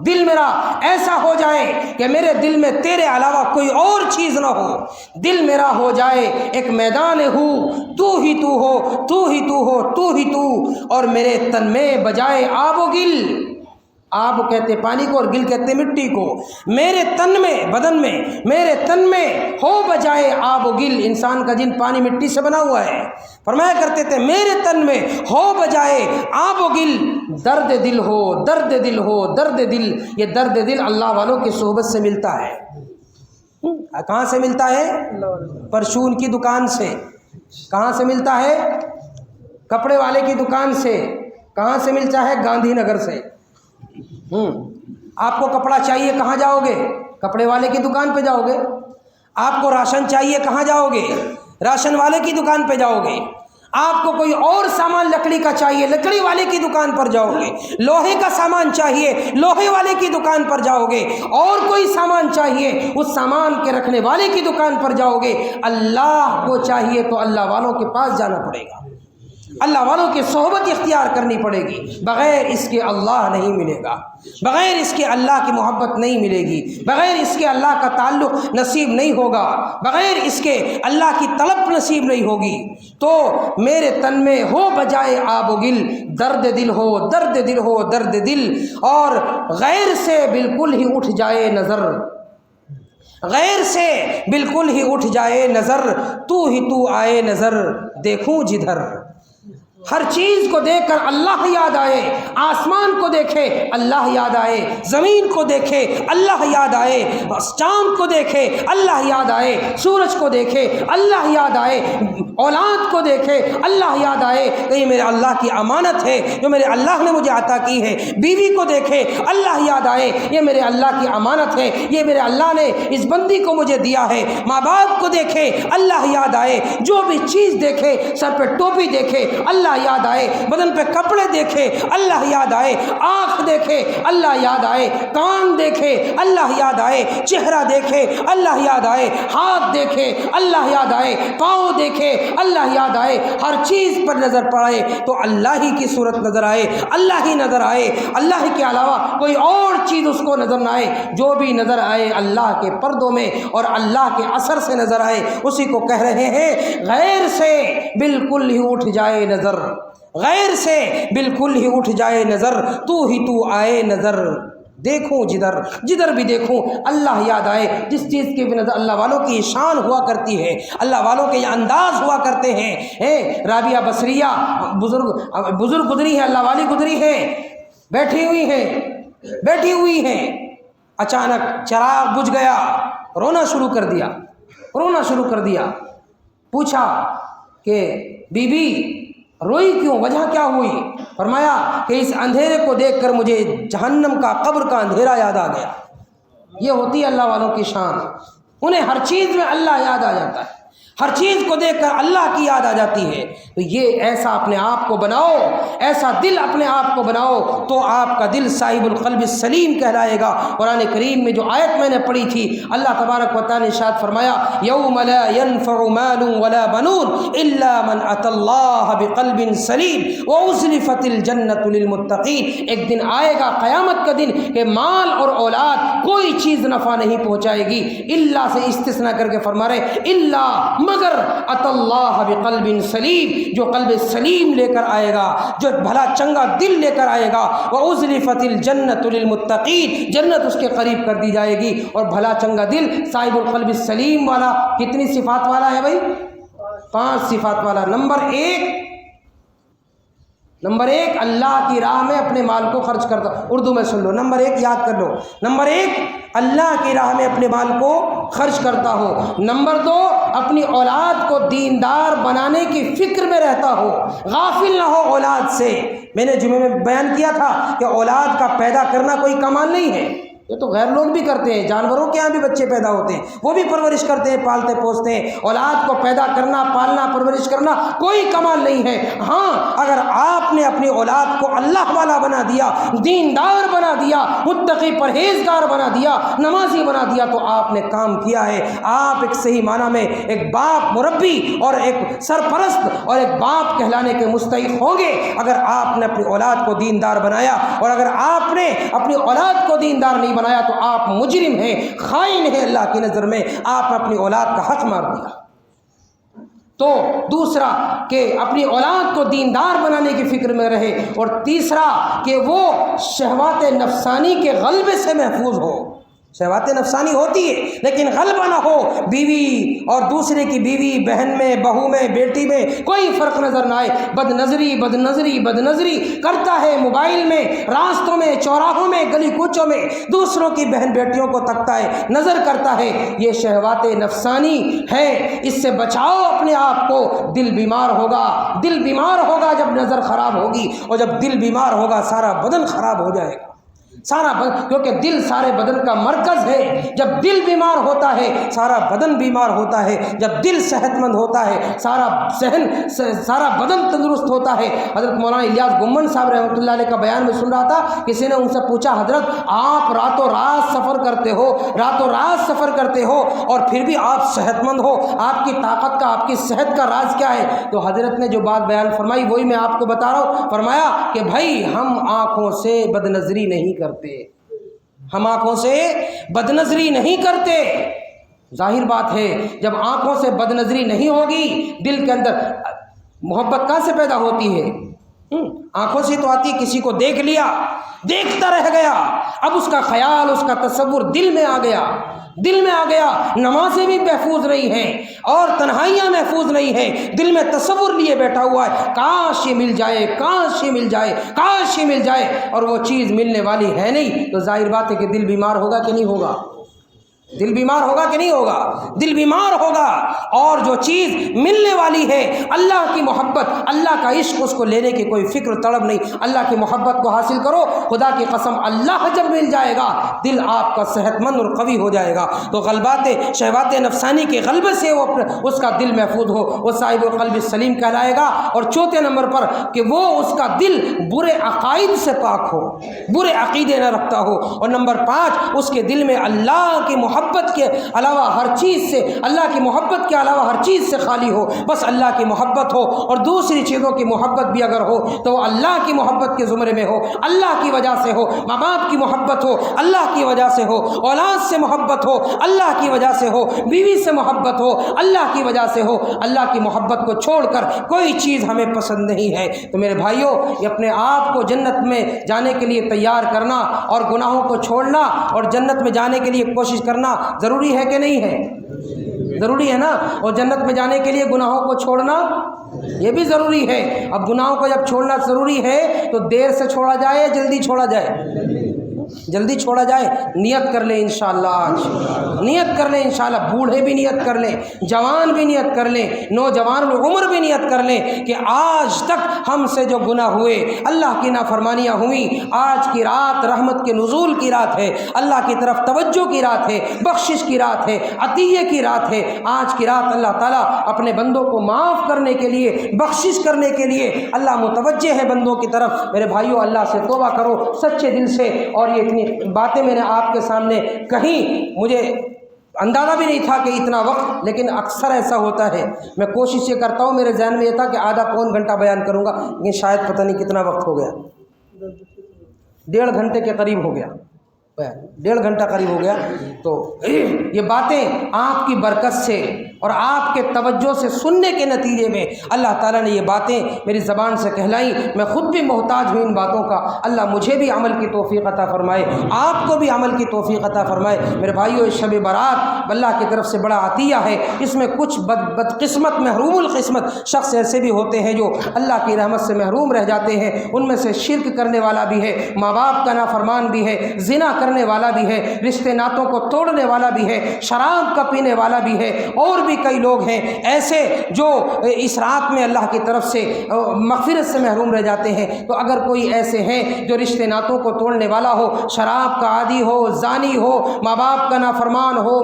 [SPEAKER 1] دل میرا ایسا ہو جائے کہ میرے دل میں تیرے علاوہ کوئی اور چیز نہ ہو، دل میرا ہو جائے ایک میدان ہو، تو ہی تو ہو، تو ہی تو ہو، تو ہی تو، اور میرے تن میں بجائے آب و گل، آب کہتے پانی کو اور گل کہتے مٹی کو، میرے تن میں، بدن میں، میرے تن میں ہو بجائے آب و گل، انسان کا جن پانی مٹی سے بنا ہوا ہے، فرمایا کرتے تھے میرے تن میں ہو بجائے آب و گل، درد دل ہو، درد دل ہو، درد دل۔ یہ درد دل اللہ والوں کی صحبت سے ملتا ہے۔ کہاں سے ملتا ہے؟ پرچون کی دکان سے۔ کہاں سے ملتا ہے؟ کپڑے والے کی دکان سے۔ کہاں سے ملتا ہے؟ گاندھی نگر سے۔ آپ کو کپڑا چاہیے کہاں جاؤ گے؟ کپڑے والے کی دکان پہ جاؤ گے۔ آپ کو راشن چاہیے کہاں جاؤ گے؟ راشن والے کی دکان پہ جاؤ گے۔ آپ کو کوئی اور سامان لکڑی کا چاہیے، لکڑی والے کی دکان پر جاؤ گے، لوہے کا سامان چاہیے، لوہے والے کی دکان پر جاؤ گے، اور کوئی سامان چاہیے اس سامان کے رکھنے والے کی دکان پر جاؤ گے۔ اللہ کو چاہیے تو اللہ والوں کے پاس جانا پڑے گا، اللہ والوں کی صحبت اختیار کرنی پڑے گی، بغیر اس کے اللہ نہیں ملے گا، بغیر اس کے اللہ کی محبت نہیں ملے گی، بغیر اس کے اللہ کا تعلق نصیب نہیں ہوگا، بغیر اس کے اللہ کی طلب نصیب نہیں ہوگی۔ تو میرے تن میں ہو بجائے آب و گل، درد دل ہو، درد دل ہو، درد دل، اور غیر سے بالکل ہی اٹھ جائے نظر، غیر سے بالکل ہی اٹھ جائے نظر، تو ہی تو آئے نظر دیکھوں جدھر۔ ہر چیز کو دیکھ کر اللہ یاد آئے، آسمان کو دیکھے اللہ یاد آئے، زمین کو دیکھے اللہ یاد آئے، چاند کو دیکھے اللہ یاد آئے، سورج کو دیکھے اللہ یاد آئے، اولاد کو دیکھے اللہ یاد آئے کہ یہ میرے اللہ کی امانت ہے جو میرے اللہ نے مجھے عطا کی ہے، بیوی کو دیکھے اللہ یاد آئے یہ میرے اللہ کی امانت ہے، یہ میرے اللہ نے اس بندی کو مجھے دیا ہے، ماں باپ کو دیکھے اللہ یاد آئے، جو بھی چیز دیکھے، سر پہ ٹوپی دیکھے اللہ یاد آئے، بدن پہ کپڑے دیکھے اللہ یاد آئے، آنکھ دیکھے اللہ یاد آئے، کان دیکھے اللہ یاد آئے، چہرہ دیکھے اللہ یاد آئے، ہاتھ دیکھے اللہ یاد آئے، پاؤں دیکھے اللہ یاد آئے، ہر چیز پر نظر پڑے تو اللہ ہی کی صورت نظر آئے، اللہ ہی نظر آئے، اللہ کے علاوہ کوئی اور چیز اس کو نظر نہ آئے، جو بھی نظر آئے اللہ کے پردوں میں اور اللہ کے اثر سے نظر آئے، اسی کو کہہ رہے ہیں غیر سے بالکل ہی اٹھ جائے نظر، غیر سے بالکل ہی اٹھ جائے نظر، تو ہی تو آئے نظر دیکھوں جدھر، جدھر بھی دیکھوں اللہ یاد آئے۔ جس چیز کی بھی نظر اللہ والوں کی شان ہوا کرتی ہے، اللہ والوں کے یہ انداز ہوا کرتے ہیں۔ رابعہ بصریہ بزرگ گزری ہیں، اللہ والی گزری ہیں، بیٹھی ہوئی ہیں، اچانک چراغ بجھ گیا، رونا شروع کر دیا، پوچھا کہ بی بی روئی کیوں، وجہ کیا ہوئی؟ فرمایا کہ اس اندھیرے کو دیکھ کر مجھے جہنم کا، قبر کا اندھیرا یاد آ گیا۔ یہ ہوتی ہے اللہ والوں کی شان، انہیں ہر چیز میں اللہ یاد آ جاتا ہے، ہر چیز کو دیکھ کر اللہ کی یاد آ جاتی ہے۔ تو یہ ایسا اپنے آپ کو بناؤ، ایسا دل اپنے آپ کو بناؤ تو آپ کا دل صاحب القلب السلیم کہلائے گا۔ قرآن کریم میں جو آیت میں نے پڑھی تھی، اللہ تبارک و تعالی نے ارشاد فرمایا یوم لا ينفع مال ولا بنون الا من اتى الله بقلب سلیم وازلفت الجنۃ للمتقین۔ ایک دن آئے گا قیامت کا دن کہ مال اور اولاد کوئی چیز نفع نہیں پہنچائے گی، الا سے استثناء کر کے فرما رہے الا مگر اتى اللہ بقلب سلیم، جو قلب سلیم لے کر آئے گا، جو بھلا چنگا دل لے کر آئے گا، وَأُزْلِفَتِ الْجَنَّةُ لِلْمُتَّقِينَ، جنت اس کے قریب کر دی جائے گی۔ اور بھلا چنگا دل صاحب القلب السلیم والا کتنی صفات والا ہے بھائی؟ 5 صفات والا۔ نمبر ایک اللہ کی راہ میں اپنے مال کو خرچ کرتا، اردو میں سن لو، نمبر 1 یاد کر لو، نمبر 1 اللہ کی راہ میں اپنے مال کو خرچ کرتا ہو، نمبر 2 اپنی اولاد کو دیندار بنانے کی فکر میں رہتا ہو، غافل نہ ہو اولاد سے۔ میں نے جمعے میں بیان کیا تھا کہ اولاد کا پیدا کرنا کوئی کمال نہیں ہے، یہ تو غیر لوگ بھی کرتے ہیں، جانوروں کے یہاں بھی بچے پیدا ہوتے ہیں، وہ بھی پرورش کرتے ہیں، پالتے پوستے ہیں۔ اولاد کو پیدا کرنا، پالنا، پرورش کرنا کوئی کمال نہیں ہے۔ ہاں اگر آپ نے اپنی اولاد کو اللہ والا بنا دیا، دیندار بنا دیا، متقی پرہیزگار بنا دیا، نمازی بنا دیا تو آپ نے کام کیا ہے۔ آپ ایک صحیح معنی میں ایک باپ مربی اور ایک سرپرست اور ایک باپ کہلانے کے مستحق ہوں گے اگر آپ نے اپنی اولاد کو دیندار بنایا، اور اگر آپ نے اپنی اولاد کو دیندار نہیں بنایا تو آپ مجرم ہیں، خائن ہیں اللہ کی نظر میں، آپ نے اپنی اولاد کا حق مار دیا۔ تو دوسرا کہ اپنی اولاد کو دیندار بنانے کی فکر میں رہے، اور تیسرا کہ وہ شہوات نفسانی کے غلبے سے محفوظ ہو۔ شہوات نفسانی ہوتی ہے لیکن غلبہ نہ ہو، بیوی اور دوسرے کی بیوی، بہن میں، بہو میں، بیٹی میں کوئی فرق نظر نہ آئے، بد نظری کرتا ہے، موبائل میں، راستوں میں، چوراہوں میں، گلی کوچوں میں دوسروں کی بہن بیٹیوں کو تکتا ہے، نظر کرتا ہے، یہ شہوات نفسانی ہے، اس سے بچاؤ اپنے آپ کو۔ دل بیمار ہوگا جب نظر خراب ہوگی، اور جب دل بیمار ہوگا سارا بدن خراب ہو جائے گا۔ سارا بدن، کیونکہ دل سارے بدن کا مرکز ہے۔ جب دل بیمار ہوتا ہے سارا بدن بیمار ہوتا ہے، جب دل صحت مند ہوتا ہے سارا بدن تندرست ہوتا ہے۔ حضرت مولانا الیاس گمن صاحب رحمۃ اللہ علیہ کا بیان میں سن رہا تھا، کسی نے ان سے پوچھا حضرت آپ راتوں رات سفر کرتے ہو اور پھر بھی آپ صحت مند ہو، آپ کی طاقت کا، آپ کی صحت کا راز کیا ہے؟ تو حضرت نے جو بات بیان فرمائی وہی میں آپ کو بتا رہا ہوں۔ فرمایا کہ بھائی ہم آنکھوں سے بد نظری نہیں کرتے، ہم آنکھوں سے بد نظری نہیں کرتے۔ ظاہر بات ہے جب آنکھوں سے بد نظری نہیں ہوگی دل کے اندر محبت کہاں سے پیدا ہوتی ہے؟ آنکھوں سے تو آتی، کسی کو دیکھ لیا، دیکھتا رہ گیا، اب اس کا خیال، اس کا تصور دل میں آ گیا، نمازیں بھی محفوظ نہیں ہیں اور تنہائیاں محفوظ نہیں ہیں، دل میں تصور لیے بیٹھا ہوا ہے، کاش یہ مل جائے، کاش یہ مل جائے، کاش یہ مل جائے، اور وہ چیز ملنے والی ہے نہیں، تو ظاہر بات ہے کہ دل بیمار ہوگا کہ نہیں ہوگا؟ دل بیمار ہوگا کہ نہیں ہوگا؟ دل بیمار ہوگا۔ اور جو چیز ملنے والی ہے اللہ کی محبت، اللہ کا عشق، اس کو لینے کی کوئی فکر طلب نہیں، اللہ کی محبت کو حاصل کرو۔ خدا کی قسم اللہ جب مل جائے گا دل آپ کا صحت مند اور قوی ہو جائے گا، تو غلبات شہوات نفسانی کے غلبے سے اس کا دل محفوظ ہو، وہ صاحب قلب سلیم کہلائے گا۔ اور چوتھے نمبر پر کہ وہ اس کا دل برے عقائد سے پاک ہو، برے عقیدے نہ رکھتا ہو۔ اور نمبر 5 اس کے دل میں اللہ کی محبت کے علاوہ ہر چیز سے، اللہ کی محبت کے علاوہ ہر چیز سے خالی ہو، بس اللہ کی محبت ہو، اور دوسری چیزوں کی محبت بھی اگر ہو تو وہ اللہ کی محبت کے زمرے میں ہو، اللہ کی وجہ سے ہو، ماں باپ کی محبت ہو اللہ کی وجہ سے ہو، اولاد سے محبت ہو اللہ کی وجہ سے ہو، بیوی سے محبت ہو اللہ کی وجہ سے ہو۔ اللہ کی محبت کو چھوڑ کر کوئی چیز ہمیں پسند نہیں ہے۔ تو میرے بھائیوں، یہ اپنے آپ کو جنت میں جانے کے لیے تیار کرنا اور گناہوں کو چھوڑنا اور جنت میں جانے کے لیے کوشش کرنا ضروری ہے کہ نہیں ہے؟ ضروری ہے نا۔ اور جنت میں جانے کے لیے گناہوں کو چھوڑنا یہ بھی ضروری ہے۔ اب گناہوں کو جب چھوڑنا ضروری ہے تو دیر سے چھوڑا جائے یا جلدی چھوڑا جائے؟ جلدی چھوڑا جائے۔ نیت کر لیں انشاءاللہ، آج نیت کر لیں انشاءاللہ، بوڑھے بھی نیت کر لیں، جوان بھی نیت کر لیں، نوجوان العمر بھی نیت کر لیں کہ آج تک ہم سے جو گناہ ہوئے، اللہ کی نافرمانیاں ہوئیں، آج کی رات رحمت کے نزول کی رات ہے، اللہ کی طرف توجہ کی رات ہے، بخشش کی رات ہے، عطیے کی رات ہے۔ آج کی رات اللہ تعالیٰ اپنے بندوں کو معاف کرنے کے لیے، بخشش کرنے کے لیے اللہ متوجہ ہے بندوں کی طرف۔ میرے بھائیوں، اللہ سے توبہ کرو سچے دل سے۔ اور یہ اتنی باتیں میں نے آپ کے سامنے کہیں، مجھے اندازہ بھی نہیں تھا کہ اتنا وقت، لیکن اکثر ایسا ہوتا ہے۔ میں کوشش یہ کرتا ہوں، میرے ذہن میں یہ تھا کہ آدھا پون گھنٹہ بیان کروں گا، لیکن شاید پتہ نہیں کتنا وقت ہو گیا، 1.5 گھنٹے کے قریب ہو گیا، 1.5 گھنٹہ قریب ہو گیا۔ تو یہ باتیں آپ کی برکت سے اور آپ کے توجہ سے سننے کے نتیجے میں اللہ تعالیٰ نے یہ باتیں میری زبان سے کہلائیں۔ میں خود بھی محتاج ہوں ان باتوں کا۔ اللہ مجھے بھی عمل کی توفیق عطا فرمائے، آپ کو بھی عمل کی توفیق عطا فرمائے۔ میرے بھائیو، اس شب برات اللہ کی طرف سے بڑا عطیہ ہے۔ اس میں کچھ بدقسمت، محروم القسمت شخص ایسے بھی ہوتے ہیں جو اللہ کی رحمت سے محروم رہ جاتے ہیں۔ ان میں سے شرک کرنے والا بھی ہے، ماں باپ کا نافرمان بھی ہے، زنا کرنے والا بھی ہے، رشتے ناتوں کو توڑنے والا بھی ہے، شراب کا پینے والا بھی ہے، اور بھی کئی لوگ ہیں ایسے جو اس رات میں اللہ کی طرف سے مغفرت سے محروم رہ جاتے ہیں۔ تو اگر کوئی ایسے ہیں جو رشتے ناتوں کو توڑنے والا ہو، شراب کا عادی ہو، زانی ہو، ماں باپ کا نافرمان ہو،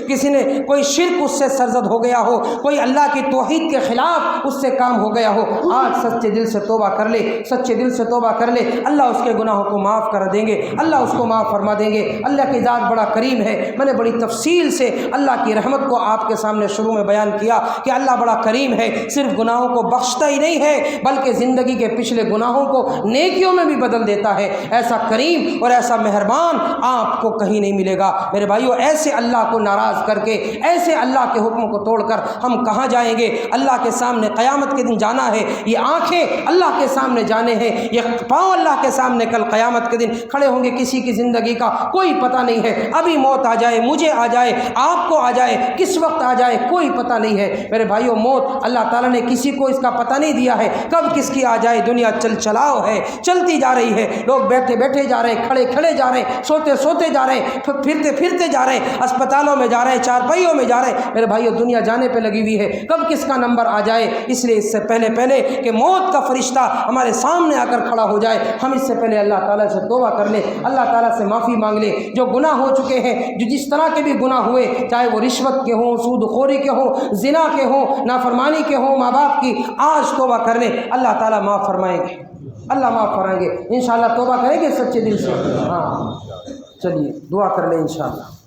[SPEAKER 1] کسی نے کوئی شرک اس سے سرزد ہو گیا ہو، کوئی اللہ کی توحید کے خلاف اس سے کام ہو گیا ہو، آج سچے دل سے توبہ کر لے، سچے دل سے توبہ کر لے، اللہ اس کے گناہوں کو معاف کر دیں گے، اللہ اس کو معاف فرما دیں گے۔ اللہ کی ذات بڑا کریم ہے۔ میں نے بڑی تفصیل سے اللہ کی رحمت کو آپ کے سامنے شروع میں بیان کیا کہ اللہ بڑا کریم ہے، صرف گناہوں کو بخشتا ہی نہیں ہے بلکہ زندگی کے پچھلے گناہوں کو نیکیوں میں بھی بدل دیتا ہے۔ ایسا کریم اور ایسا مہربان آپ کو کہیں نہیں ملے گا۔ میرے بھائیو، ایسے اللہ کو ناراض کر کے، ایسے اللہ کے حکم کو توڑ کر ہم کہاں جائیں گے؟ اللہ کے سامنے قیامت کے دن جانا ہے۔ یہ آنکھیں اللہ کے سامنے جانے ہیں، یہ پاؤں اللہ کے سامنے کل قیامت کے دن کھڑے ہوں گے۔ کسی کی زندگی کا کوئی پتہ نہیں ہے، ابھی موت آ جائے، مجھے آ جائے، آپ کو آ جائے، کس وقت آ جائے کوئی پتہ نہیں ہے میرے بھائیوں۔ موت اللہ تعالیٰ نے کسی کو اس کا پتہ نہیں دیا ہے کب کس کی آ جائے۔ دنیا چل چلاؤ ہے، چلتی جا رہی ہے، لوگ بیٹھے بیٹھے جا رہے ہیں، کھڑے کھڑے جا رہے ہیں، سوتے سوتے جا رہے ہیں، پھرتے پھرتے جا رہے ہیں، اسپتالوں میں جا رہے ہیں، چارپائیوں میں جا رہے ہیں۔ میرے بھائیوں دنیا جانے پہ لگی ہوئی ہے، کب کس کا نمبر آ جائے۔ اس لیے اس سے پہلے کہ موت کا فرشتہ ہمارے سامنے آ کر کھڑا ہو جائے، ہم اس سے پہلے اللہ تعالیٰ سے توبہ کر لیں، اللہ تعالیٰ سے معافی مانگ لیں۔ جو گناہ ہو چکے ہیں، جو جس طرح کے بھی گناہ ہوئے، چاہے وہ رشوت کے ہوں، سود خوری کے ہوں، زنا کے ہوں، نافرمانی کے ہوں، ماں باپ کی، آج توبہ کر لیں، اللہ تعالیٰ معاف فرمائیں گے، اللہ معاف فرمائیں گے۔ انشاءاللہ توبہ کریں گے سچے دل سے۔ ہاں چلیے دعا کر لیں انشاءاللہ۔